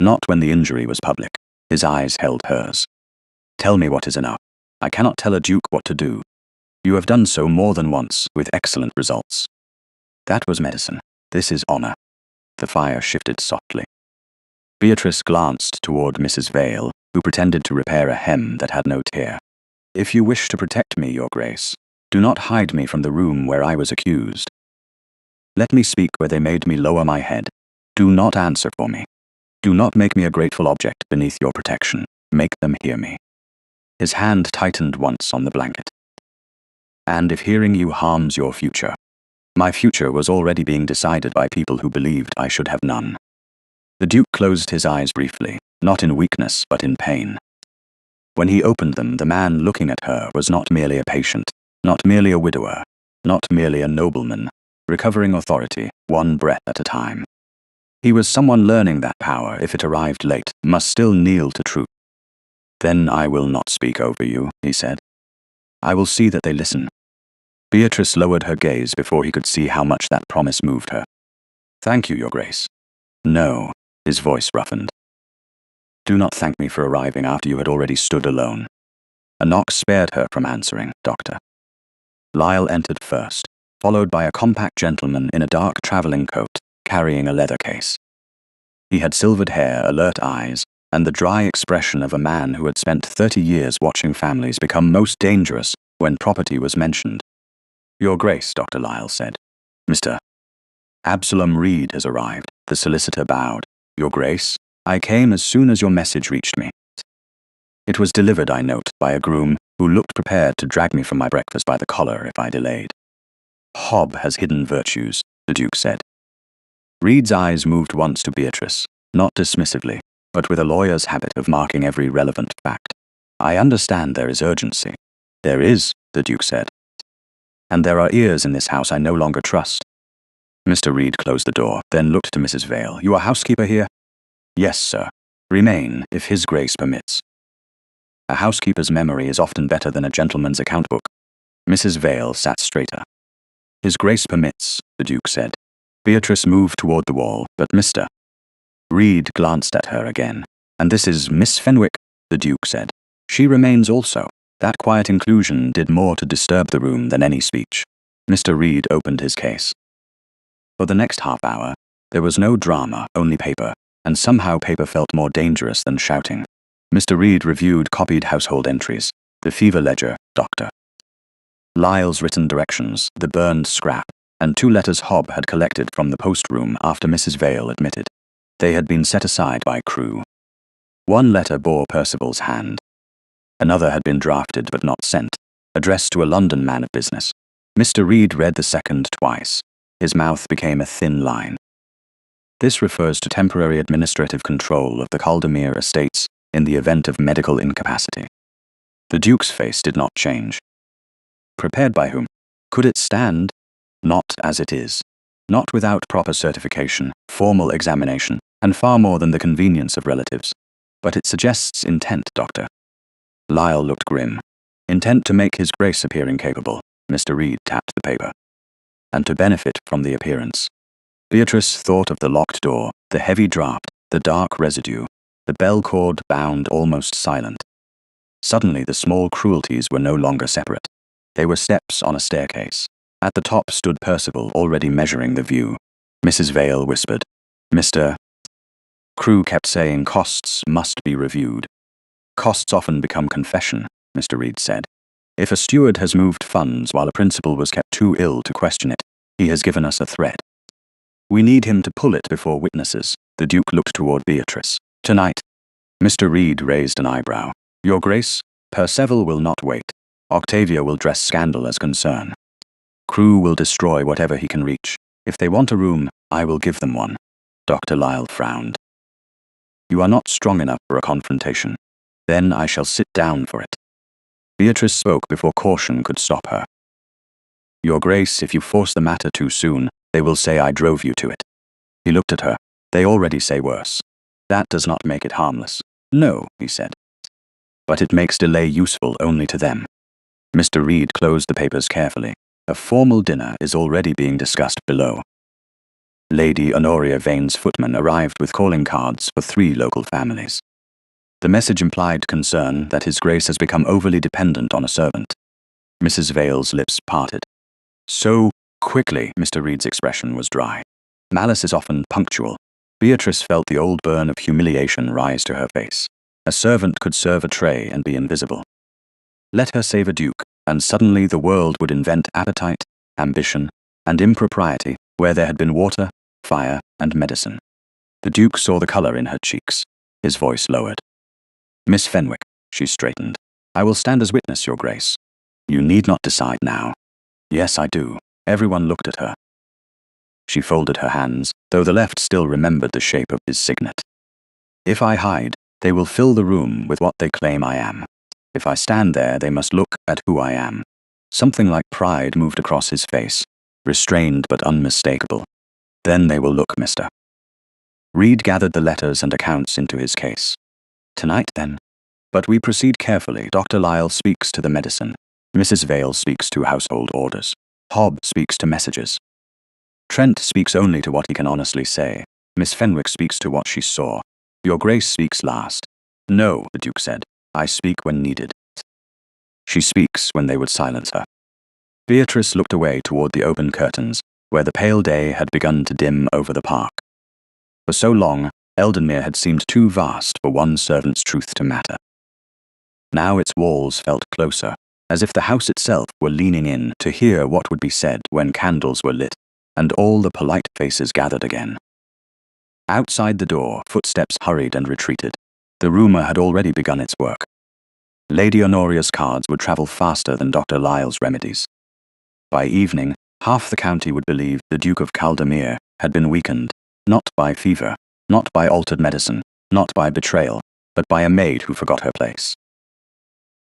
Not when the injury was public. His eyes held hers. Tell me what is enough. I cannot tell a duke what to do. You have done so more than once, with excellent results. That was medicine. This is honor. The fire shifted softly. Beatrice glanced toward Mrs. Vale, who pretended to repair a hem that had no tear. If you wish to protect me, Your Grace, do not hide me from the room where I was accused. Let me speak where they made me lower my head. Do not answer for me. Do not make me a grateful object beneath your protection. Make them hear me. His hand tightened once on the blanket. And if hearing you harms your future, my future was already being decided by people who believed I should have none. The Duke closed his eyes briefly, not in weakness but in pain. When he opened them, the man looking at her was not merely a patient, not merely a widower, not merely a nobleman, recovering authority, one breath at a time. He was someone learning that power, if it arrived late, must still kneel to truth. Then I will not speak over you, he said. I will see that they listen. Beatrice lowered her gaze before he could see how much that promise moved her. Thank you, Your Grace. No, his voice roughened. Do not thank me for arriving after you had already stood alone. A knock spared her from answering, Doctor. Lyle entered first, followed by a compact gentleman in a dark traveling coat, carrying a leather case. He had silvered hair, alert eyes, and the dry expression of a man who had spent 30 years watching families become most dangerous when property was mentioned. Your Grace, Dr. Lyle said. Mr. Absalom Reed has arrived, the solicitor bowed. Your Grace, I came as soon as your message reached me. It was delivered, I note, by a groom who looked prepared to drag me from my breakfast by the collar if I delayed. Hob has hidden virtues, the Duke said. Reed's eyes moved once to Beatrice, not dismissively, but with a lawyer's habit of marking every relevant fact. I understand there is urgency. There is, the Duke said. And there are ears in this house I no longer trust. Mr. Reed closed the door, then looked to Mrs. Vale. You are housekeeper here? Yes, sir. Remain, if His Grace permits. A housekeeper's memory is often better than a gentleman's account book. Mrs. Vale sat straighter. His Grace permits, the Duke said. Beatrice moved toward the wall, but Mr. Reed glanced at her again. And this is Miss Fenwick, the Duke said. She remains also. That quiet inclusion did more to disturb the room than any speech. Mr. Reed opened his case. For the next half hour, there was no drama, only paper, and somehow paper felt more dangerous than shouting. Mr. Reed reviewed copied household entries, the fever ledger, Doctor. Lyle's written directions, the burned scrap, and 2 letters Hob had collected from the post room after Mrs. Vale admitted. They had been set aside by Crewe. 1 letter bore Percival's hand. Another had been drafted but not sent, addressed to a London man of business. Mr. Reed read the second twice. His mouth became a thin line. This refers to temporary administrative control of the Caldemere estates in the event of medical incapacity. The Duke's face did not change. Prepared by whom? Could it stand? Not as it is. Not without proper certification, formal examination, and far more than the convenience of relatives. But it suggests intent, Doctor. Lyle looked grim. Intent to make His Grace appear incapable. Mr. Reed tapped the paper. And to benefit from the appearance. Beatrice thought of the locked door, the heavy draught, the dark residue, the bell cord bound almost silent. Suddenly the small cruelties were no longer separate. They were steps on a staircase. At the top stood Percival, already measuring the view. Mrs. Vale whispered, Mr. Crewe kept saying costs must be reviewed. Costs often become confession, Mr. Reed said. If a steward has moved funds while a principal was kept too ill to question it, he has given us a threat. We need him to pull it before witnesses. The Duke looked toward Beatrice. Tonight. Mr. Reed raised an eyebrow. Your Grace, Percival will not wait. Octavia will dress scandal as concern. Crewe will destroy whatever he can reach. If they want a room, I will give them one. Dr. Lyle frowned. You are not strong enough for a confrontation. Then I shall sit down for it. Beatrice spoke before caution could stop her. Your Grace, if you force the matter too soon, they will say I drove you to it. He looked at her. They already say worse. That does not make it harmless. No, he said. But it makes delay useful only to them. Mr. Reed closed the papers carefully. A formal dinner is already being discussed below. Lady Honoria Vane's footman arrived with calling cards for 3 local families. The message implied concern that His Grace has become overly dependent on a servant. Mrs. Vale's lips parted. So quickly, Mr. Reed's expression was dry. Malice is often punctual. Beatrice felt the old burn of humiliation rise to her face. A servant could serve a tray and be invisible. Let her save a duke, and suddenly the world would invent appetite, ambition, and impropriety where there had been water, fire, and medicine. The duke saw the colour in her cheeks. His voice lowered. Miss Fenwick, she straightened. I will stand as witness, Your Grace. You need not decide now. Yes, I do. Everyone looked at her. She folded her hands, though the left still remembered the shape of his signet. If I hide, they will fill the room with what they claim I am. If I stand there, they must look at who I am. Something like pride moved across his face, restrained but unmistakable. Then they will look, Mr. Reed gathered the letters and accounts into his case. Tonight, then. But we proceed carefully. Dr. Lyle speaks to the medicine. Mrs. Vale speaks to household orders. Hobb speaks to messages. Trent speaks only to what he can honestly say. Miss Fenwick speaks to what she saw. Your Grace speaks last. No, the Duke said. I speak when needed. She speaks when they would silence her. Beatrice looked away toward the open curtains, where the pale day had begun to dim over the park. For so long, Eldenmere had seemed too vast for one servant's truth to matter. Now its walls felt closer, as if the house itself were leaning in to hear what would be said when candles were lit, and all the polite faces gathered again. Outside the door, footsteps hurried and retreated. The rumour had already begun its work. Lady Honoria's cards would travel faster than Dr. Lyle's remedies. By evening, half the county would believe the Duke of Caldemere had been weakened, not by fever, not by altered medicine, not by betrayal, but by a maid who forgot her place.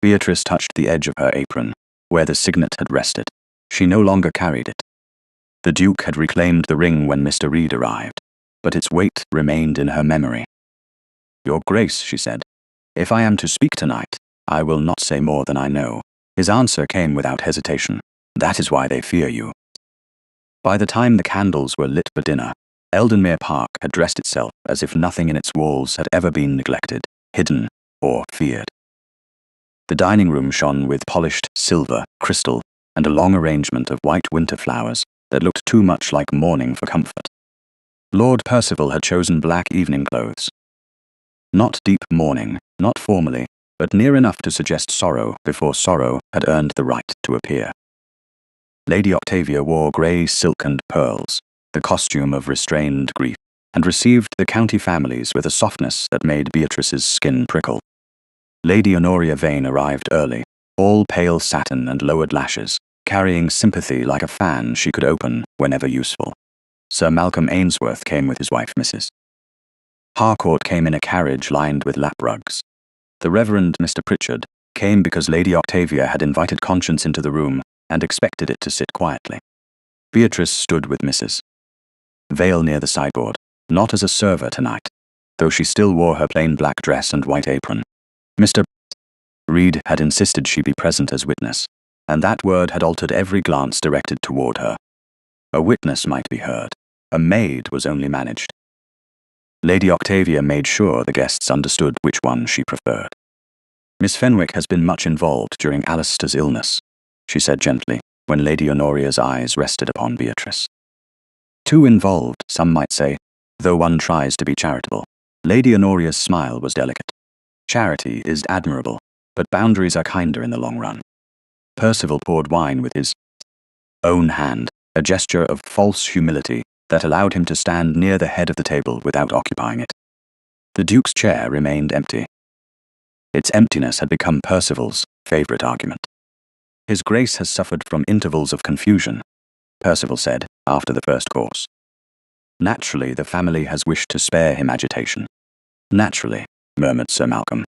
Beatrice touched the edge of her apron, where the signet had rested. She no longer carried it. The Duke had reclaimed the ring when Mr. Reed arrived, but its weight remained in her memory. Your Grace, she said, if I am to speak tonight, I will not say more than I know. His answer came without hesitation. That is why they fear you. By the time the candles were lit for dinner, Eldenmere Park had dressed itself as if nothing in its walls had ever been neglected, hidden, or feared. The dining room shone with polished silver, crystal, and a long arrangement of white winter flowers that looked too much like mourning for comfort. Lord Percival had chosen black evening clothes. Not deep mourning, not formally, but near enough to suggest sorrow before sorrow had earned the right to appear. Lady Octavia wore grey silk and pearls, the costume of restrained grief, and received the county families with a softness that made Beatrice's skin prickle. Lady Honoria Vane arrived early, all pale satin and lowered lashes, carrying sympathy like a fan she could open whenever useful. Sir Malcolm Ainsworth came with his wife, Mrs. Harcourt came in a carriage lined with lap rugs. The Reverend Mr. Pritchard came because Lady Octavia had invited Conscience into the room and expected it to sit quietly. Beatrice stood with Mrs. Vale near the sideboard, not as a server tonight, though she still wore her plain black dress and white apron. Mr. Reed had insisted she be present as witness, and that word had altered every glance directed toward her. A witness might be heard. A maid was only managed. Lady Octavia made sure the guests understood which one she preferred. Miss Fenwick has been much involved during Alistair's illness, she said gently, when Lady Honoria's eyes rested upon Beatrice. Too involved, some might say, though one tries to be charitable. Lady Honoria's smile was delicate. Charity is admirable, but boundaries are kinder in the long run. Percival poured wine with his own hand, a gesture of false humility that allowed him to stand near the head of the table without occupying it. The Duke's chair remained empty. Its emptiness had become Percival's favourite argument. His Grace has suffered from intervals of confusion, Percival said after the first course. Naturally, the family has wished to spare him agitation. Naturally, murmured Sir Malcolm.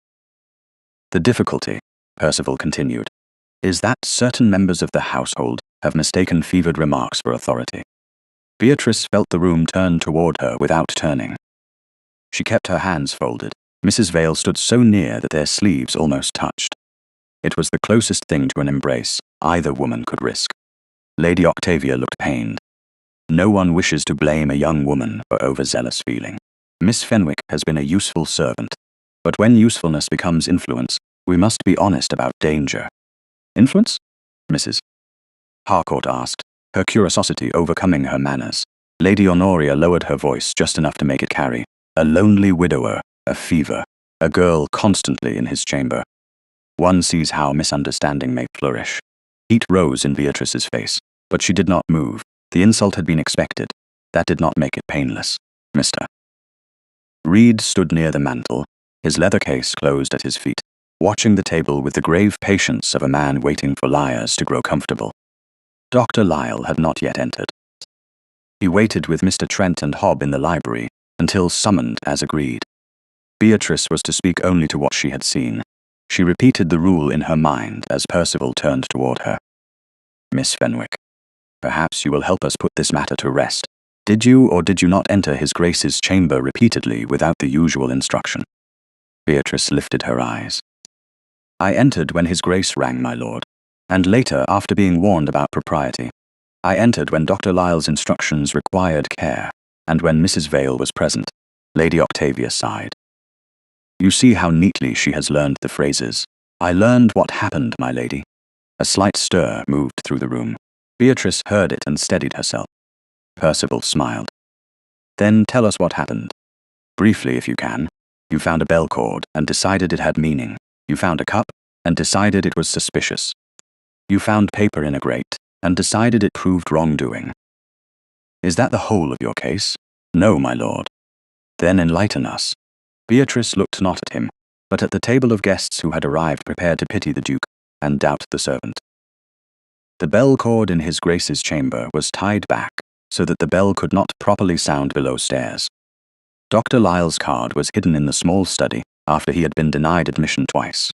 The difficulty, Percival continued, is that certain members of the household have mistaken fevered remarks for authority. Beatrice felt the room turn toward her without turning. She kept her hands folded. Mrs. Vale stood so near that their sleeves almost touched. It was the closest thing to an embrace either woman could risk. Lady Octavia looked pained. No one wishes to blame a young woman for overzealous feeling. Miss Fenwick has been a useful servant, but when usefulness becomes influence, we must be honest about danger. Influence? Mrs. Harcourt asked, her curiosity overcoming her manners. Lady Honoria lowered her voice just enough to make it carry. A lonely widower, a fever, a girl constantly in his chamber. One sees how misunderstanding may flourish. Heat rose in Beatrice's face, but she did not move. The insult had been expected. That did not make it painless. Mr. Reed stood near the mantel, his leather case closed at his feet, watching the table with the grave patience of a man waiting for liars to grow comfortable. Dr. Lyle had not yet entered. He waited with Mr. Trent and Hobb in the library until summoned as agreed. Beatrice was to speak only to what she had seen. She repeated the rule in her mind as Percival turned toward her. Miss Fenwick, perhaps you will help us put this matter to rest. Did you or did you not enter His Grace's chamber repeatedly without the usual instruction? Beatrice lifted her eyes. I entered when His Grace rang, my lord, and later after being warned about propriety. I entered when Dr. Lyle's instructions required care, and when Mrs. Vale was present. Lady Octavia sighed. You see how neatly she has learned the phrases. I learned what happened, my lady. A slight stir moved through the room. Beatrice heard it and steadied herself. Percival smiled. Then tell us what happened. Briefly, if you can. You found a bell cord and decided it had meaning. You found a cup and decided it was suspicious. You found paper in a grate and decided it proved wrongdoing. Is that the whole of your case? No, my lord. Then enlighten us. Beatrice looked not at him, but at the table of guests who had arrived prepared to pity the Duke and doubt the servant. The bell cord in His Grace's chamber was tied back so that the bell could not properly sound below stairs. Dr. Lyle's card was hidden in the small study after he had been denied admission twice.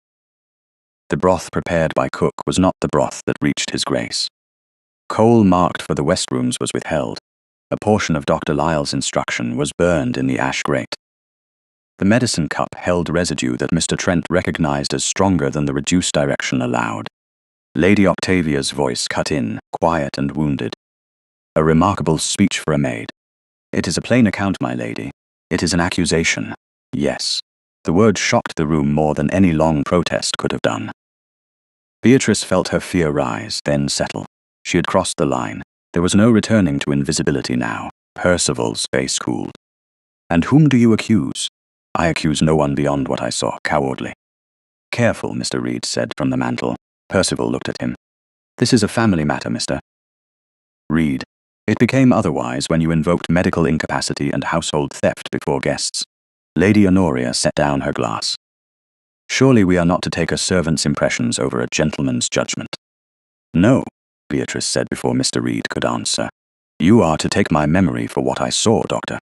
The broth prepared by cook was not the broth that reached His Grace. Coal marked for the west rooms was withheld. A portion of Dr. Lyle's instruction was burned in the ash grate. The medicine cup held residue that Mr. Trent recognized as stronger than the reduced direction allowed. Lady Octavia's voice cut in, quiet and wounded. A remarkable speech for a maid. It is a plain account, my lady. It is an accusation. Yes. The word shocked the room more than any long protest could have done. Beatrice felt her fear rise, then settle. She had crossed the line. There was no returning to invisibility now. Percival's face cooled. And whom do you accuse? I accuse no one beyond what I saw, cowardly. Careful, Mr. Reed said from the mantel. Percival looked at him. This is a family matter, Mr. Reed. It became otherwise when you invoked medical incapacity and household theft before guests. Lady Honoria set down her glass. Surely we are not to take a servant's impressions over a gentleman's judgment. No, Beatrice said before Mr. Reed could answer. You are to take my memory for what I saw, Doctor.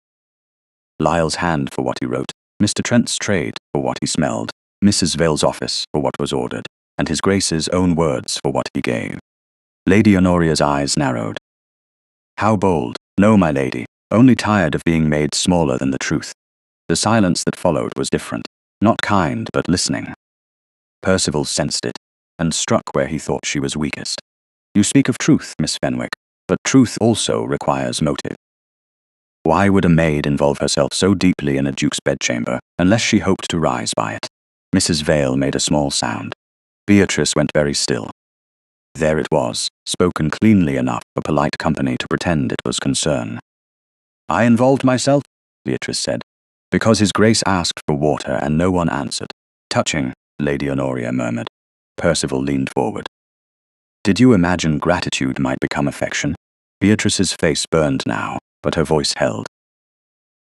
Lyle's hand for what he wrote, Mr. Trent's trade for what he smelled, Mrs. Vale's office for what was ordered, and His Grace's own words for what he gave. Lady Honoria's eyes narrowed. How bold! No, my lady, only tired of being made smaller than the truth. The silence that followed was different, not kind but listening. Percival sensed it, and struck where he thought she was weakest. You speak of truth, Miss Fenwick, but truth also requires motive. Why would a maid involve herself so deeply in a duke's bedchamber unless she hoped to rise by it? Mrs. Vale made a small sound. Beatrice went very still. There it was, spoken cleanly enough for polite company to pretend it was concern. I involved myself, Beatrice said, because His Grace asked for water and no one answered. Touching, Lady Honoria murmured. Percival leaned forward. Did you imagine gratitude might become affection? Beatrice's face burned now, but her voice held.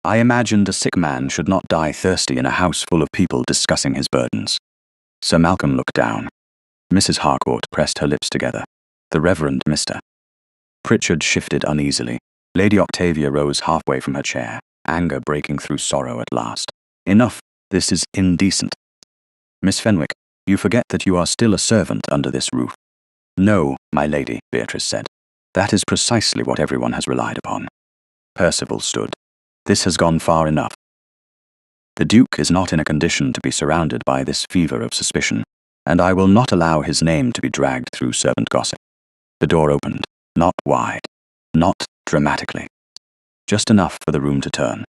I imagined a sick man should not die thirsty in a house full of people discussing his burdens. Sir Malcolm looked down. Mrs. Harcourt pressed her lips together. The Reverend Mr. Pritchard shifted uneasily. Lady Octavia rose halfway from her chair, anger breaking through sorrow at last. Enough, this is indecent. Miss Fenwick, you forget that you are still a servant under this roof. No, my lady, Beatrice said. That is precisely what everyone has relied upon. Percival stood. This has gone far enough. The Duke is not in a condition to be surrounded by this fever of suspicion, and I will not allow his name to be dragged through servant gossip. The door opened, not wide, not dramatically. Just enough for the room to turn.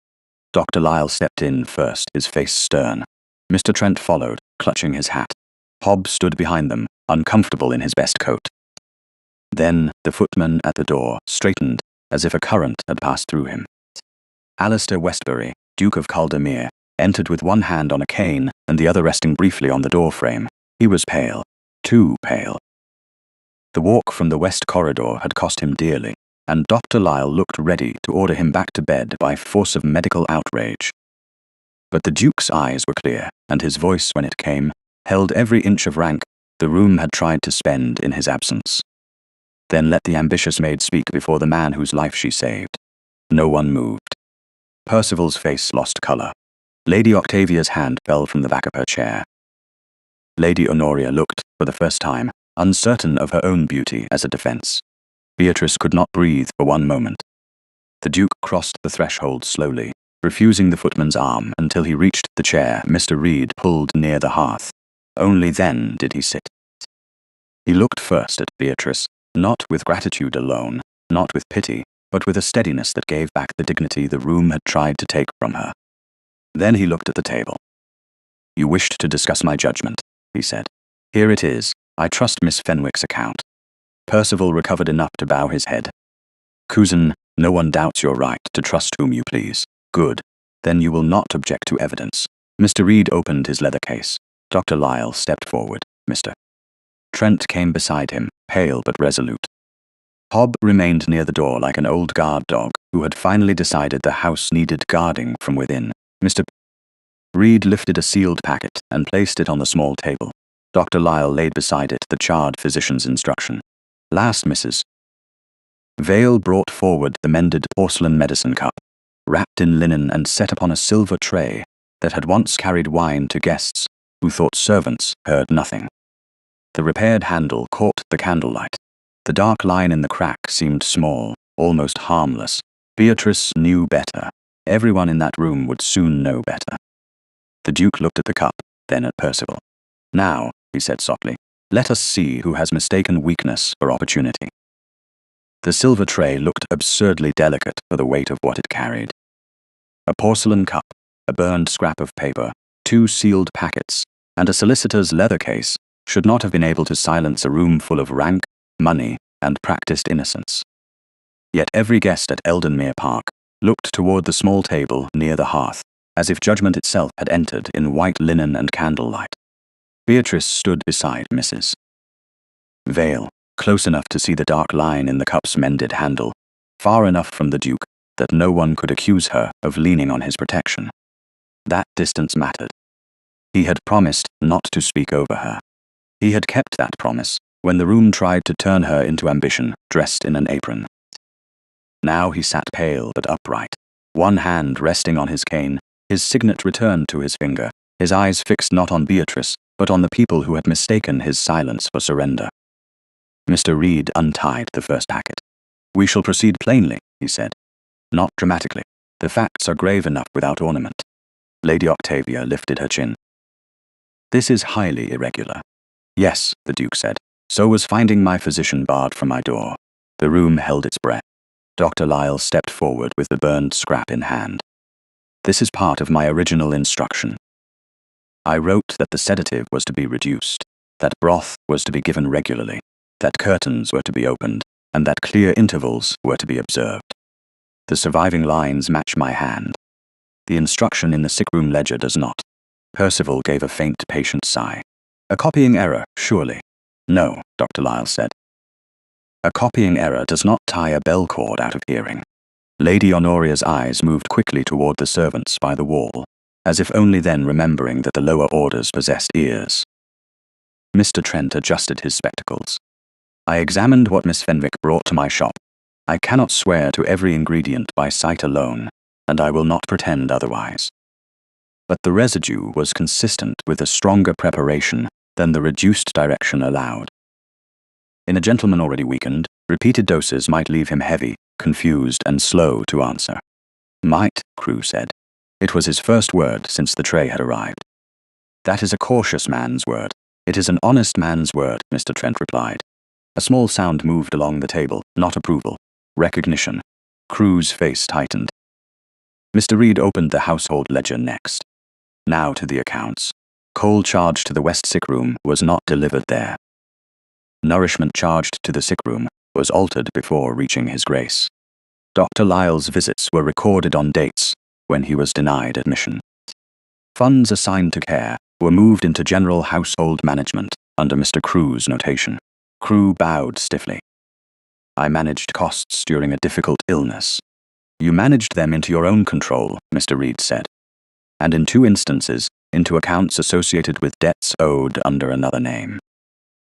Dr. Lyle stepped in first, his face stern. Mr. Trent followed, clutching his hat. Hobb stood behind them, uncomfortable in his best coat. Then the footman at the door straightened, as if a current had passed through him. Alistair Westbury, Duke of Caldermere, entered with one hand on a cane and the other resting briefly on the door frame. He was pale, too pale. The walk from the west corridor had cost him dearly, and Dr. Lyle looked ready to order him back to bed by force of medical outrage. But the Duke's eyes were clear, and his voice, when it came, held every inch of rank the room had tried to spend in his absence. Then let the ambitious maid speak before the man whose life she saved. No one moved. Percival's face lost colour. Lady Octavia's hand fell from the back of her chair. Lady Honoria looked, for the first time, uncertain of her own beauty as a defence. Beatrice could not breathe for one moment. The Duke crossed the threshold slowly, refusing the footman's arm until he reached the chair Mr. Reed pulled near the hearth. Only then did he sit. He looked first at Beatrice, not with gratitude alone, not with pity, but with a steadiness that gave back the dignity the room had tried to take from her. Then he looked at the table. "You wished to discuss my judgment," he said. "Here it is. I trust Miss Fenwick's account." Percival recovered enough to bow his head. "Cousin, no one doubts your right to trust whom you please. Good. Then you will not object to evidence." Mr. Reed opened his leather case. Dr. Lyle stepped forward. Mr. Trent came beside him, pale but resolute. Hob remained near the door like an old guard dog who had finally decided the house needed guarding from within. Mr. Reed lifted a sealed packet and placed it on the small table. Dr. Lyle laid beside it the charred physician's instruction. Last, Mrs. Vale brought forward the mended porcelain medicine cup, wrapped in linen and set upon a silver tray that had once carried wine to guests who thought servants heard nothing. The repaired handle caught the candlelight. The dark line in the crack seemed small, almost harmless. Beatrice knew better. Everyone in that room would soon know better. The Duke looked at the cup, then at Percival. "Now," he said softly, "let us see who has mistaken weakness for opportunity." The silver tray looked absurdly delicate for the weight of what it carried. A porcelain cup, a burned scrap of paper, 2 sealed packets, and a solicitor's leather case should not have been able to silence a room full of rank, money, and practiced innocence. Yet every guest at Eldenmere Park looked toward the small table near the hearth, as if judgment itself had entered in white linen and candlelight. Beatrice stood beside Mrs. Vale, close enough to see the dark line in the cup's mended handle, far enough from the Duke that no one could accuse her of leaning on his protection. That distance mattered. He had promised not to speak over her. He had kept that promise when the room tried to turn her into ambition, dressed in an apron. Now he sat pale but upright, one hand resting on his cane, his signet returned to his finger, his eyes fixed not on Beatrice, but on the people who had mistaken his silence for surrender. Mr. Reed untied the first packet. "We shall proceed plainly," he said. "Not dramatically. The facts are grave enough without ornament." Lady Octavia lifted her chin. "This is highly irregular." "Yes," the Duke said. "So was finding my physician barred from my door." The room held its breath. Dr. Lyle stepped forward with the burned scrap in hand. "This is part of my original instruction. I wrote that the sedative was to be reduced, that broth was to be given regularly, that curtains were to be opened, and that clear intervals were to be observed. The surviving lines match my hand. The instruction in the sickroom ledger does not." Percival gave a faint, patient sigh. "A copying error, surely." "No," Dr. Lyle said. "A copying error does not tie a bell cord out of hearing." Lady Honoria's eyes moved quickly toward the servants by the wall, as if only then remembering that the lower orders possessed ears. Mr. Trent adjusted his spectacles. "I examined what Miss Fenwick brought to my shop. I cannot swear to every ingredient by sight alone, and I will not pretend otherwise. But the residue was consistent with a stronger preparation than the reduced direction allowed. In a gentleman already weakened, repeated doses might leave him heavy, confused, and slow to answer." "Might," Crewe said. It was his first word since the tray had arrived. "That is a cautious man's word. It is an honest man's word," Mr. Trent replied. A small sound moved along the table, not approval. Recognition. Crewe's face tightened. Mr. Reed opened the household ledger next. Now to the accounts. Coal charged to the west sick room was not delivered there. Nourishment charged to the sick room was altered before reaching his grace. Dr. Lyle's visits were recorded on dates when he was denied admission. Funds assigned to care were moved into general household management under Mr. Crewe's notation. Crewe bowed stiffly. I managed costs during a difficult illness. You managed them into your own control, Mr. Reed said, and in 2 instances, into accounts associated with debts owed under another name.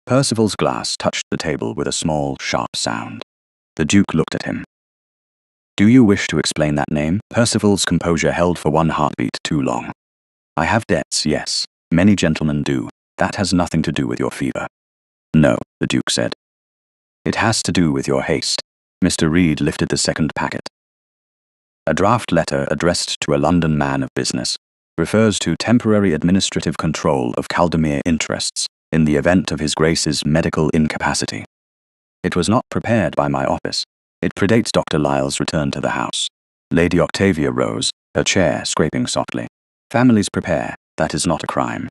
Percival's glass touched the table with a small, sharp sound. The Duke looked at him. Do you wish to explain that name? Percival's composure held for 1 heartbeat too long. I have debts, yes. Many gentlemen do. That has nothing to do with your fever. No, the Duke said. It has to do with your haste. Mr. Reed lifted the second packet. A draft letter addressed to a London man of business refers to temporary administrative control of Caldemere interests in the event of His Grace's medical incapacity. It was not prepared by my office. It predates Dr. Lyle's return to the house. Lady Octavia rose, her chair scraping softly. Families prepare. That is not a crime.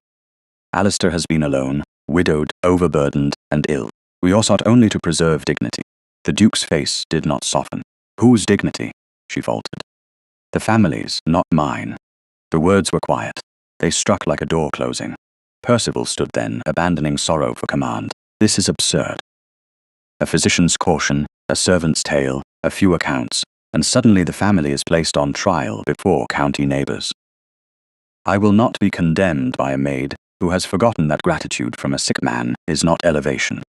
Alistair has been alone, widowed, overburdened, and ill. We all sought only to preserve dignity. The Duke's face did not soften. Whose dignity? She faltered. The family's, not mine. The words were quiet. They struck like a door closing. Percival stood then, abandoning sorrow for command. This is absurd. A physician's caution, a servant's tale, a few accounts, and suddenly the family is placed on trial before county neighbours. I will not be condemned by a maid who has forgotten that gratitude from a sick man is not elevation.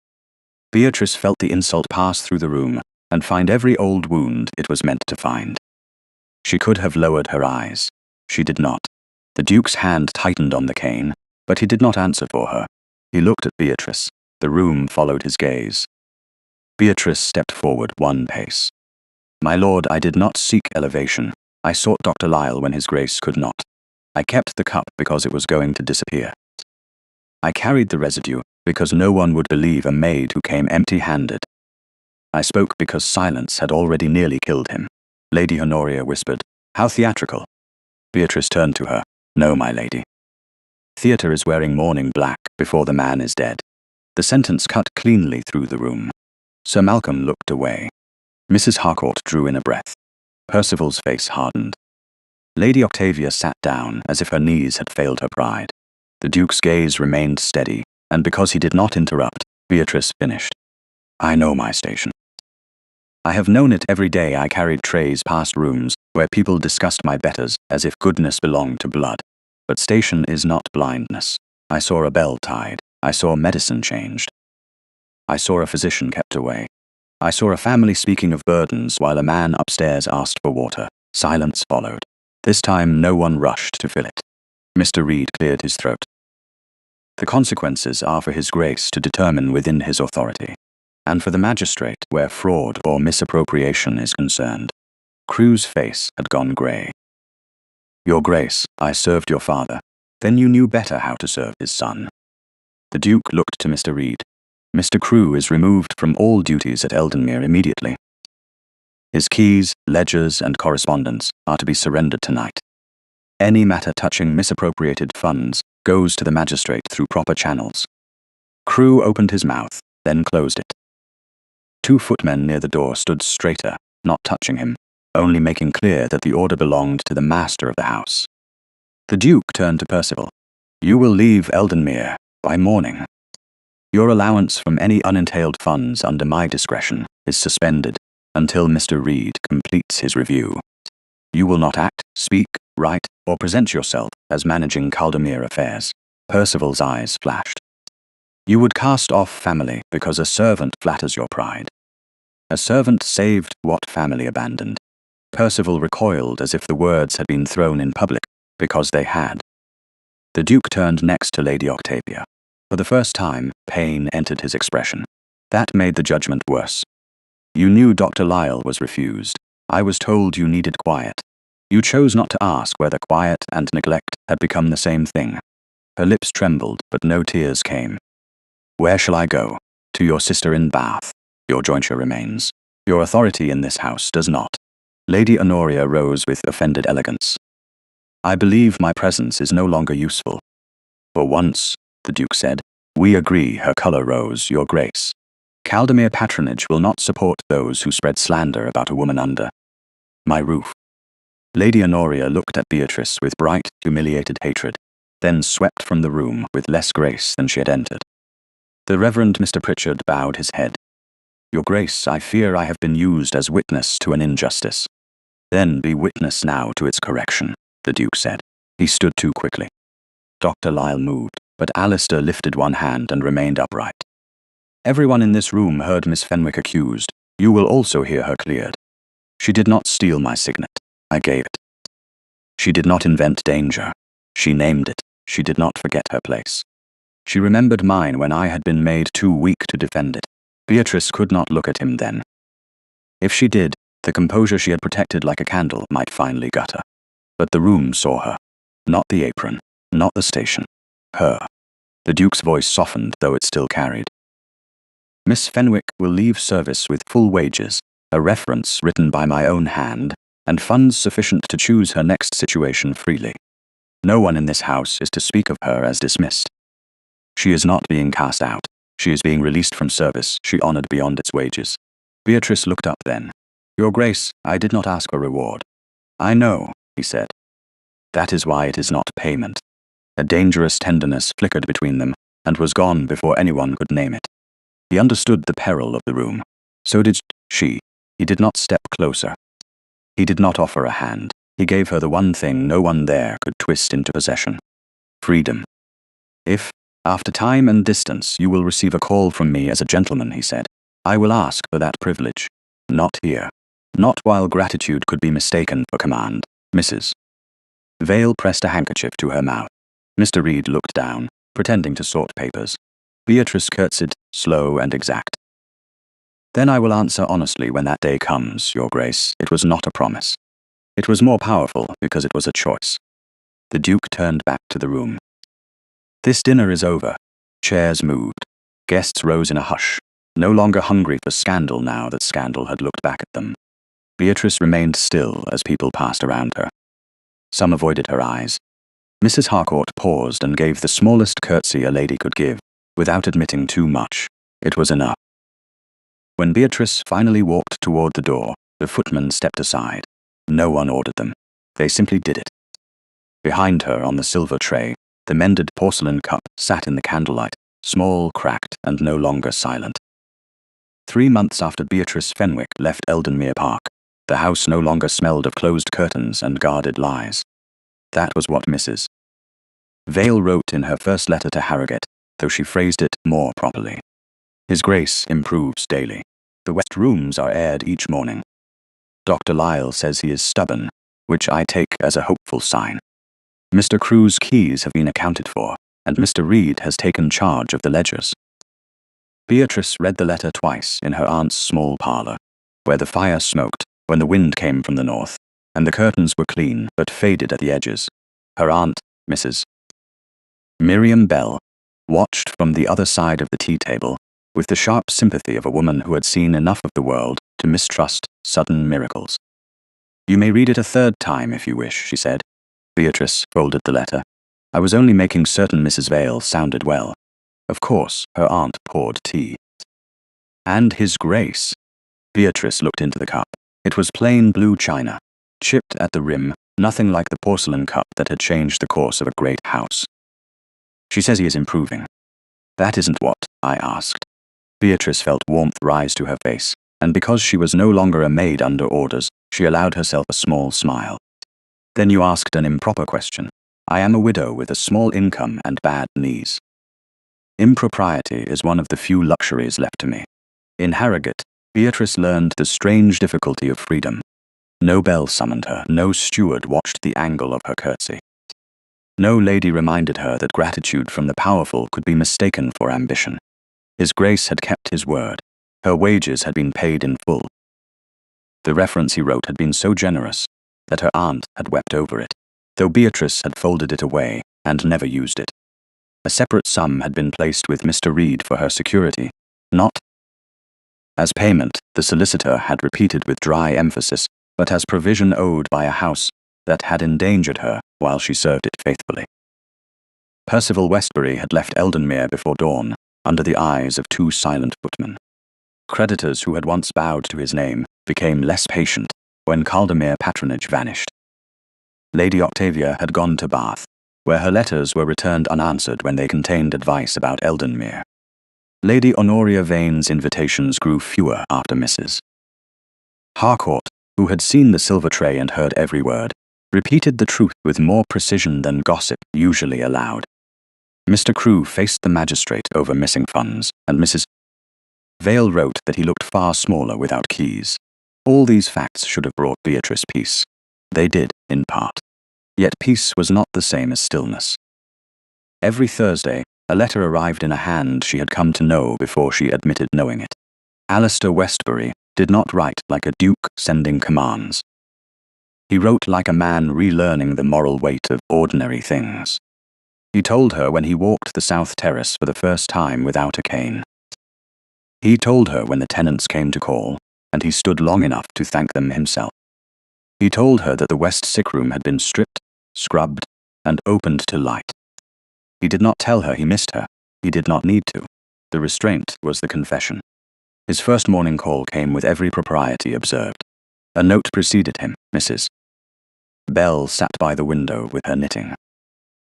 Beatrice felt the insult pass through the room and find every old wound it was meant to find. She could have lowered her eyes. She did not. The Duke's hand tightened on the cane, but he did not answer for her. He looked at Beatrice. The room followed his gaze. Beatrice stepped forward 1 pace. My lord, I did not seek elevation. I sought Dr. Lyle when His Grace could not. I kept the cup because it was going to disappear. I carried the residue because no one would believe a maid who came empty-handed. I spoke because silence had already nearly killed him. Lady Honoria whispered, How theatrical. Beatrice turned to her. No, my lady. Theatre is wearing mourning black before the man is dead. The sentence cut cleanly through the room. Sir Malcolm looked away. Mrs. Harcourt drew in a breath. Percival's face hardened. Lady Octavia sat down as if her knees had failed her pride. The Duke's gaze remained steady, and because he did not interrupt, Beatrice finished. I know my station. I have known it every day I carried trays past rooms where people discussed my betters as if goodness belonged to blood. But station is not blindness. I saw a bell tied. I saw medicine changed. I saw a physician kept away. I saw a family speaking of burdens while a man upstairs asked for water. Silence followed. This time no one rushed to fill it. Mr. Reed cleared his throat. The consequences are for His Grace to determine within his authority, and for the magistrate where fraud or misappropriation is concerned. Crewe's face had gone grey. Your Grace, I served your father. Then you knew better how to serve his son. The Duke looked to Mr. Reed. Mr. Crewe is removed from all duties at Eldenmere immediately. His keys, ledgers, and correspondence are to be surrendered tonight. Any matter touching misappropriated funds goes to the magistrate through proper channels. Crewe opened his mouth, then closed it. 2 footmen near the door stood straighter, not touching him, only making clear that the order belonged to the master of the house. The Duke turned to Percival. You will leave Eldenmere by morning. Your allowance from any unentailed funds under my discretion is suspended until Mr. Reed completes his review. You will not act, speak, write, or present yourself as managing Caldemere affairs. Percival's eyes flashed. You would cast off family because a servant flatters your pride. A servant saved what family abandoned. Percival recoiled as if the words had been thrown in public, because they had. The Duke turned next to Lady Octavia. For the first time, pain entered his expression. That made the judgment worse. You knew Dr. Lyle was refused. I was told you needed quiet. You chose not to ask whether quiet and neglect had become the same thing. Her lips trembled, but no tears came. Where shall I go? To your sister in Bath. Your jointure remains. Your authority in this house does not. Lady Honoria rose with offended elegance. I believe my presence is no longer useful. For once, the Duke said, we agree. Her colour rose, Your Grace. Caldemere patronage will not support those who spread slander about a woman under my roof. Lady Honoria looked at Beatrice with bright, humiliated hatred. then swept from the room with less grace than she had entered. The Reverend Mr. Pritchard bowed his head. "Your Grace, I fear I have been used as witness to an injustice." "Then be witness now to its correction," the Duke said. He stood too quickly. Dr. Lyle moved, but Alistair lifted one hand and remained upright. "Everyone in this room heard Miss Fenwick accused. You will also hear her cleared. She did not steal my signet. I gave it. She did not invent danger. She named it. She did not forget her place. She remembered mine when I had been made too weak to defend it. Beatrice could not look at him then. If she did, the composure she had protected like a candle might finally gutter. But the room saw her. Not the apron, not the station. Her. The Duke's voice softened, though it still carried. Miss Fenwick will leave service with full wages, a reference written by my own hand, and funds sufficient to choose her next situation freely. No one in this house is to speak of her as dismissed. She is not being cast out. She is being released from service she honoured beyond its wages. Beatrice looked up then. "Your Grace, I did not ask for reward." "I know," he said. "That is why it is not payment." A dangerous tenderness flickered between them, and was gone before anyone could name it. He understood the peril of the room. So did she. He did not step closer. He did not offer a hand. He gave her the one thing no one there could twist into possession. Freedom. "If, after time and distance, you will receive a call from me as a gentleman," he said, "I will ask for that privilege. Not here. Not while gratitude could be mistaken for command, Mrs." Vale pressed a handkerchief to her mouth. Mr. Reed looked down, pretending to sort papers. Beatrice curtsied, slow and exact. "Then I will answer honestly when that day comes, Your Grace. It was not a promise. It was more powerful because it was a choice." The Duke turned back to the room. "This dinner is over." Chairs moved. Guests rose in a hush, no longer hungry for scandal now that scandal had looked back at them. Beatrice remained still as people passed around her. Some avoided her eyes. Mrs. Harcourt paused and gave the smallest curtsy a lady could give, without admitting too much. It was enough. When Beatrice finally walked toward the door, the footman stepped aside. No one ordered them. They simply did it. Behind her on the silver tray, the mended porcelain cup sat in the candlelight, small, cracked, and no longer silent. 3 months after Beatrice Fenwick left Eldenmere Park, the house no longer smelled of closed curtains and guarded lies. That was what Mrs. Vale wrote in her first letter to Harrogate, though she phrased it more properly. His Grace improves daily. The West Rooms are aired each morning. Dr. Lyle says he is stubborn, which I take as a hopeful sign. Mr. Crewe's keys have been accounted for, and Mr. Reed has taken charge of the ledgers. Beatrice read the letter twice in her aunt's small parlour, where the fire smoked when the wind came from the north, and the curtains were clean but faded at the edges. Her aunt, Mrs. Miriam Bell, watched from the other side of the tea-table, with the sharp sympathy of a woman who had seen enough of the world to mistrust sudden miracles. "You may read it a third time if you wish," she said. Beatrice folded the letter. "I was only making certain Mrs. Vale sounded well." Of course, her aunt poured tea. "And His Grace." Beatrice looked into the cup. It was plain blue china, chipped at the rim, nothing like the porcelain cup that had changed the course of a great house. "She says he is improving." "That isn't what I asked." Beatrice felt warmth rise to her face, and because she was no longer a maid under orders, she allowed herself a small smile. "Then you asked an improper question. I am a widow with a small income and bad knees. Impropriety is one of the few luxuries left to me." In Harrogate, Beatrice learned the strange difficulty of freedom. No bell summoned her, no steward watched the angle of her curtsy. No lady reminded her that gratitude from the powerful could be mistaken for ambition. His Grace had kept his word. Her wages had been paid in full. The reference he wrote had been so generous that her aunt had wept over it, though Beatrice had folded it away and never used it. A separate sum had been placed with Mr. Reed for her security, not as payment, the solicitor had repeated with dry emphasis, but as provision owed by a house that had endangered her while she served it faithfully. Percival Westbury had left Eldenmere before dawn, under the eyes of 2 silent footmen. Creditors who had once bowed to his name became less patient when Caldermere patronage vanished. Lady Octavia had gone to Bath. where her letters were returned unanswered when they contained advice about Eldenmere. Lady Honoria Vane's invitations grew fewer after Mrs. Harcourt, who had seen the silver tray and heard every word, repeated the truth with more precision than gossip usually allowed. Mr. Crewe faced the magistrate over missing funds, and Mrs. Vale wrote that he looked far smaller without keys. All these facts should have brought Beatrice peace. They did, in part. Yet peace was not the same as stillness. Every Thursday, a letter arrived in a hand she had come to know before she admitted knowing it. Alistair Westbury did not write like a duke sending commands. He wrote like a man relearning the moral weight of ordinary things. He told her when he walked the South Terrace for the first time without a cane. He told her when the tenants came to call, and he stood long enough to thank them himself. He told her that the West sick room had been stripped, scrubbed, and opened to light. He did not tell her he missed her. He did not need to. The restraint was the confession. His first morning call came with every propriety observed. A note preceded him. Mrs. Bell sat by the window with her knitting.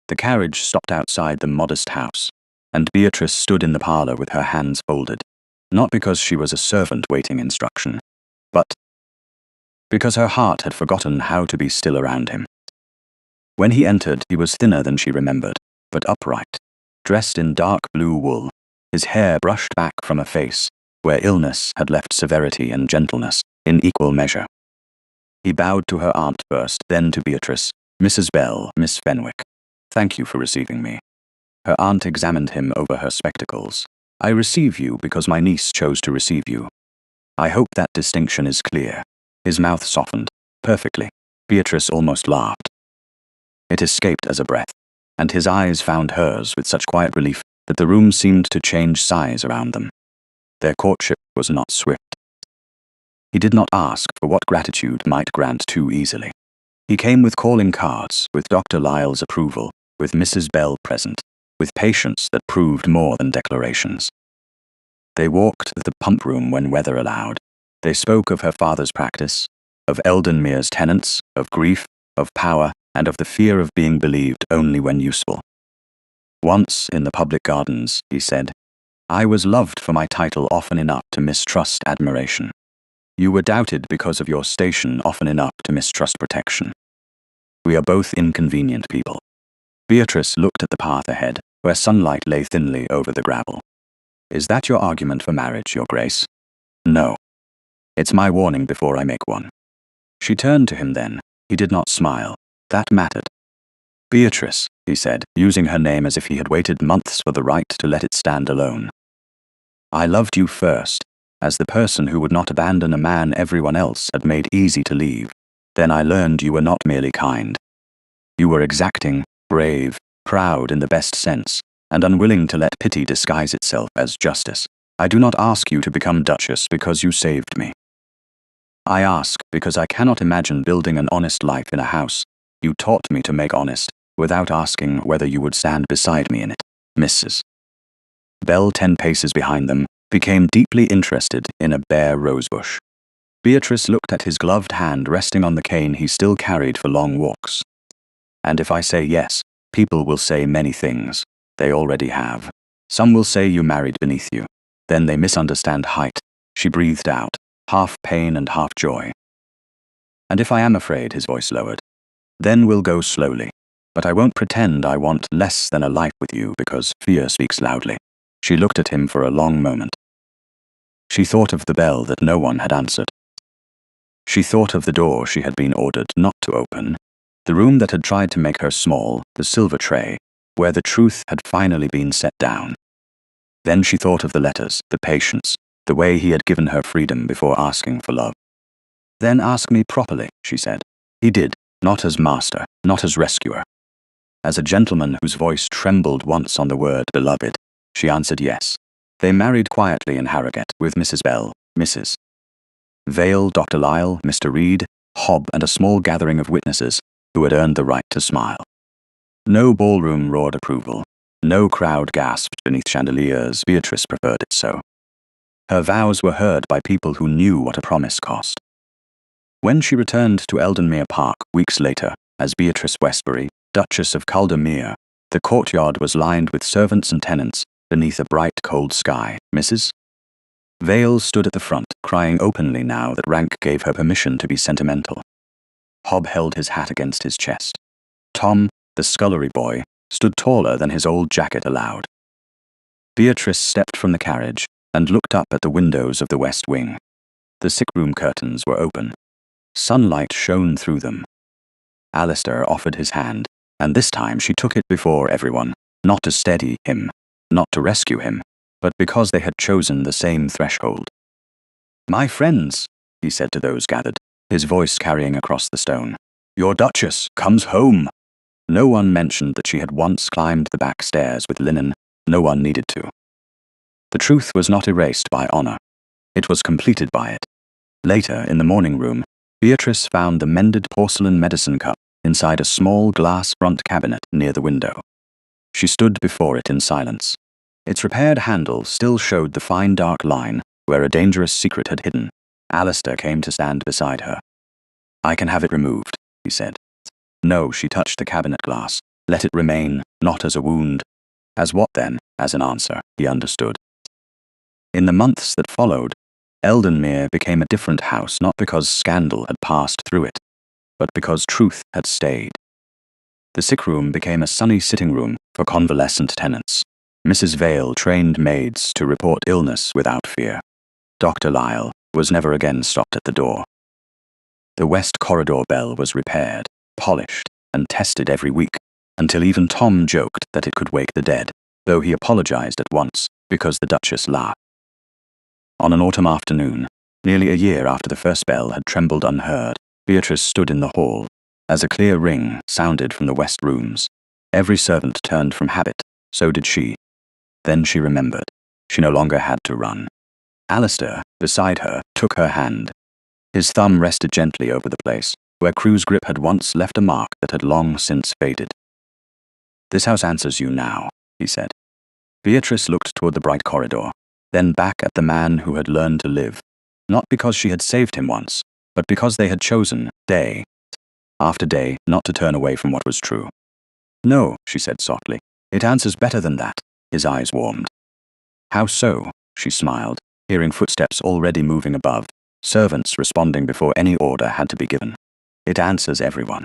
The carriage stopped outside the modest house, and Beatrice stood in the parlour with her hands folded, not because she was a servant waiting instruction, but because her heart had forgotten how to be still around him. When he entered, he was thinner than she remembered, but upright, dressed in dark blue wool, his hair brushed back from a face where illness had left severity and gentleness in equal measure. He bowed to her aunt first, then to Beatrice. Mrs. Bell, Miss Fenwick, thank you for receiving me. Her aunt examined him over her spectacles. I receive you because my niece chose to receive you. I hope that distinction is clear. His mouth softened. Perfectly. Beatrice almost laughed. It escaped as a breath, and his eyes found hers with such quiet relief that the room seemed to change size around them. Their courtship was not swift. He did not ask for what gratitude might grant too easily. He came with calling cards, with Dr. Lyle's approval, with Mrs. Bell present, with patience that proved more than declarations. They walked the pump room when weather allowed. They spoke of her father's practice, of Eldenmere's tenants, of grief, of power, and of the fear of being believed only when useful. Once, in the public gardens, he said, I was loved for my title often enough to mistrust admiration. You were doubted because of your station often enough to mistrust protection. We are both inconvenient people. Beatrice looked at the path ahead, where sunlight lay thinly over the gravel. Is that your argument for marriage, Your Grace? No. It's my warning before I make one. She turned to him then. He did not smile. That mattered. Beatrice, he said, using her name as if he had waited months for the right to let it stand alone. I loved you first, as the person who would not abandon a man everyone else had made easy to leave. Then I learned you were not merely kind. You were exacting, brave, proud in the best sense, and unwilling to let pity disguise itself as justice. I do not ask you to become Duchess because you saved me. I ask because I cannot imagine building an honest life in a house you taught me to make honest, without asking whether you would stand beside me in it. Mrs. Bell, 10 paces behind them, became deeply interested in a bare rosebush. Beatrice looked at his gloved hand resting on the cane he still carried for long walks. And if I say yes, people will say many things. They already have. Some will say you married beneath you. Then they misunderstand height. She breathed out, half pain and half joy. And if I am afraid, his voice lowered, then we'll go slowly. But I won't pretend I want less than a life with you because fear speaks loudly. She looked at him for a long moment. She thought of the bell that no one had answered. She thought of the door she had been ordered not to open, the room that had tried to make her small, the silver tray, where the truth had finally been set down. Then she thought of the letters, the patience, the way he had given her freedom before asking for love. Then ask me properly, she said. He did, not as master, not as rescuer. As a gentleman whose voice trembled once on the word beloved, she answered yes. They married quietly in Harrogate with Mrs. Bell, Mrs. Vale, Dr. Lyle, Mr. Reed, Hobb, and a small gathering of witnesses who had earned the right to smile. No ballroom roared approval. No crowd gasped beneath chandeliers. Beatrice preferred it so. Her vows were heard by people who knew what a promise cost. When she returned to Eldenmere Park weeks later, as Beatrice Westbury, Duchess of Caldermere, the courtyard was lined with servants and tenants beneath a bright, cold sky. Mrs. Vale stood at the front, crying openly now that rank gave her permission to be sentimental. Hob held his hat against his chest. Tom, the scullery boy, stood taller than his old jacket allowed. Beatrice stepped from the carriage and looked up at the windows of the west wing. The sick-room curtains were open. Sunlight shone through them. Alistair offered his hand, and this time she took it before everyone, not to steady him, not to rescue him, but because they had chosen the same threshold. "My friends," he said to those gathered, his voice carrying across the stone, "your Duchess comes home." No one mentioned that she had once climbed the back stairs with linen. No one needed to. The truth was not erased by honor. It was completed by it. Later, in the morning room, Beatrice found the mended porcelain medicine cup inside a small glass front cabinet near the window. She stood before it in silence. Its repaired handle still showed the fine dark line where a dangerous secret had hidden. Alistair came to stand beside her. "I can have it removed," he said. No, she touched the cabinet glass. Let it remain, not as a wound. As what then? As an answer, he understood. In the months that followed, Eldenmere became a different house not because scandal had passed through it, but because truth had stayed. The sick room became a sunny sitting room for convalescent tenants. Mrs. Vale trained maids to report illness without fear. Dr. Lyle was never again stopped at the door. The west corridor bell was repaired, polished, and tested every week, until even Tom joked that it could wake the dead, though he apologized at once because the Duchess laughed. On an autumn afternoon, nearly a year after the first bell had trembled unheard, Beatrice stood in the hall. As a clear ring sounded from the west rooms, every servant turned from habit, so did she. Then she remembered. She no longer had to run. Alistair, beside her, took her hand. His thumb rested gently over the place, where Crue's grip had once left a mark that had long since faded. "This house answers you now," he said. Beatrice looked toward the bright corridor, then back at the man who had learned to live, not because she had saved him once, but because they had chosen, day after day, not to turn away from what was true. "No," she said softly, "it answers better than that." His eyes warmed. "How so?" She smiled, hearing footsteps already moving above, servants responding before any order had to be given. "It answers everyone.